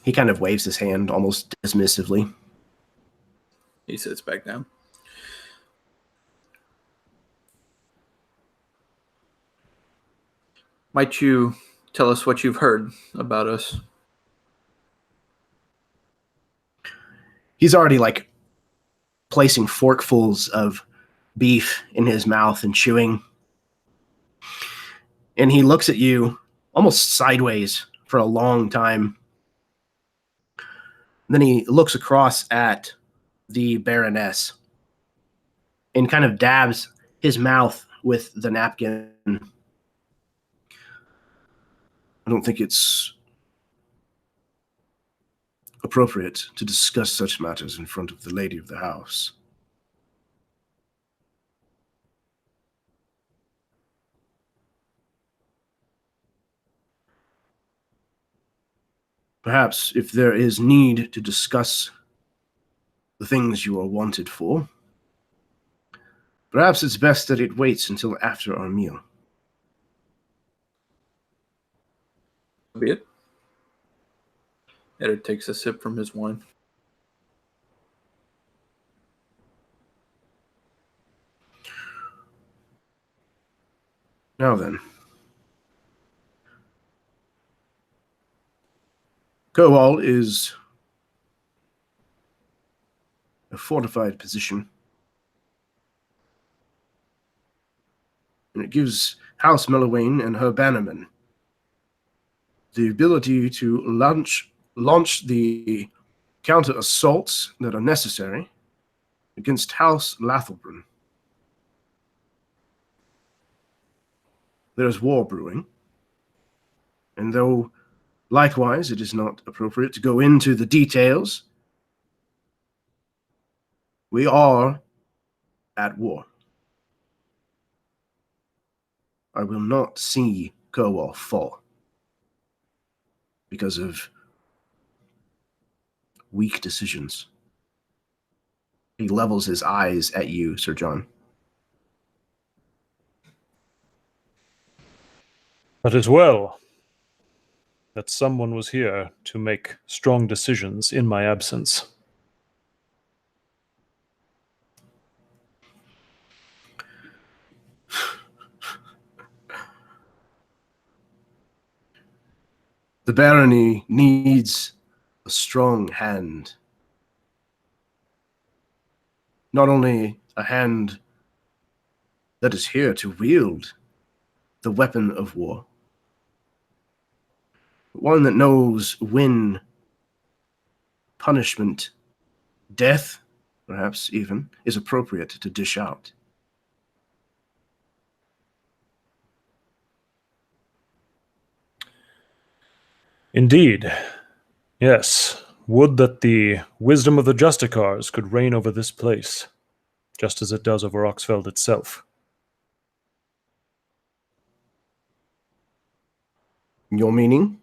He kind of waves his hand almost dismissively. He sits back down. Might you tell us what you've heard about us? He's already placing forkfuls of beef in his mouth and chewing. And he looks at you almost sideways for a long time. Then he looks across at the Baroness and kind of dabs his mouth with the napkin. I don't think it's appropriate to discuss such matters in front of the lady of the house. Perhaps if there is need to discuss the things you are wanted for, perhaps it's best that it waits until after our meal. Be it. Edward takes a sip from his wine. Now then. Cornwall is a fortified position, and it gives House Mellowing and her bannermen the ability to launch the counter-assaults that are necessary against House Lathelbrun. There is war brewing, and though likewise it is not appropriate to go into the details, we are at war. I will not see Cornwall fall because of weak decisions. He levels his eyes at you, Sir John. But as well, that someone was here to make strong decisions in my absence. The barony needs a strong hand. Not only a hand that is here to wield the weapon of war. One that knows when punishment, death, perhaps even, is appropriate to dish out. Indeed. Yes. Would that the wisdom of the Justicars could reign over this place, just as it does over Oxfeld itself. Your meaning?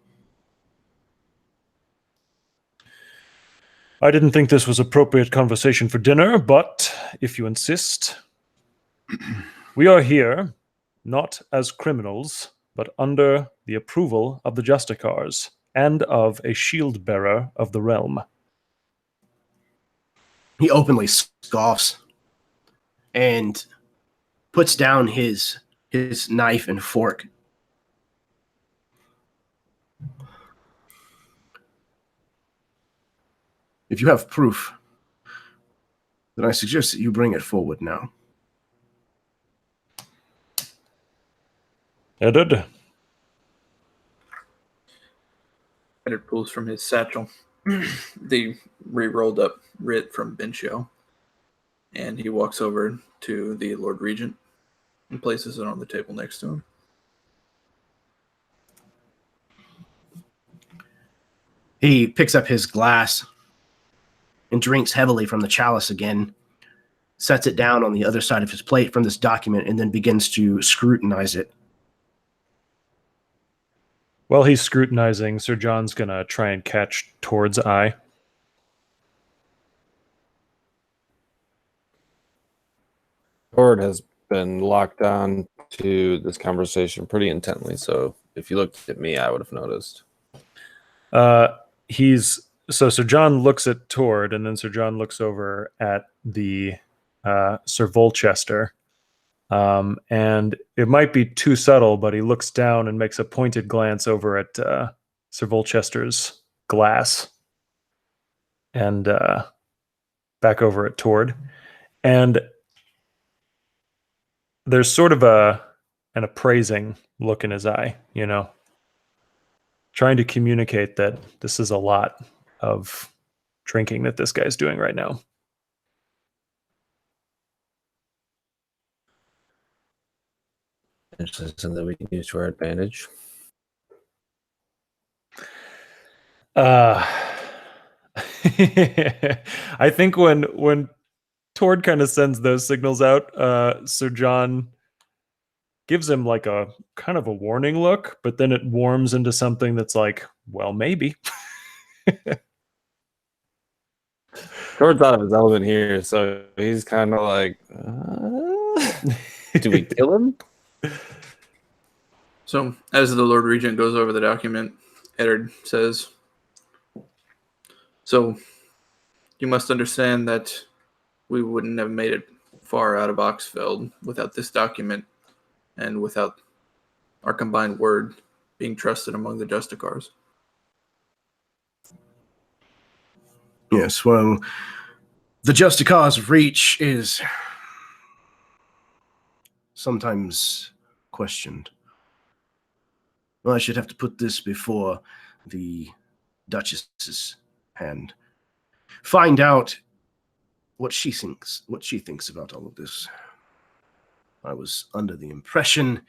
I didn't think this was appropriate conversation for dinner, but if you insist, we are here not as criminals, but under the approval of the Justicars and of a shield bearer of the realm. He openly scoffs and puts down his knife and fork. If you have proof, then I suggest that you bring it forward now. Eddard? Eddard pulls from his satchel the re-rolled up writ from Bencho, and he walks over to the Lord Regent and places it on the table next to him. He picks up his glass and drinks heavily from the chalice again, sets it down on the other side of his plate from this document, and then begins to scrutinize it. While he's scrutinizing, Sir John's gonna try and catch Tord's eye. Tord has been locked on to this conversation pretty intently, so if you looked at me, I would have noticed. So Sir John looks at Tord, and then Sir John looks over at the Sir Volchester. And it might be too subtle, but he looks down and makes a pointed glance over at Sir Volchester's glass and back over at Tord. And there's sort of an appraising look in his eye, you know, trying to communicate that this is a lot of drinking that this guy's doing right now. Something that we can use to our advantage. I think when Tord kind of sends those signals out, Sir John gives him like a kind of a warning look, but then it warms into something that's like, well, maybe. Tord's out of his element here, so he's kind of like, do we kill him? So, as the Lord Regent goes over the document, Eddard says, "So, you must understand that we wouldn't have made it far out of Oxfeld without this document and without our combined word being trusted among the Justicars." Yes, well, the Justicar's reach is sometimes questioned. Well, I should have to put this before the Duchesses' hand. Find out what she thinks about all of this. I was under the impression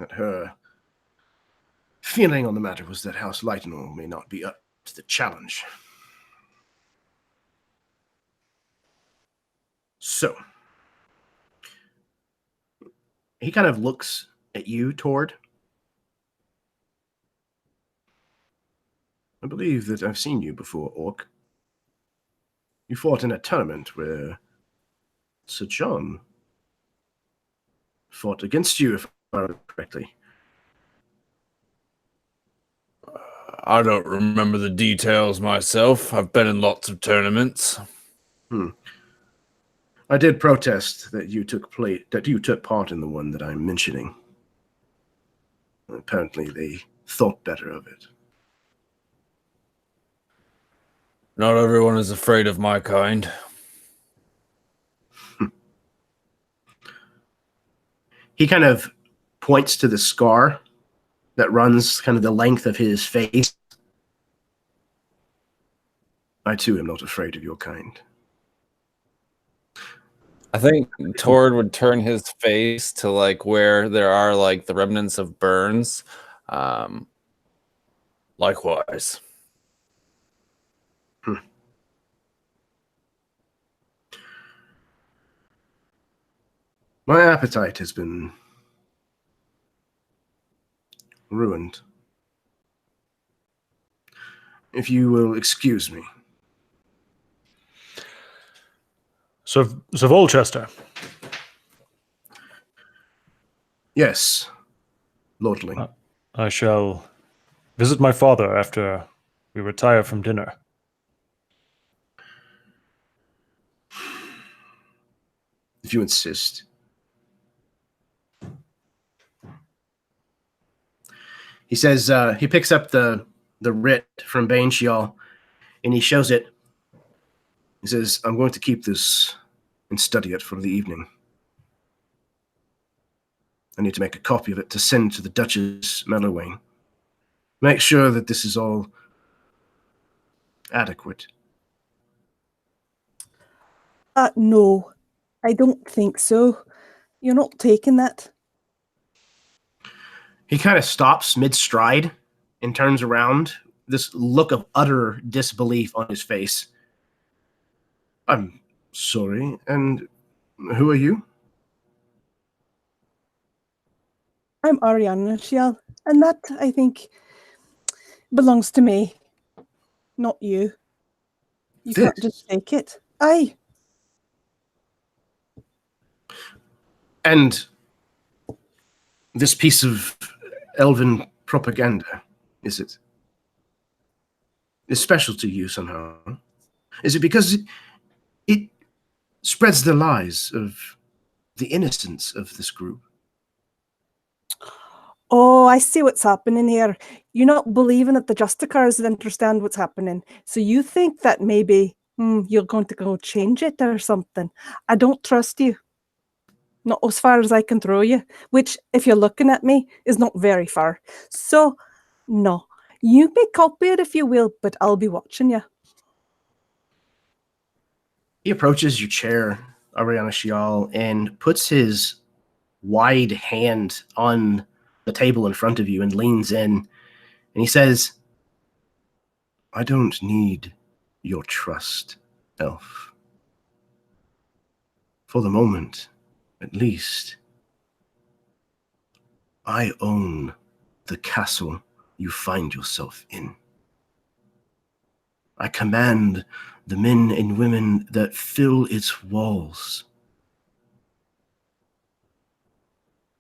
that her feeling on the matter was that House Lightenor may not be up to the challenge. So, he kind of looks at you, Tord. I believe that I've seen you before, Orc. You fought in a tournament where Sir John fought against you, if I remember correctly. I don't remember the details myself. I've been in lots of tournaments. I did protest that you took part in the one that I'm mentioning. Apparently, they thought better of it. Not everyone is afraid of my kind. He kind of points to the scar that runs kind of the length of his face. I too am not afraid of your kind. I think Tord would turn his face to like where there are like the remnants of burns. Likewise. My appetite has been ruined. If you will excuse me. Sir Volchester. Yes, Lordling. I shall visit my father after we retire from dinner. If you insist. He says, he picks up the writ from Baneshiel and he shows it. He says, I'm going to keep this and study it for the evening. I need to make a copy of it to send to the Duchess Mellowayne. Make sure that this is all adequate. No, I don't think so. You're not taking that. He kind of stops mid-stride and turns around, this look of utter disbelief on his face. I'm sorry, and who are you? I'm Ariana Shiel, and that, I think, belongs to me, not you. You can't just take it. Aye. And this piece of elven propaganda, is it? Is special to you somehow? Is it because it spreads the lies of the innocence of this group? Oh, I see what's happening here. You're not believing that the Justicars understand what's happening. So you think that maybe you're going to go change it or something. I don't trust you. Not as far as I can throw you, which, if you're looking at me, is not very far. So, no. You may copy it if you will, but I'll be watching you. He approaches your chair, Ariana Shial, and puts his wide hand on the table in front of you and leans in. And he says, I don't need your trust, elf. For the moment, at least. I own the castle you find yourself in. I command the men and women that fill its walls.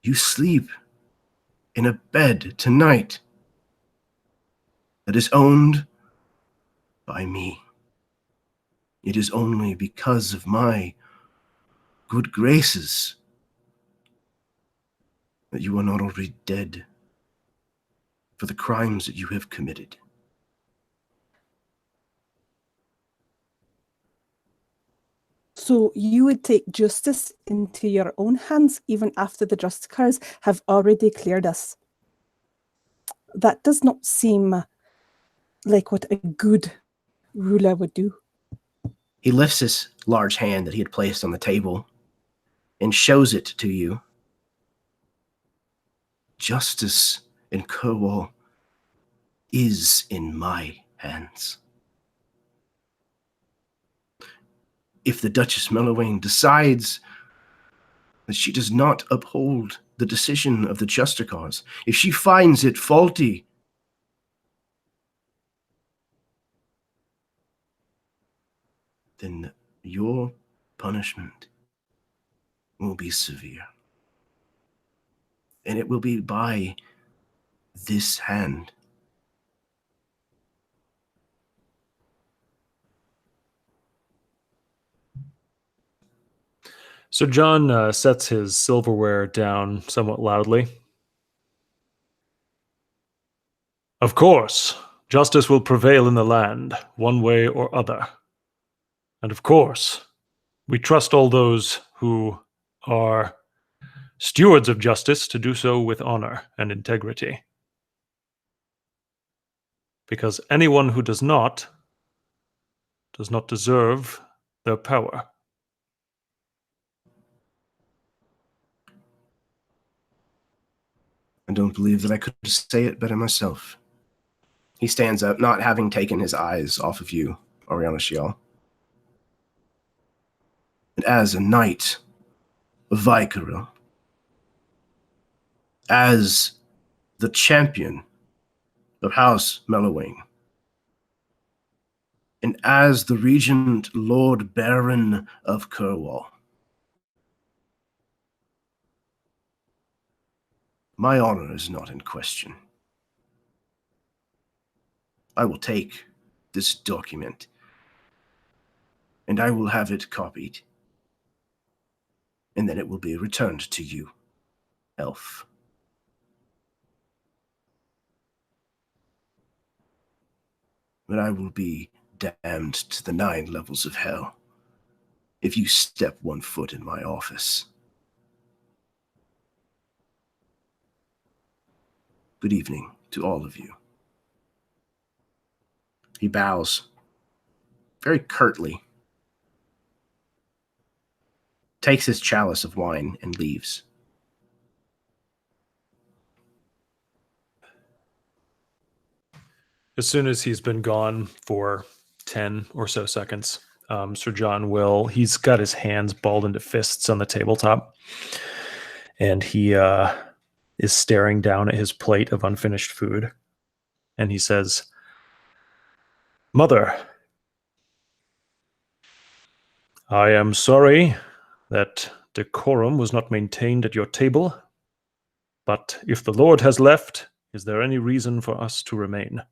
You sleep in a bed tonight that is owned by me. It is only because of my good graces that you are not already dead for the crimes that you have committed. So you would take justice into your own hands even after the Justicars have already cleared us. That does not seem like what a good ruler would do. He lifts his large hand that he had placed on the table and shows it to you. Justice in Corwall is in my hands. If the Duchess Mellowayne decides that she does not uphold the decision of the Justicars, if she finds it faulty, then your punishment will be severe. And it will be by this hand. So John sets his silverware down somewhat loudly. Of course, justice will prevail in the land, one way or other. And of course, we trust all those who are stewards of justice to do so with honor and integrity. Because anyone who does not deserve their power. I don't believe that I could say it better myself. He stands up, not having taken his eyes off of you, Ariana Shiel. And as a knight of Vykaril, as the champion of House Mellowing, and as the Regent Lord Baron of Kerwall, my honor is not in question. I will take this document, and I will have it copied, and then it will be returned to you, elf. But I will be damned to the 9 levels of hell if you step 1 foot in my office. Good evening to all of you. He bows very curtly, takes his chalice of wine, and leaves. As soon as he's been gone for 10 or so seconds, Sir John he's got his hands balled into fists on the tabletop, and he is staring down at his plate of unfinished food, and he says, "Mother, I am sorry that decorum was not maintained at your table, but if the Lord has left, is there any reason for us to remain?"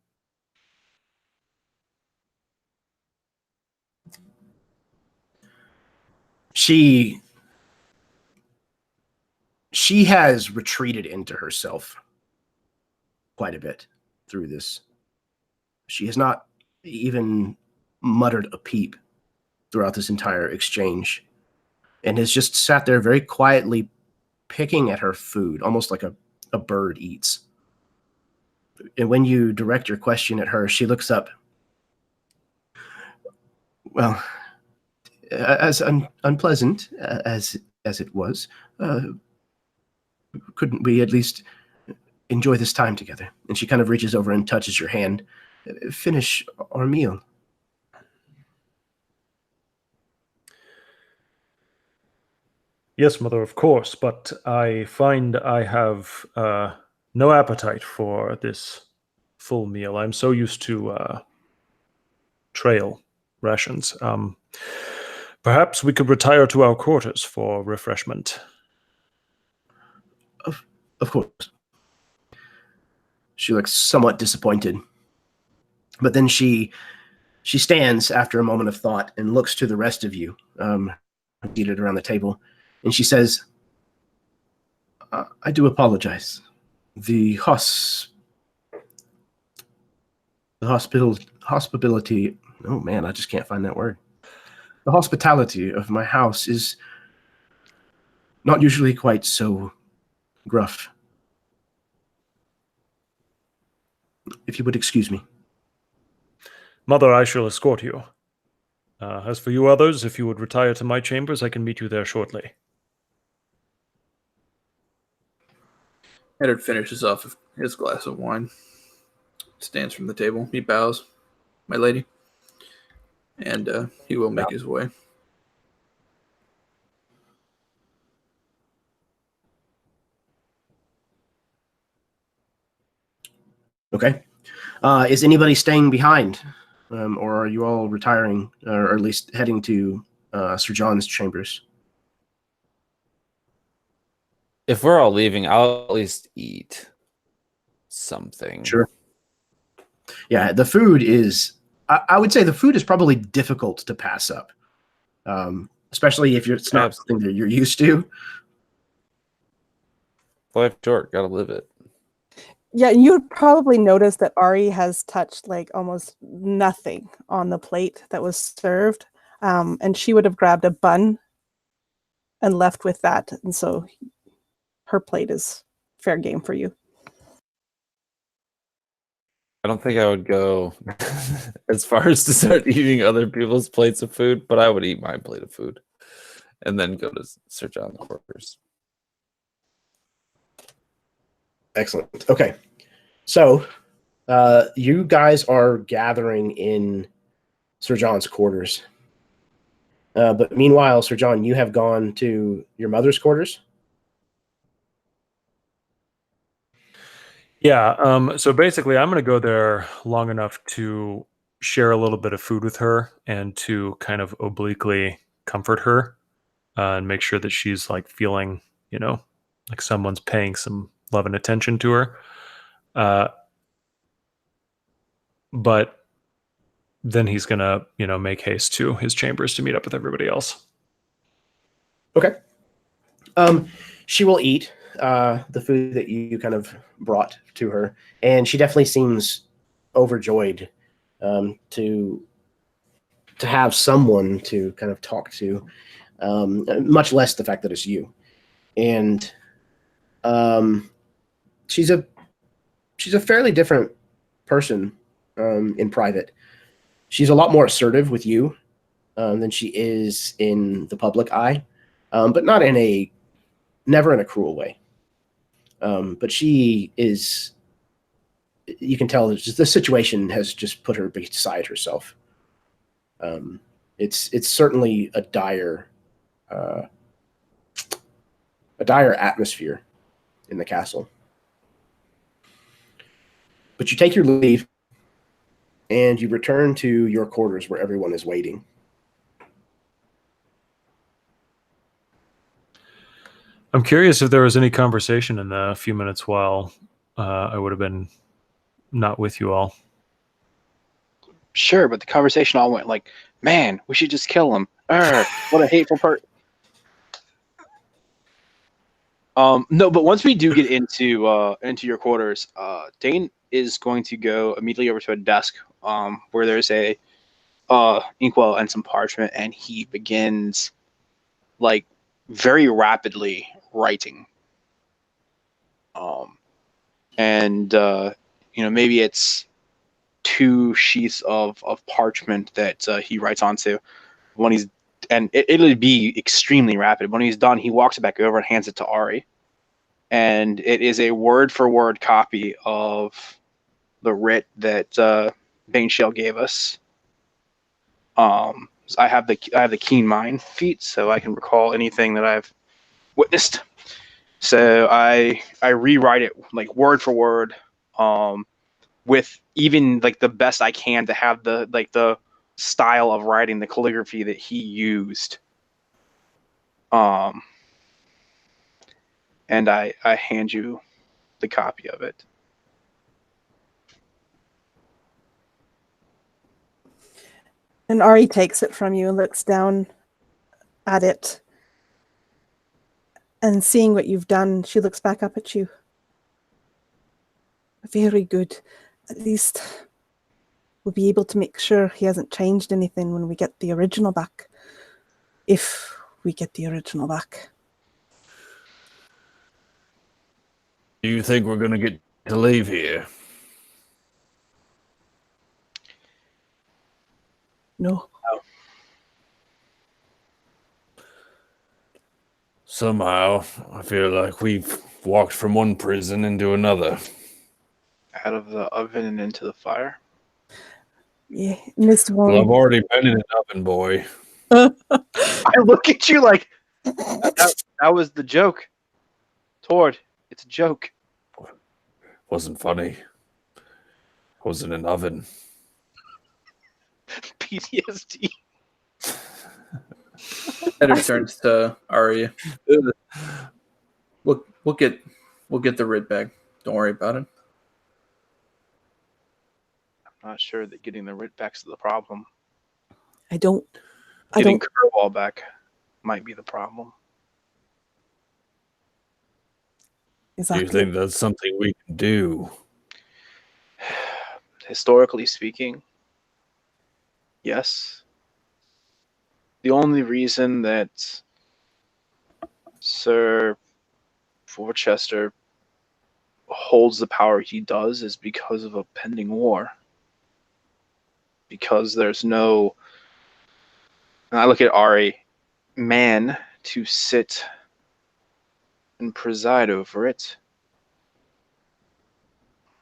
She has retreated into herself quite a bit through this. She has not even muttered a peep throughout this entire exchange, and has just sat there very quietly picking at her food, almost like a bird eats. And when you direct your question at her, she looks up. Well, as unpleasant as it was, couldn't we at least enjoy this time together? And she kind of reaches over and touches your hand. Finish our meal. Yes, Mother, of course, but I find I have no appetite for this full meal. I'm so used to trail rations. Perhaps we could retire to our quarters for refreshment. Of course. She looks somewhat disappointed, but then she stands after a moment of thought and looks to the rest of you seated around the table, and she says, I do apologize. The hospitality, oh man, I just can't find that word. The hospitality of my house is not usually quite so gruff. If you would excuse me. Mother, I shall escort you. As for you others, if you would retire to my chambers, I can meet you there shortly. Eddard finishes off his glass of wine, stands from the table. He bows, my lady, and he will make his way. Okay. Is anybody staying behind? Or are you all retiring, or at least heading to Sir John's chambers? If we're all leaving, I'll at least eat something. Sure. Yeah, the food is, I would say the food is probably difficult to pass up, especially if it's not something that you're used to. Life short, gotta live it. Yeah, you would probably notice that Ari has touched like almost nothing on the plate that was served, and she would have grabbed a bun and left with that. And so her plate is fair game for you. I don't think I would go as far as to start eating other people's plates of food, but I would eat my plate of food and then go to Sir John the quarters. Excellent. Okay. So you guys are gathering in Sir John's quarters. But meanwhile, Sir John, you have gone to your mother's quarters? Yeah. So basically, I'm going to go there long enough to share a little bit of food with her and to kind of obliquely comfort her and make sure that she's like feeling, like someone's paying some love and attention to her. But then he's going to, make haste to his chambers to meet up with everybody else. Okay. She will eat the food that you kind of brought to her, and she definitely seems overjoyed to have someone to kind of talk to, much less the fact that it's you. And she's a fairly different person in private. She's a lot more assertive with you than she is in the public eye, but not never in a cruel way. But she is, you can tell the situation has just put her beside herself. It's certainly a dire atmosphere in the castle. But you take your leave and you return to your quarters where everyone is waiting. I'm curious if there was any conversation in the few minutes while I would have been not with you all. Sure, but the conversation all went like, man, we should just kill him. What a hateful part. No, but once we do get into your quarters, Dane is going to go immediately over to a desk where there's a inkwell and some parchment, and he begins like very rapidly writing. And maybe it's 2 sheets of parchment that he writes onto. It'll be extremely rapid. When he's done, he walks it back over and hands it to Ari. And it is a word-for-word copy of the writ that Baneshell gave us. I have the keen mind feat, so I can recall anything that I've witnessed. So I rewrite it like word for word, with even like the best I can to have the style of writing, the calligraphy that he used. And I hand you the copy of it. And Ari takes it from you and looks down at it. And seeing what you've done, she looks back up at you. Very good. At least we'll be able to make sure he hasn't changed anything when we get the original back. If we get the original back. Do you think we're going to get to leave here? No. Somehow, I feel like we've walked from one prison into another. Out of the oven and into the fire. Yeah, Miss Well, Wong. I've already been in an oven, boy. I look at you like that was the joke. Tord, it's a joke. Wasn't funny. Was in an oven. PTSD. That turns to Arya. We'll get the writ back. Don't worry about it. I'm not sure that getting the writ back's the problem. Getting Curveball back might be the problem. Exactly. Do you think that's something we can do? Historically speaking, yes. The only reason that Sir Worcester holds the power he does is because of a pending war. Because there's no, and I look at Ari, man to sit and preside over it.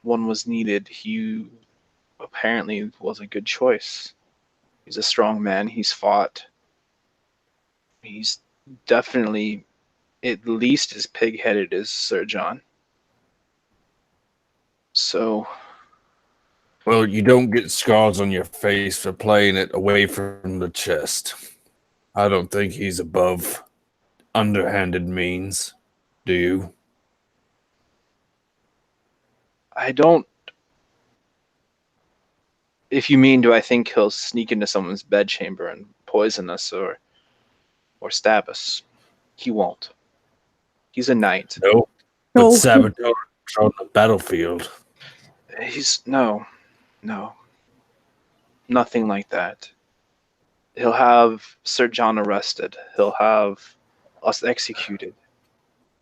One was needed. He apparently was a good choice. He's a strong man. He's fought. He's definitely at least as pig-headed as Sir John. So, Well, you don't get scars on your face for playing it away from the chest. I don't think he's above underhanded means. Do you? I don't. If you mean, do I think he'll sneak into someone's bedchamber and poison us or stab us? He won't. He's a knight. No. But No. sabotage on the battlefield. He's no. Nothing like that. He'll have Sir John arrested. He'll have us executed.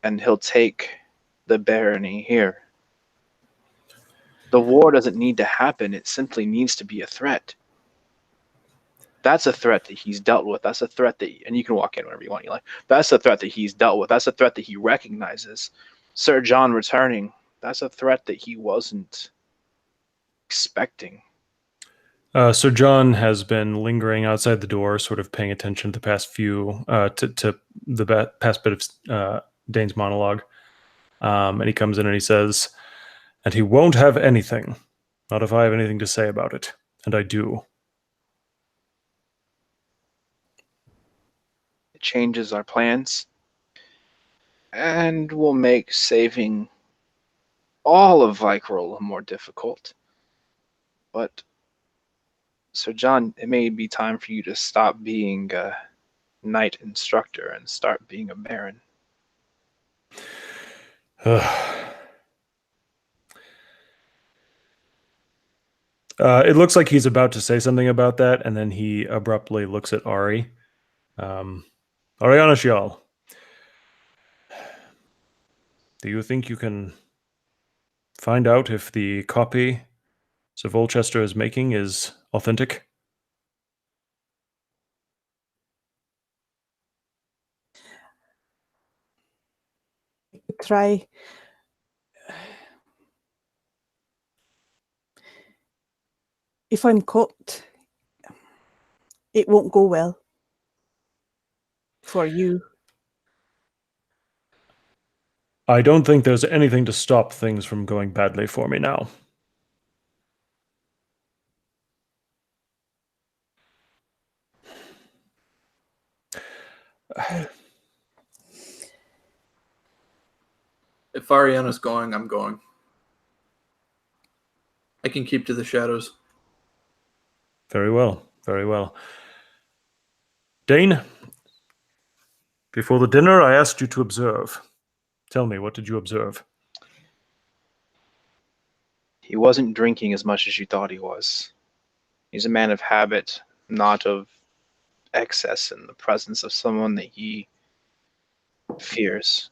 And he'll take the barony here. The war doesn't need to happen. It simply needs to be a threat. That's a threat that he's dealt with. That's a threat that, and you can walk in whenever you want. You like. That's a threat that he's dealt with. That's a threat that he recognizes. Sir John returning. That's a threat that he wasn't expecting. Sir John has been lingering outside the door, sort of paying attention to the past past bit of Dane's monologue. And he comes in and he says, "And he won't have anything. Not if I have anything to say about it. And I do." It changes our plans. And will make saving all of Vykaril more difficult. But, Sir John, it may be time for you to stop being a knight instructor and start being a baron. It looks like he's about to say something about that, and then he abruptly looks at Ari. Ariana Shial, do you think you can find out if the copy Sir Volchester is making is authentic? Try. If I'm caught, it won't go well for you. I don't think there's anything to stop things from going badly for me now. If Ariana's going, I'm going. I can keep to the shadows. Very well, very well. Dane, before the dinner, I asked you to observe. Tell me, what did you observe? He wasn't drinking as much as you thought he was. He's a man of habit, not of excess in the presence of someone that he fears.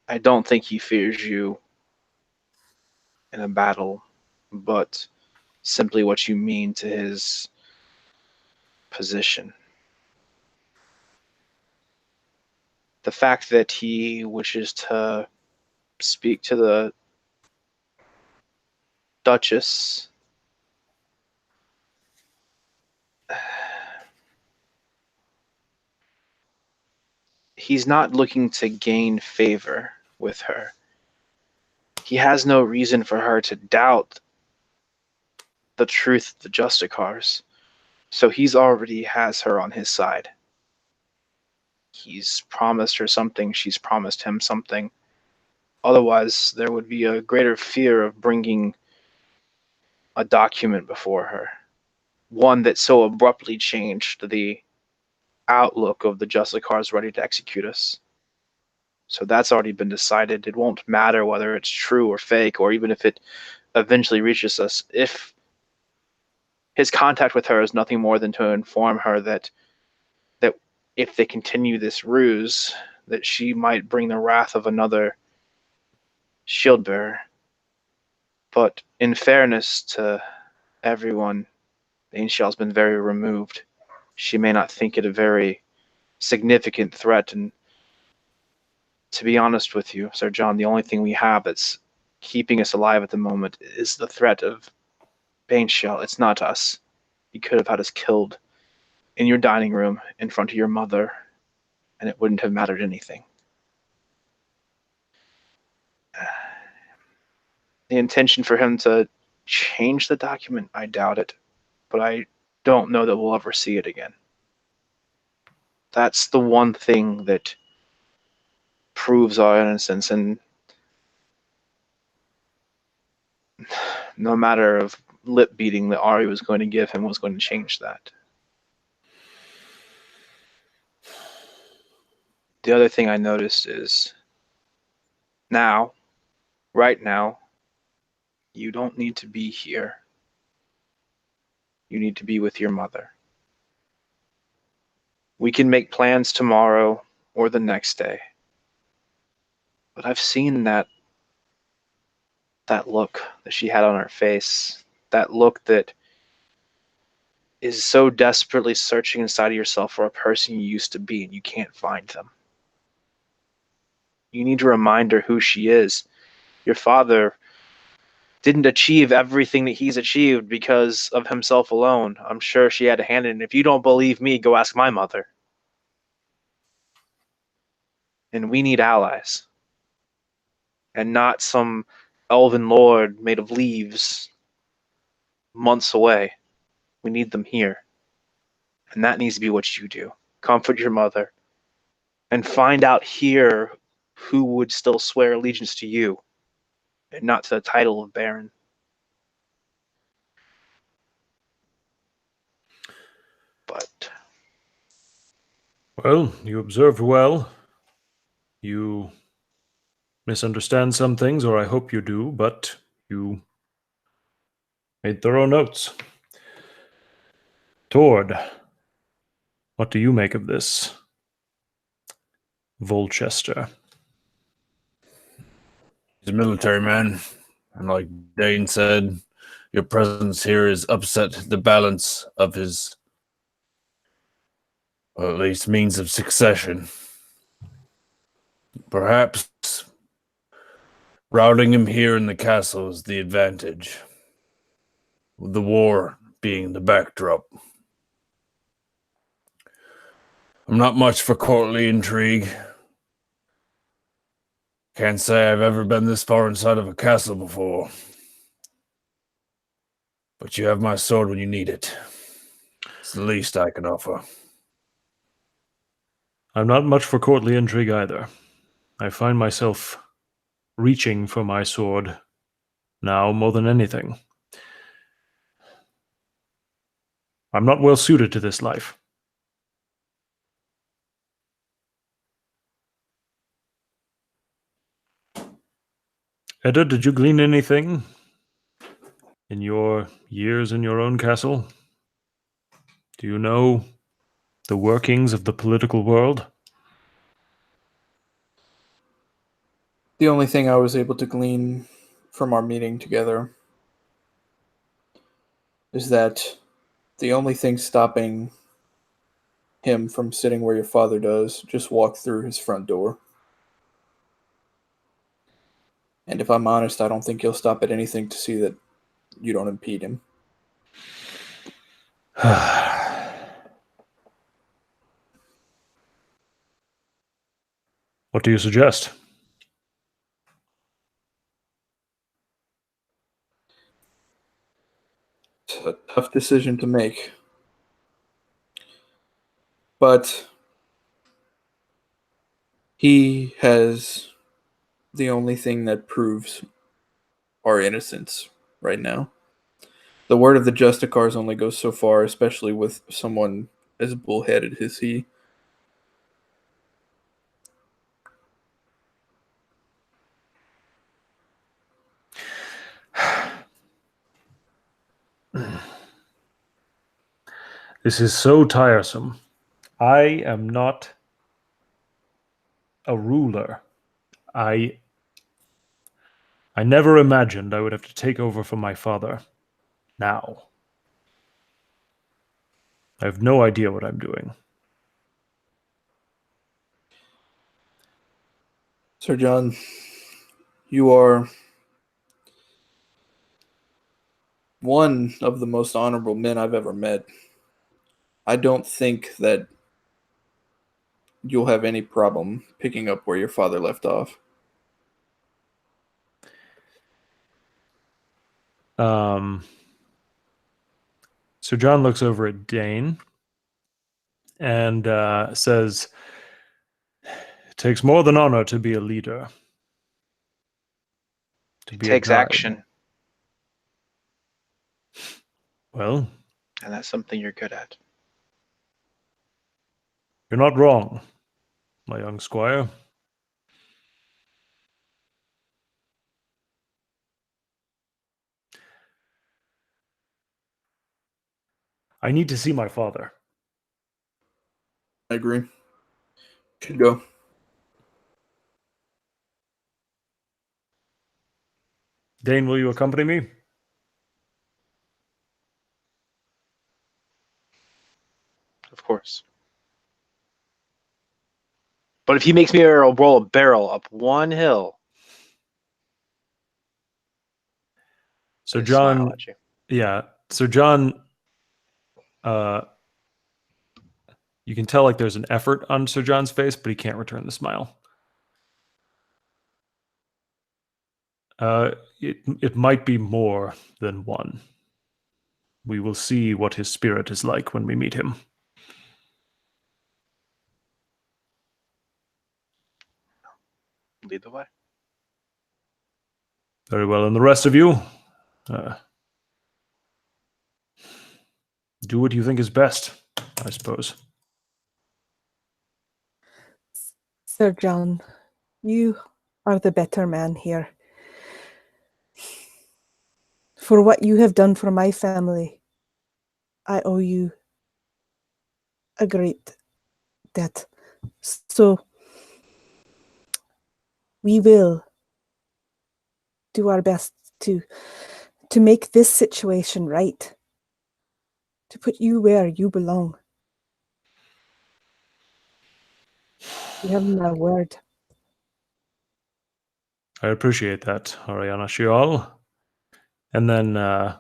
I don't think he fears you in a battle, but simply what you mean to his position. The fact that he wishes to speak to the Duchess, he's not looking to gain favor with her. He has no reason for her to doubt the truth of the Justicars. So he's already has her on his side. He's promised her something, she's promised him something. Otherwise, there would be a greater fear of bringing a document before her. One that so abruptly changed the outlook of the Justicars ready to execute us. So that's already been decided. It won't matter whether it's true or fake, or even if it eventually reaches us. If his contact with her is nothing more than to inform her that if they continue this ruse, that she might bring the wrath of another shield bearer. But in fairness to everyone, Bainshell's been very removed. She may not think it a very significant threat, and to be honest with you, Sir John, the only thing we have that's keeping us alive at the moment is the threat of Bainshell. It's not us. He could have had us killed in your dining room in front of your mother, and it wouldn't have mattered anything. The intention for him to change the document, I doubt it, but I don't know that we'll ever see it again. That's the one thing that proves our innocence, and no matter of lip beating that Ari was going to give him was going to change that. The other thing I noticed is now, right now, you don't need to be here. You need to be with your mother. We can make plans tomorrow or the next day. But I've seen that look that she had on her face, that look that is so desperately searching inside of yourself for a person you used to be and you can't find them. You need to remind her who she is. Your father didn't achieve everything that he's achieved because of himself alone. I'm sure she had a hand in it. If you don't believe me, go ask my mother. And we need allies. And not some elven lord made of leaves months away. We need them here. And that needs to be what you do. Comfort your mother. And find out here who would still swear allegiance to you and not to the title of Baron. But Well, you observed well. You misunderstand some things, or I hope you do, but you made thorough notes. Tord, what do you make of this? Volchester. He's a military man, and like Dane said, your presence here has upset the balance of his, or at least means of succession. Perhaps routing him here in the castle is the advantage, with the war being the backdrop. I'm not much for courtly intrigue. Can't say I've ever been this far inside of a castle before. But you have my sword when you need it. It's the least I can offer. I'm not much for courtly intrigue either. I find myself reaching for my sword now more than anything. I'm not well suited to this life. Edda, did you glean anything in your years in your own castle? Do you know the workings of the political world? The only thing I was able to glean from our meeting together is that the only thing stopping him from sitting where your father does, just walk through his front door. And if I'm honest, I don't think he'll stop at anything to see that you don't impede him. What do you suggest? It's a tough decision to make. But he has the only thing that proves our innocence right now. The word of the Justicars only goes so far, especially with someone as bullheaded as he. This is so tiresome. I am not a ruler. I I never imagined I would have to take over from my father. Now. I have no idea what I'm doing. Sir John, you are one of the most honorable men I've ever met. I don't think that you'll have any problem picking up where your father left off. So John looks over at Dane and says, "It takes more than honor to be a leader. To It be a takes guide." action, Well, and that's something you're good at. you're not wrong, my young squire. I need to see my father. I agree. Should go. Dane, will you accompany me? Of course. But if he makes me roll a barrel up one hill, So I smile John, at you. yeah. So John, you can tell like there's an effort on Sir John's face, but he can't return the smile. It might be more than one. We will see what his spirit is like when we meet him. Lead the way. Very well. And the rest of you, do what you think is best, I suppose. Sir John, you are the better man here. For what you have done for my family, I owe you a great debt. So we will do our best to make this situation right, to put you where you belong. You have my word. I appreciate that, Ariana Shial. And then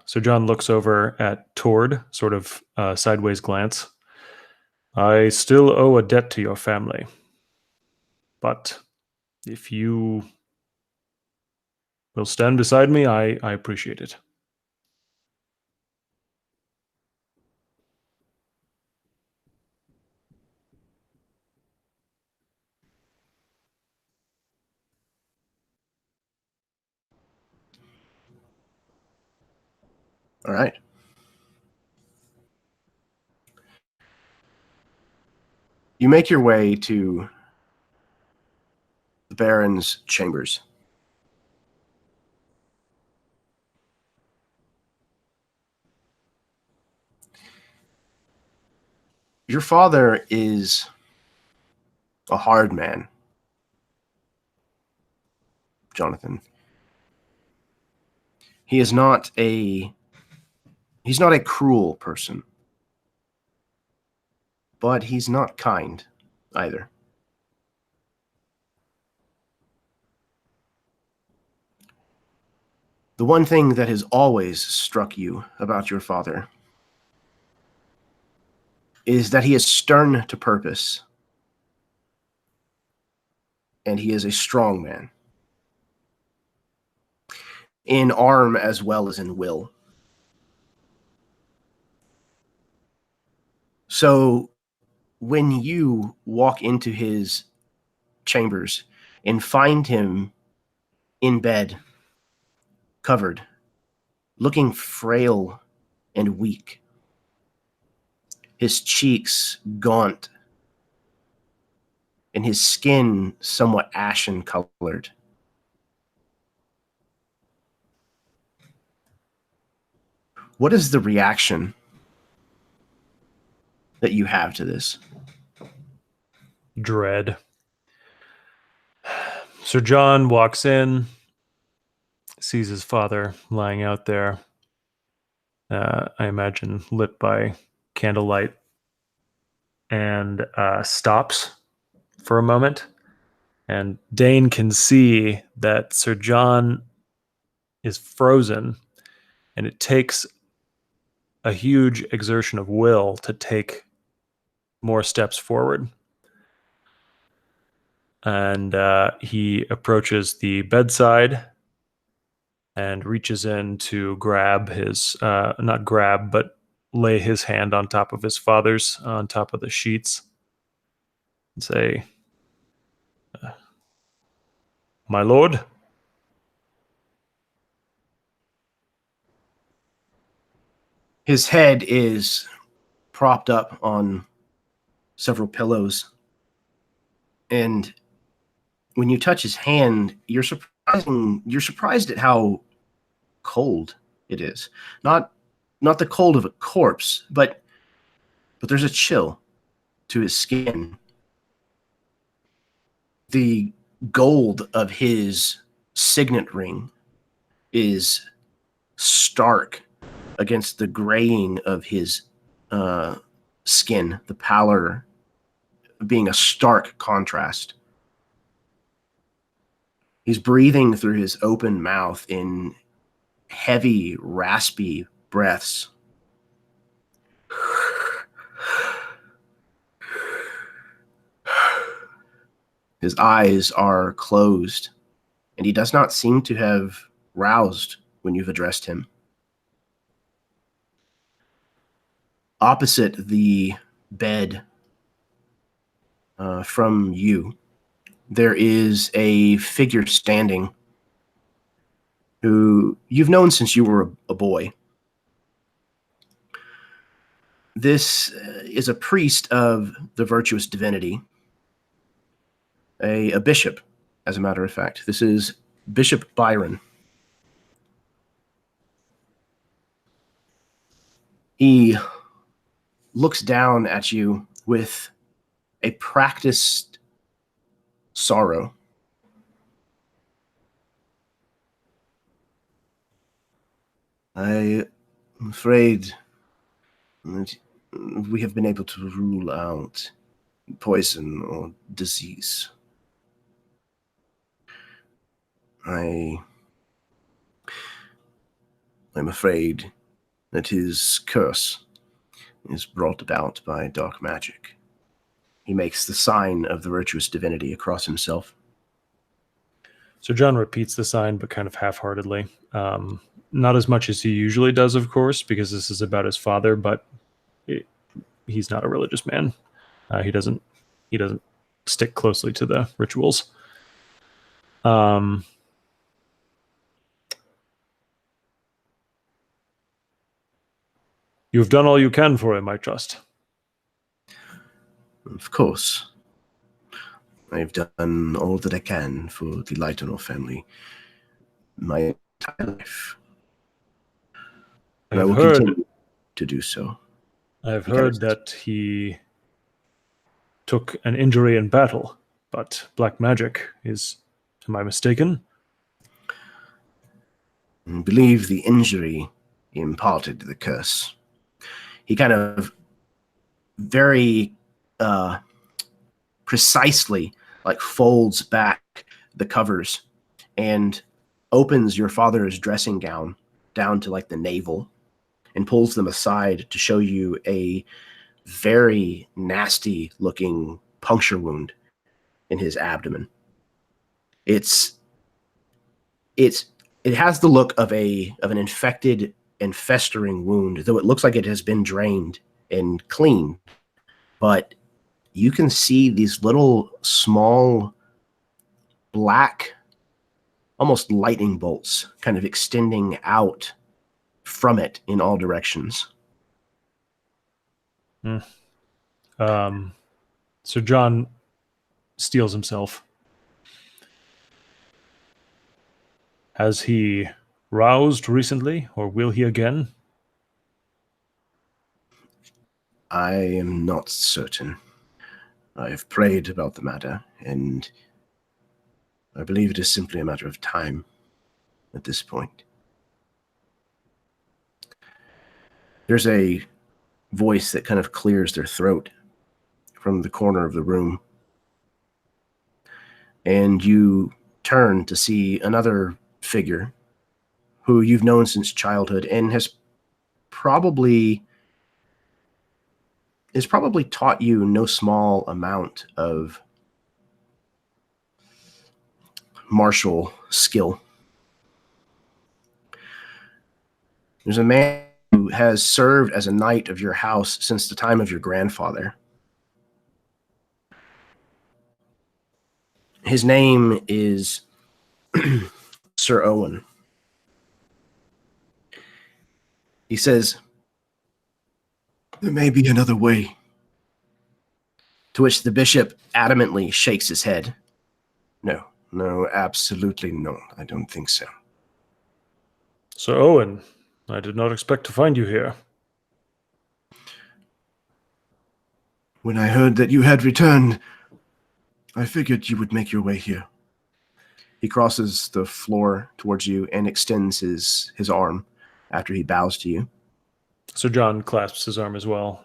Sir John looks over at Tord, sort of sideways glance. I still owe a debt to your family. But if you will stand beside me, I appreciate it. All right. You make your way to the Baron's chambers. Your father is a hard man, Jonathan. He's not a cruel person, but he's not kind either. The one thing that has always struck you about your father is that he is stern to purpose, and he is a strong man, in arm as well as in will. So when you walk into his chambers and find him in bed, covered, looking frail and weak, his cheeks gaunt, and his skin somewhat ashen colored, what is the reaction that you have to this? Dread. Sir John walks in, sees his father lying out there, I imagine lit by candlelight, and stops for a moment. And Dane can see that Sir John is frozen, and it takes a huge exertion of will to take more steps forward. And he approaches the bedside and reaches in to grab his, not grab, but lay his hand on top of his father's, on top of the sheets, and say, "My lord?" His head is propped up on several pillows, and when you touch his hand, you're surprised at how cold it is. Not the cold of a corpse, but there's a chill to his skin. The gold of his signet ring is stark against the graying of his skin, the pallor being a stark contrast. He's breathing through his open mouth in heavy, raspy breaths. His eyes are closed, and he does not seem to have roused when you've addressed him. Opposite the bed from you, there is a figure standing who you've known since you were a boy. This is a priest of the virtuous divinity, a bishop, as a matter of fact. This is Bishop Byron. He looks down at you with a practiced sorrow. I am afraid that we have been able to rule out poison or disease. I'm afraid that his curse is brought about by dark magic. He makes the sign of the virtuous divinity across himself. So John repeats the sign, but kind of half-heartedly. Not as much as he usually does, of course, because this is about his father, but he's not a religious man. He doesn't stick closely to the rituals. You've done all you can for him, I trust. Of course. I've done all that I can for the Lightonor family my entire life. And I will continue to do so. I've heard that he took an injury in battle, but black magic is, am I mistaken? I believe the injury imparted the curse. He kind of very precisely folds back the covers and opens your father's dressing gown down to the navel and pulls them aside to show you a very nasty looking puncture wound in his abdomen. It has the look of an infected and festering wound, though it looks like it has been drained and cleaned. But you can see these little small black, almost lightning bolts kind of extending out from it in all directions. So John steels himself. Has he roused recently, or will he again? I am not certain. I have prayed about the matter, and I believe it is simply a matter of time. at this point. There's a voice that kind of clears their throat from the corner of the room. And you turn to see another figure who you've known since childhood and has probably taught you no small amount of martial skill. There's a man who has served as a knight of your house since the time of your grandfather. His name is Sir Owen. He says, "There may be another way." To which the bishop adamantly shakes his head. No, absolutely no. I don't think so. Sir Owen, I did not expect to find you here. When I heard that you had returned, I figured you would make your way here. He crosses the floor towards you and extends his arm after he bows to you. Sir John clasps his arm as well.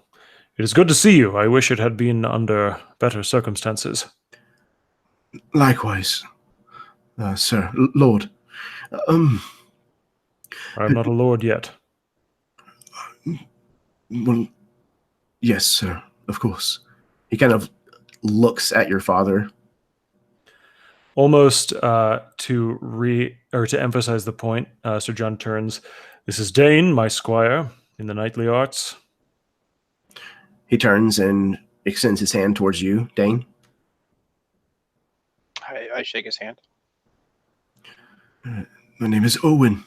It is good to see you. I wish it had been under better circumstances. Likewise, sir, Lord. I'm not a lord yet. Well, yes, sir, of course. He kind of looks at your father. Almost to emphasize the point, Sir John turns. This is Dane, my squire, in the knightly arts. He turns and extends his hand towards you, Dane. I shake his hand. My name is Owen.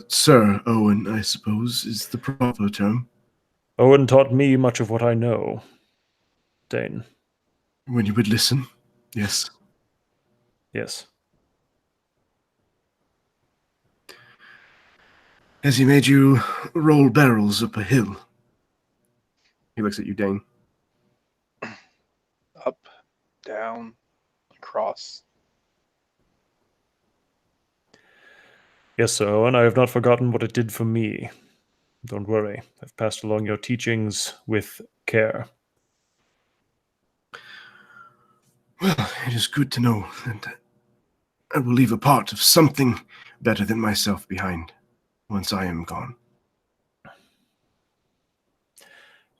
Sir Owen, I suppose, is the proper term. Owen taught me much of what I know, Dane. When you would listen, yes. Yes. Has he made you roll barrels up a hill? He looks at you, Dane. Up, down, across. Yes, Sir Owen, I have not forgotten what it did for me. Don't worry, I've passed along your teachings with care. Well, it is good to know that I will leave a part of something better than myself behind once I am gone.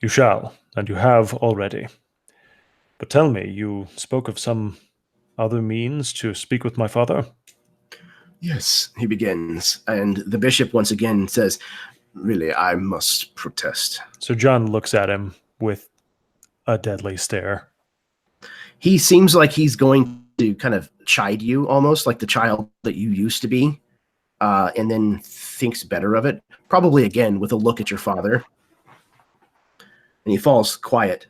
You shall, and you have already. But tell me, you spoke of some other means to speak with my father? Yes, he begins, and the bishop once again says, "Really, I must protest." Sir John looks at him with a deadly stare. He seems like he's going to kind of chide you, almost like the child that you used to be, and then thinks better of it, probably again with a look at your father. And he falls quiet.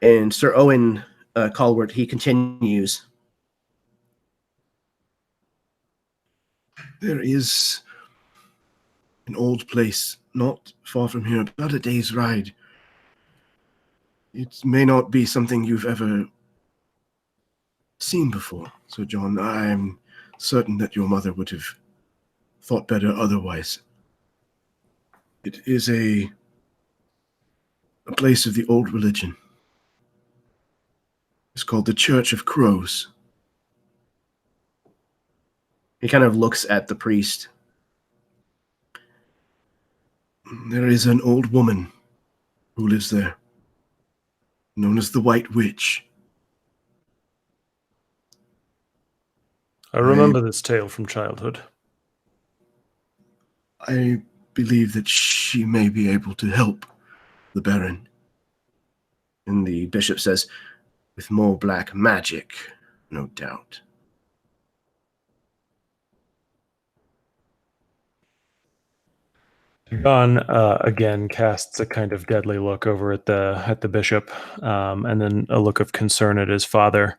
And Sir Owen Colwart, he continues. There is an old place not far from here, about a day's ride. It may not be something you've ever seen before, Sir John. I'm certain that your mother would have thought better otherwise. It is a place of the old religion. It's called the Church of Crows. He kind of looks at the priest. There is an old woman who lives there, known as the White Witch. I remember this tale from childhood. I believe that she may be able to help the Baron. And the bishop says, with more black magic, no doubt. John again casts a kind of deadly look over at the bishop, and then a look of concern at his father,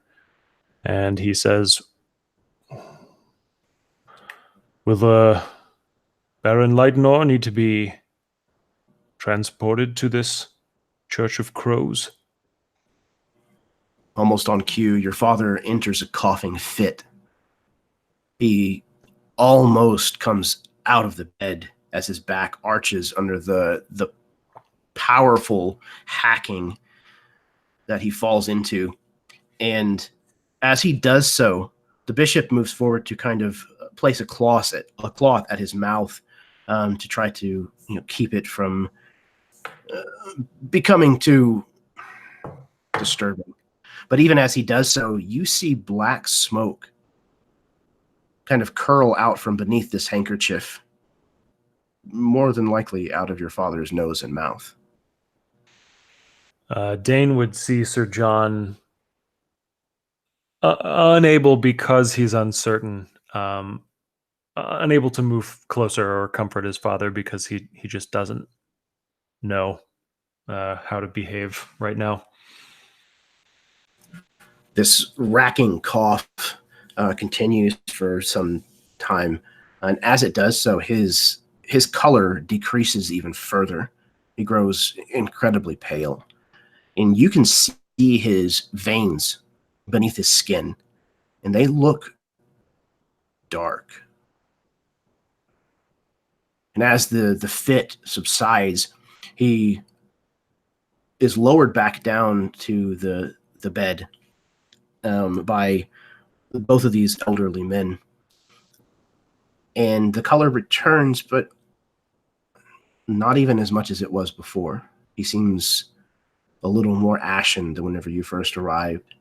and he says, "Will Baron Leidenor need to be transported to this Church of Crows?" Almost on cue, your father enters a coughing fit. He almost comes out of the bed as his back arches under the powerful hacking that he falls into. And as he does so, the bishop moves forward to kind of place a cloth at his mouth to try to keep it from becoming too disturbing. But even as he does so, you see black smoke kind of curl out from beneath this handkerchief, more than likely out of your father's nose and mouth. Dane would see Sir John unable, because he's uncertain, unable to move closer or comfort his father, because he just doesn't know how to behave right now. This racking cough continues for some time, and as it does so, his color decreases even further. He grows incredibly pale, and you can see his veins beneath his skin, and they look dark. And as the fit subsides, he is lowered back down to the bed by both of these elderly men. And the color returns, but not even as much as it was before. He seems a little more ashen than whenever you first arrived.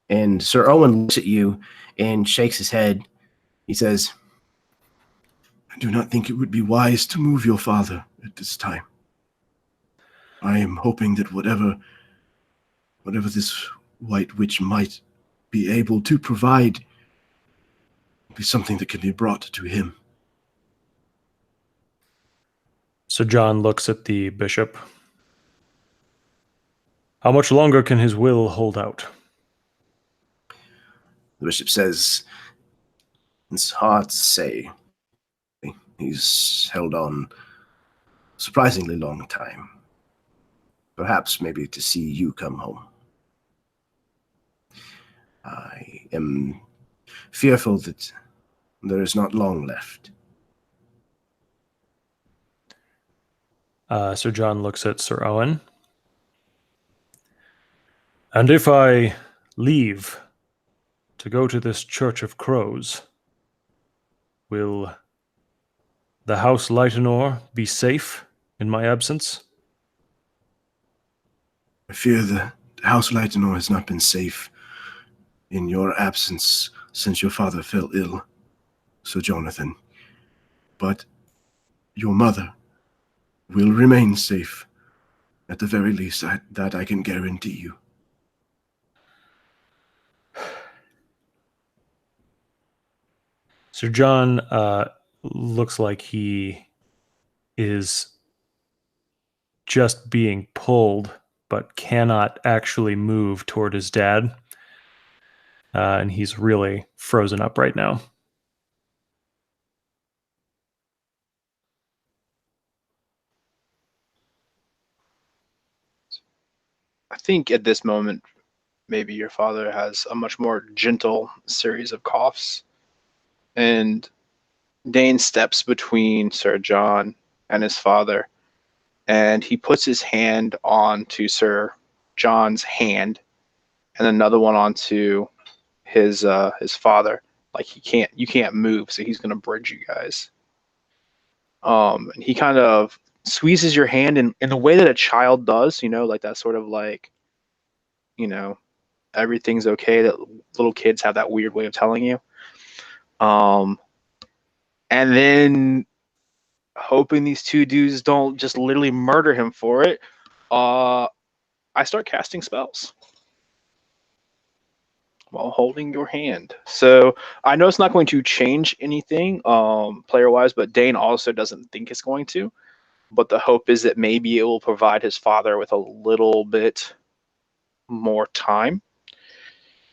And Sir Owen looks at you and shakes his head. He says, "I do not think it would be wise to move your father at this time. I am hoping that whatever this White Witch might be able to provide be something that can be brought to him." So John looks at the bishop. How much longer can his will hold out? The bishop says, "It's hard to say. He's held on a surprisingly long time. Perhaps maybe to see you come home. I am fearful that there is not long left." Sir John looks at Sir Owen. And if I leave to go to this Church of Crows, will the House Lightenor be safe in my absence? I fear the House Lightenor has not been safe in your absence since your father fell ill, Sir Jonathan. But your mother will remain safe. At the very least, that I can guarantee you. Sir John looks like he is just being pulled, but cannot actually move toward his dad. And he's really frozen up right now. I think at this moment, maybe your father has a much more gentle series of coughs. And Dane steps between Sir John and his father, and he puts his hand onto Sir John's hand and another one onto his father. Like you can't move, so he's gonna bridge you guys. And he kind of squeezes your hand in the way that a child does, like that sort of like, everything's okay, that little kids have that weird way of telling you. And then, hoping these two dudes don't just literally murder him for it, I start casting spells while holding your hand. So I know it's not going to change anything player-wise, but Dane also doesn't think it's going to. But the hope is that maybe it will provide his father with a little bit more time.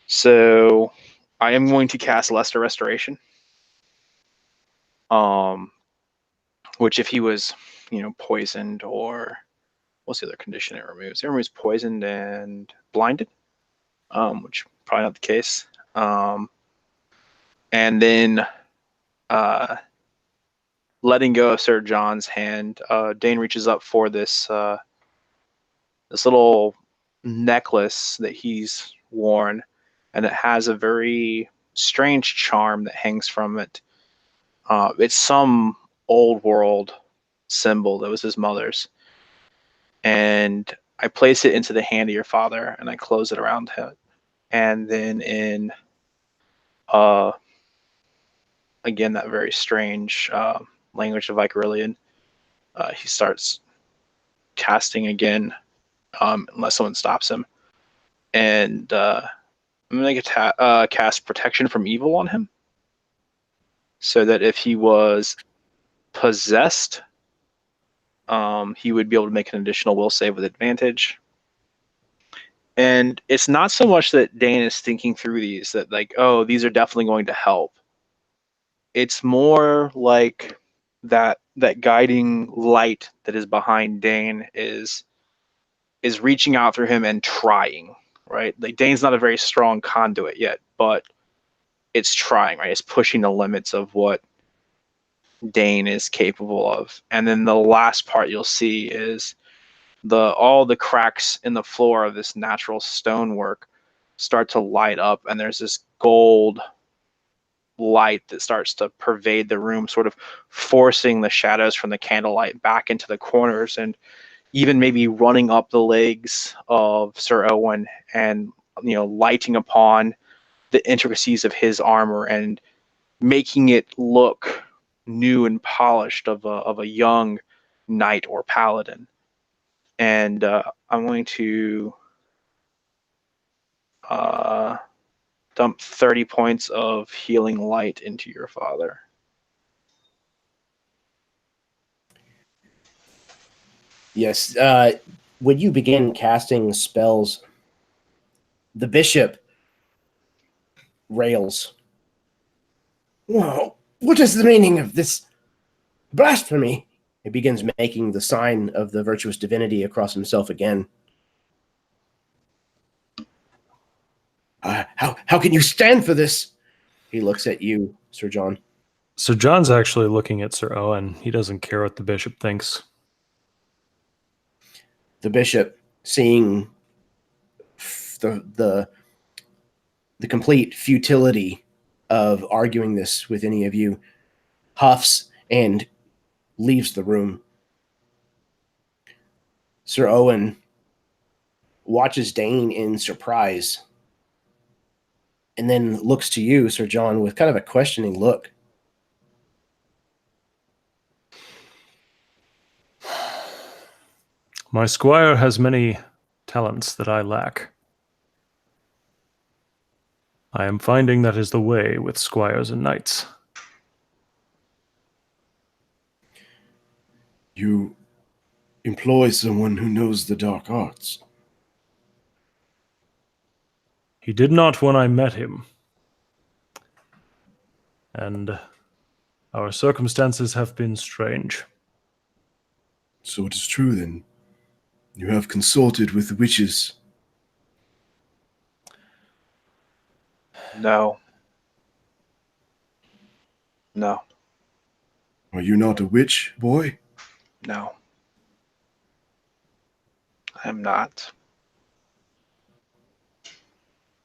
So I am going to cast Lesser Restoration. Which if he was, poisoned, or what's the other condition it removes? It removes poisoned and blinded, which probably not the case. And then letting go of Sir John's hand, Dane reaches up for this this little necklace that he's worn, and it has a very strange charm that hangs from it. It's some old world symbol that was his mother's. And I place it into the hand of your father, and I close it around him. And then in again, that very strange language of Vykarilian, he starts casting again, unless someone stops him. And I'm going to cast Protection from Evil on him, so that if he was possessed, he would be able to make an additional will save with advantage. And it's not so much that Dane is thinking through these, that like, oh, these are definitely going to help. It's more like that guiding light that is behind Dane is reaching out through him and trying, right? Like Dane's not a very strong conduit yet, but it's trying, right? It's pushing the limits of what Dane is capable of. And then the last part you'll see is all the cracks in the floor of this natural stonework start to light up, and there's this gold light that starts to pervade the room, sort of forcing the shadows from the candlelight back into the corners, and even maybe running up the legs of Sir Owen, and lighting upon the intricacies of his armor and making it look new and polished of a young knight or paladin. And I'm going to dump 30 points of healing light into your father. Yes. When you begin casting spells, the bishop rails. Whoa, what is the meaning of this blasphemy? He begins making the sign of the virtuous divinity across himself again. How can you stand for this? He looks at you, Sir John. Sir John's actually looking at Sir Owen. He doesn't care what the bishop thinks. The bishop, seeing the complete futility of arguing this with any of you, huffs and leaves the room. Sir Owen watches Dane in surprise, and then looks to you, Sir John, with kind of a questioning look. My squire has many talents that I lack. I am finding that is the way with squires and knights. You employ someone who knows the dark arts. He did not when I met him. And our circumstances have been strange. So it is true, then. You have consulted with the witches. No. No. Are you not a witch, boy? No. I am not.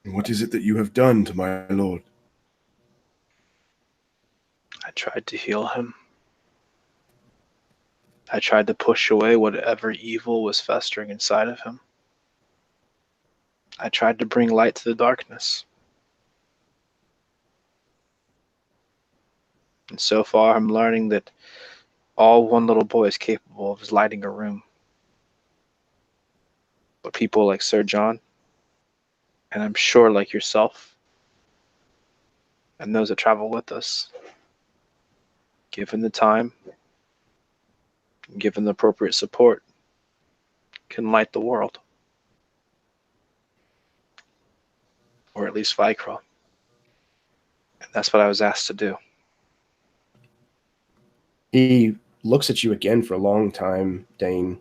And what is it that you have done to my lord? I tried to heal him. I tried to push away whatever evil was festering inside of him. I tried to bring light to the darkness. And so far, I'm learning that all one little boy is capable of is lighting a room. But people like Sir John, and I'm sure like yourself, and those that travel with us, given the time, given the appropriate support, can light the world. Or at least Vykaril. And that's what I was asked to do. He looks at you again for a long time, Dane.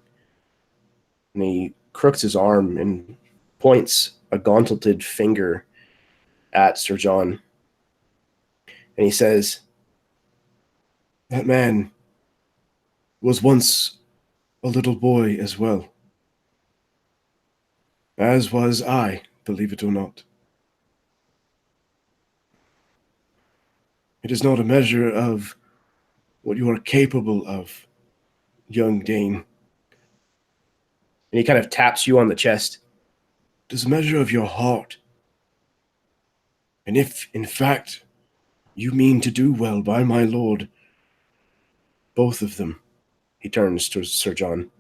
And he crooks his arm and points a gauntleted finger at Sir John. And he says, "That man was once a little boy as well. As was I, believe it or not. It is not a measure of what you are capable of, young Dane. And he kind of taps you on the chest. It is a measure of your heart. And if, in fact, you mean to do well by my lord, both of them," he turns to Sir John,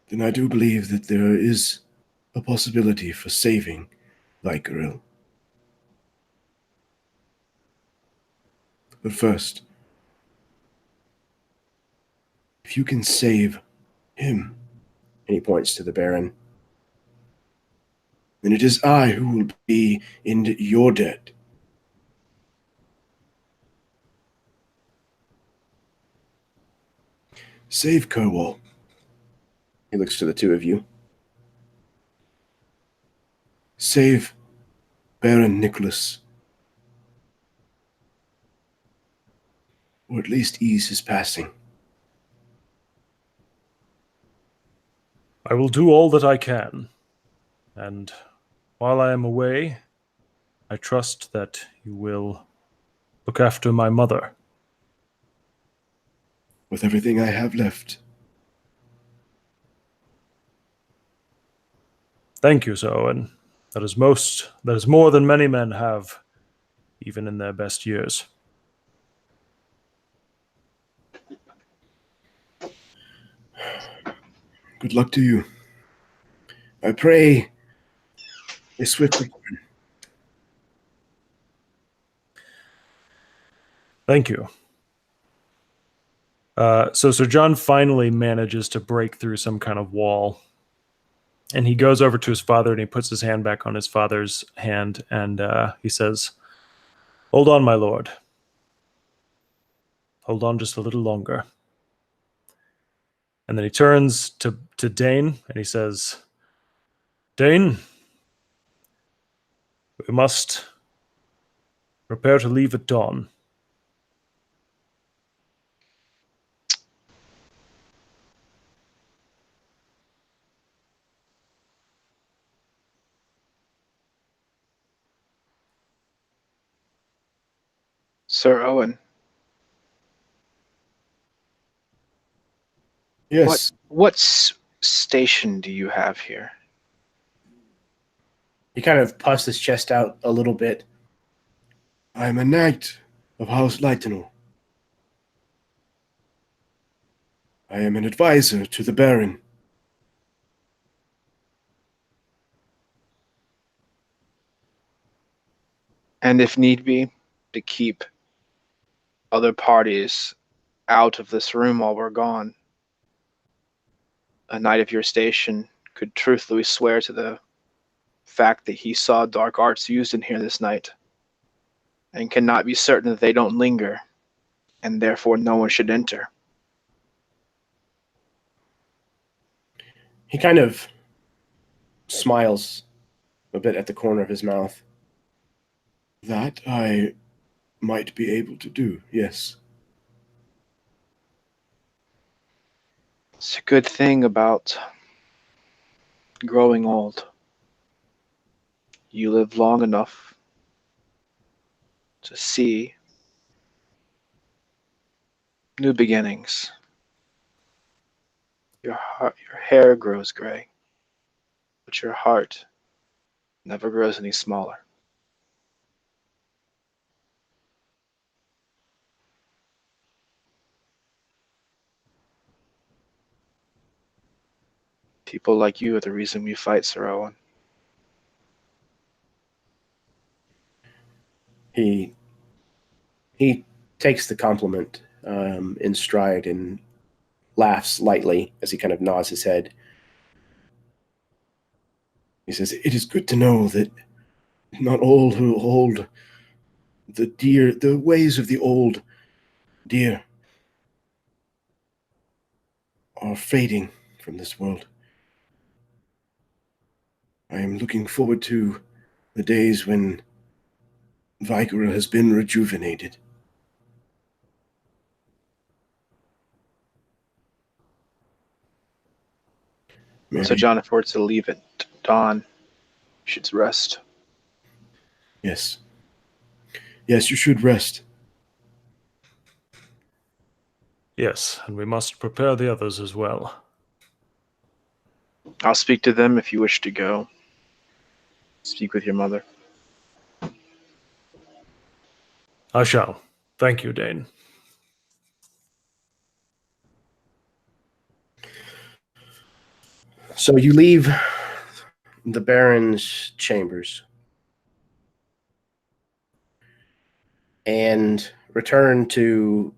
"then I do believe that there is a possibility for saving Vykaril. But first, if you can save him," And he points to the Baron. "then it is I who will be in your debt. Save Kerwal." He looks to the two of you. "Save Baron Nicholas. Or at least ease his passing." I will do all that I can. And while I am away, I trust that you will look after my mother. "With everything I have left." Thank you, Zoe, and that is more than many men have, even in their best years. "Good luck to you. I pray a swift return." Thank you. So Sir John finally manages to break through some kind of wall. And he goes over to his father and he puts his hand back on his father's hand and he says, "Hold on, my lord. Hold on just a little longer." And then he turns to Dane and he says, "Dane, we must prepare to leave at dawn." Sir Owen, "Yes, what station do you have here? He kind of puffs his chest out a little bit. I am a knight of House Lightenor. I am an advisor to the Baron." And if need be, to keep other parties out of this room while we're gone. A knight of your station could truthfully swear to the fact that he saw dark arts used in here this night, and cannot be certain that they don't linger, and therefore no one should enter. He kind of smiles a bit at the corner of his mouth. "That I might be able to do, yes." It's a good thing about growing old. You live long enough to see new beginnings. Your hair grows gray, but your heart never grows any smaller. People like you are the reason we fight, Sir Owen. He takes the compliment in stride and laughs lightly as he kind of nods his head. He says, "It is good to know that not all who hold the ways of the old dear are fading from this world. I am looking forward to the days when Vykaril has been rejuvenated. So, Mary, John, if we're to leave at dawn, you should rest. yes. Yes, you should rest. Yes, and we must prepare the others as well. I'll speak to them if you wish to go. Speak with your mother. I shall. Thank you, Dane. So you leave the Baron's chambers and return to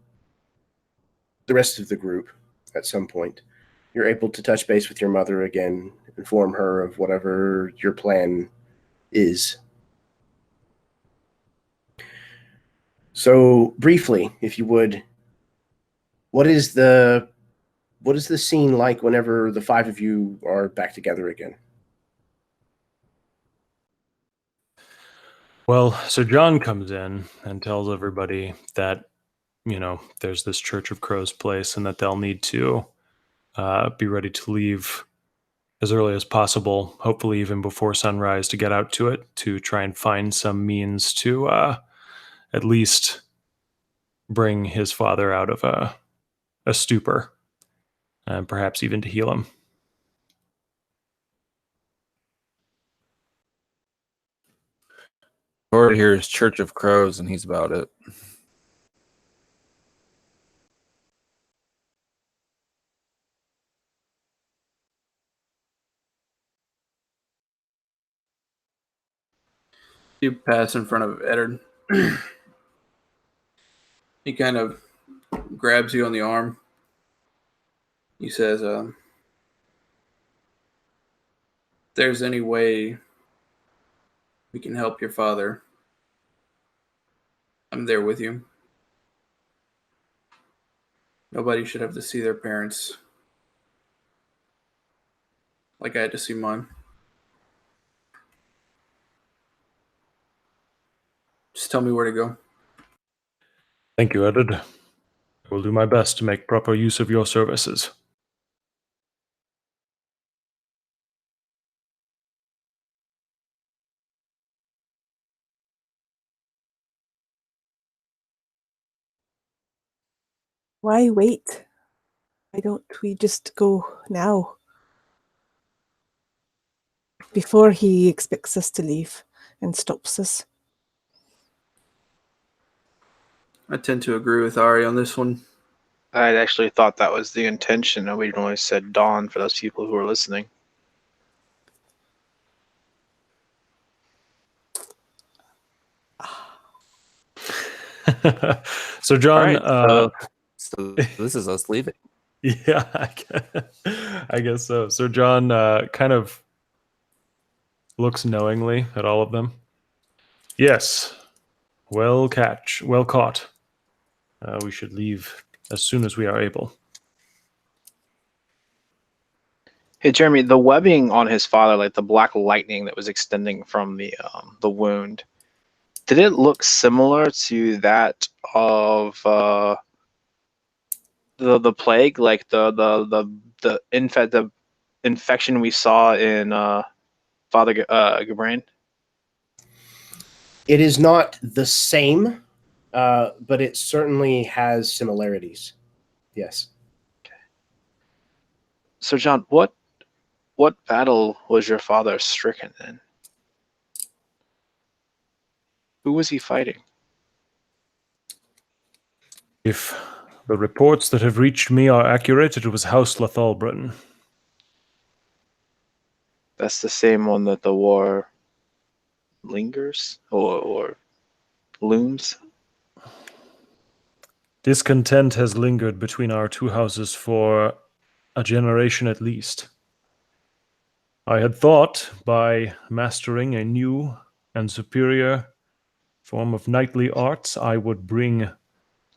the rest of the group at some point. You're able to touch base with your mother again, inform her of whatever your plan is. So briefly, if you would, what is the scene like whenever the five of you are back together again? Well, so John comes in and tells everybody that, there's this Church of Crows place and that they'll need to be ready to leave as early as possible, hopefully even before sunrise, to get out to it, to try and find some means to at least bring his father out of a stupor, and perhaps even to heal him. Word here is Church of Crows, and he's about it. You pass in front of Eddard. He kind of grabs you on the arm. He says, if there's any way we can help your father, I'm there with you. Nobody should have to see their parents like I had to see mine. Just tell me where to go. Thank you, Edward. I will do my best to make proper use of your services. Why wait? Why don't we just go now? Before he expects us to leave and stops us. I tend to agree with Ari on this one. I actually thought that was the intention, and we only said dawn for those people who are listening. So, John, All right, so this is us leaving. Yeah, I guess so. So John kind of looks knowingly at all of them. Yes, well caught. We should leave as soon as we are able. Hey, Jeremy, the webbing on his father, like the black lightning that was extending from the wound, did it look similar to that of the plague, like the infection we saw in Father Gabrain? It is not the same, but it certainly has similarities. Yes. Okay. So, John, what battle was your father stricken in? Who was he fighting? If the reports that have reached me are accurate, it was House Lethalbrun. That's the same one that the war lingers or looms? Discontent has lingered between our two houses for a generation at least. I had thought, by mastering a new and superior form of knightly arts, I would bring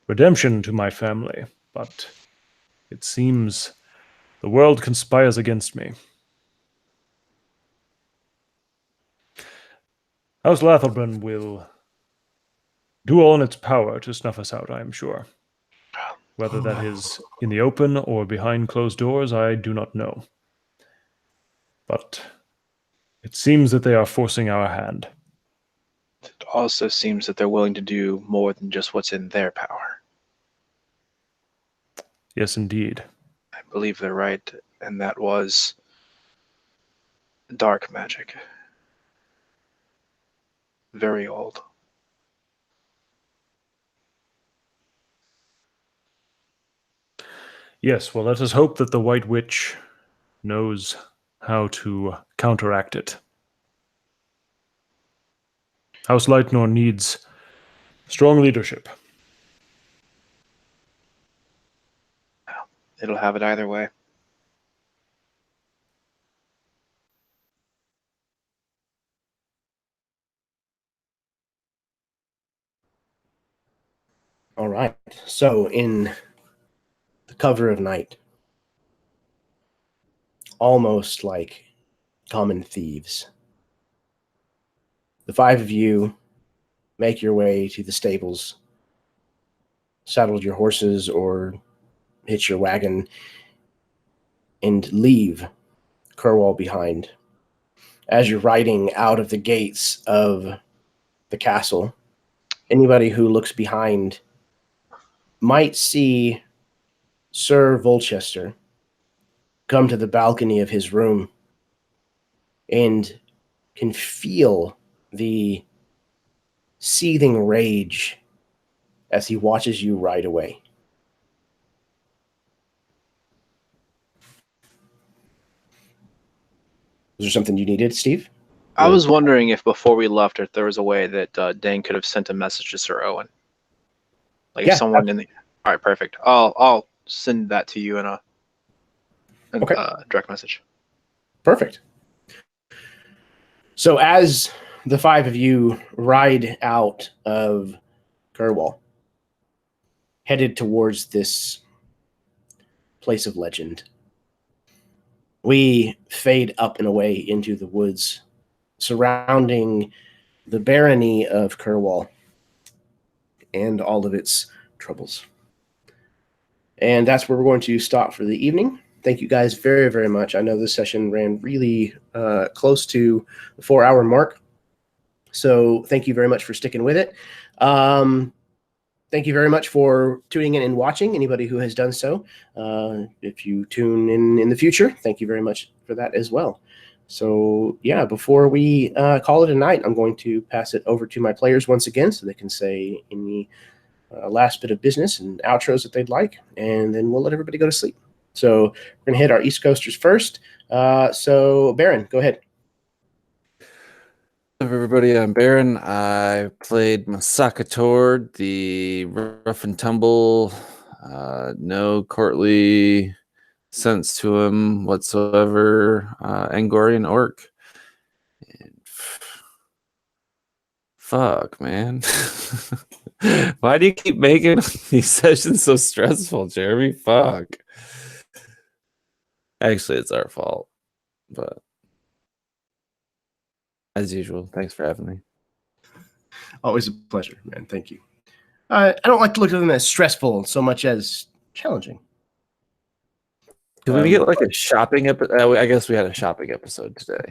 redemption to my family, but it seems the world conspires against me. House Lathelbrun will do all in its power to snuff us out, I am sure. Whether that is in the open or behind closed doors, I do not know. But it seems that they are forcing our hand. It also seems that they're willing to do more than just what's in their power. Yes, indeed. I believe they're right, and that was dark magic. Very old. Yes, well, let us hope that the White Witch knows how to counteract it. House Lightnor needs strong leadership. It'll have it either way. All right. So, in the cover of night, almost like common thieves, the five of you make your way to the stables, saddled your horses or hitch your wagon, and leave Kerwall behind. As you're riding out of the gates of the castle, anybody who looks behind might see Sir Volchester come to the balcony of his room and can feel the seething rage as he watches you ride away. Was there something you needed, Steve? I was wondering if before we left, if there was a way that Dane could have sent a message to Sir Owen. Like if someone in the. All right, perfect. I'll send that to you in a direct message. Perfect. So as the five of you ride out of Kerwall, headed towards this place of legend, we fade up and away into the woods surrounding the barony of Kerwall and all of its troubles. And that's where we're going to stop for the evening. Thank you guys very, very much. I know this session ran really close to the 4-hour mark. So thank you very much for sticking with it. Thank you very much for tuning in and watching, anybody who has done so. If you tune in the future, thank you very much for that as well. So yeah, before we call it a night, I'm going to pass it over to my players once again so they can say any last bit of business and outros that they'd like, and then we'll let everybody go to sleep. So we're going to hit our East Coasters first. So Baron, go ahead. Hello, everybody. I'm Baron. I played Masaka Tord, the rough and tumble, no courtly sense to him whatsoever, Angorian orc. And fuck, man. Why do you keep making these sessions so stressful, Jeremy? Fuck. Actually, it's our fault, but as usual, thanks for having me. Always a pleasure, man. Thank you. I don't like to look at them as stressful so much as challenging. Can we get like a shopping episode? I guess we had a shopping episode today.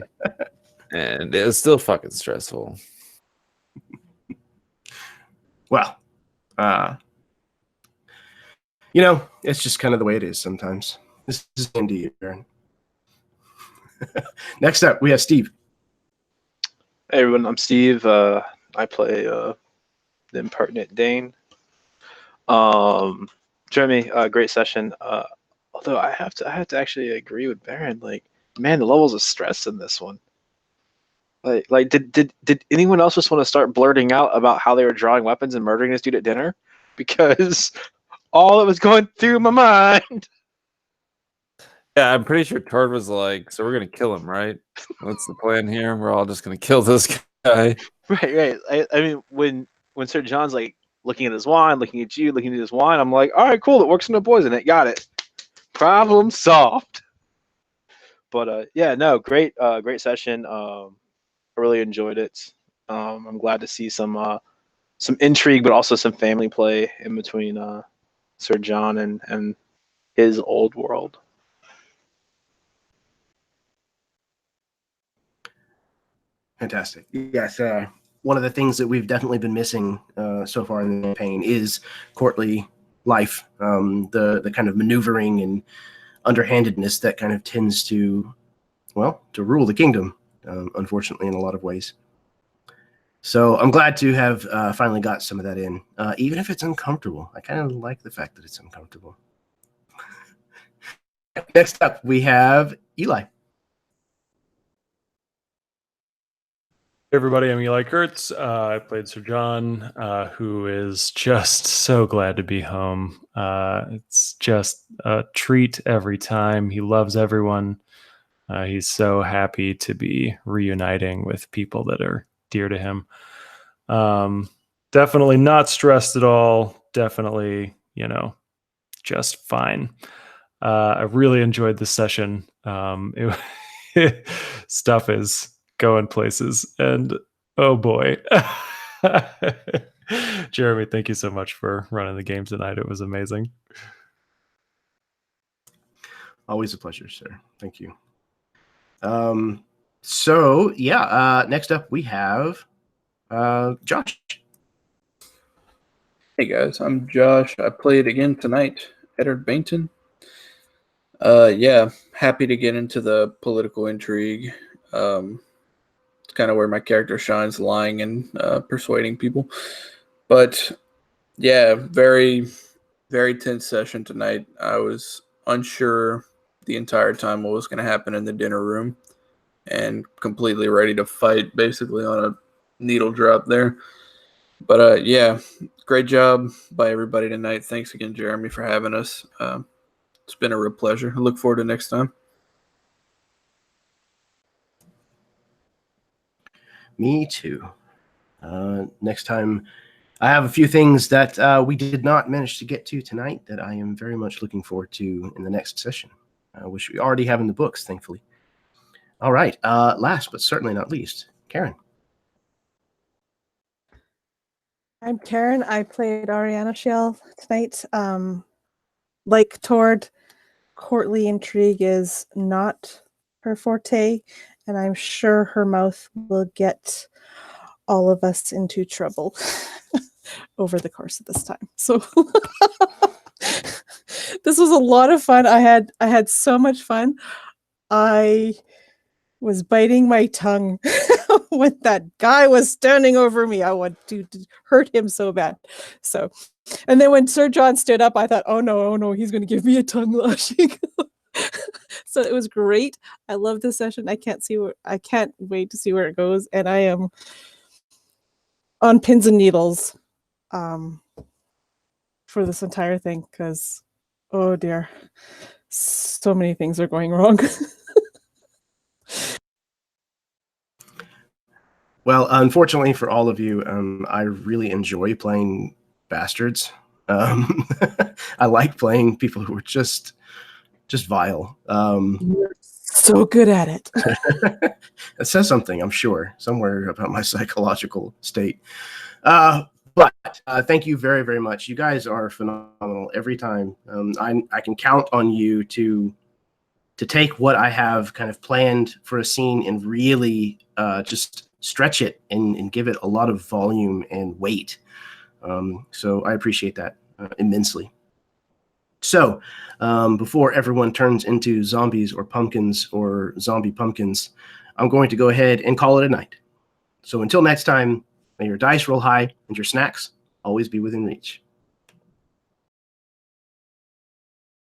And it was still fucking stressful. Well, it's just kind of the way it is sometimes. This is indeed, Aaron. Next up, we have Steve. Hey everyone, I'm Steve. I play the impertinent Dane. Jeremy, great session. Although I have to actually agree with Baron. Like, man, the levels of stress in this one. Like, did anyone else just want to start blurting out about how they were drawing weapons and murdering this dude at dinner? Because all that was going through my mind. Yeah, I'm pretty sure Tord was like, so we're going to kill him, right? What's the plan here? We're all just going to kill this guy. Right. I mean, when Sir John's like looking at his wine, looking at you, looking at his wine, I'm like, all right, cool. It works in the poison. It got it. Problem solved. But yeah, no, great session. I really enjoyed it. I'm glad to see some some intrigue, but also some family play in between Sir John and his old world. Fantastic. Yes, one of the things that we've definitely been missing so far in the campaign is courtly life, the kind of maneuvering and underhandedness that kind of tends to rule the kingdom, unfortunately, in a lot of ways. So I'm glad to have finally got some of that in, even if it's uncomfortable. I kind of like the fact that it's uncomfortable. Next up, we have Eli. Hey everybody, I'm Eli Kurtz. I played Sir John, who is just so glad to be home. It's just a treat every time. He loves everyone. He's so happy to be reuniting with people that are dear to him. Definitely not stressed at all. Definitely, just fine. I really enjoyed this session. Stuff is going places, and oh boy. Jeremy, thank you so much for running the game tonight. It was amazing. Always a pleasure, sir. Thank you. Next up we have Josh. Hey guys, I'm Josh. I played again tonight, Eddard Bainton. Happy to get into the political intrigue. It's kind of where my character shines, lying and persuading people. But yeah, very, very tense session tonight. I was unsure the entire time what was going to happen in the dinner room and completely ready to fight basically on a needle drop there. But great job by everybody tonight. Thanks again, Jeremy, for having us. It's been a real pleasure. I look forward to next time. Me too. Next time, I have a few things that we did not manage to get to tonight that I am very much looking forward to in the next session, which we already have in the books, thankfully. All right. Last but certainly not least, Karen. I'm Karen. I played Ariana Shiel tonight. Like Tord, courtly intrigue is not her forte, and I'm sure her mouth will get all of us into trouble over the course of this time. So this was a lot of fun. I had so much fun. I was biting my tongue when that guy was standing over me. I wanted to hurt him so bad. So, and then when Sir John stood up, I thought, oh no, he's going to give me a tongue lashing. So it was great. I love this session. I can't wait to see where it goes. And I am on pins and needles for this entire thing because, oh dear, so many things are going wrong. Well, unfortunately for all of you, I really enjoy playing bastards. I like playing people who are just vile. You're so good at it. It says something, I'm sure, somewhere about my psychological state. But thank you very, very much. You guys are phenomenal every time. I can count on you to take what I have kind of planned for a scene and really just stretch it and give it a lot of volume and weight. So I appreciate that immensely. So before everyone turns into zombies or pumpkins or zombie pumpkins, I'm going to go ahead and call it a night. So until next time, may your dice roll high and your snacks always be within reach.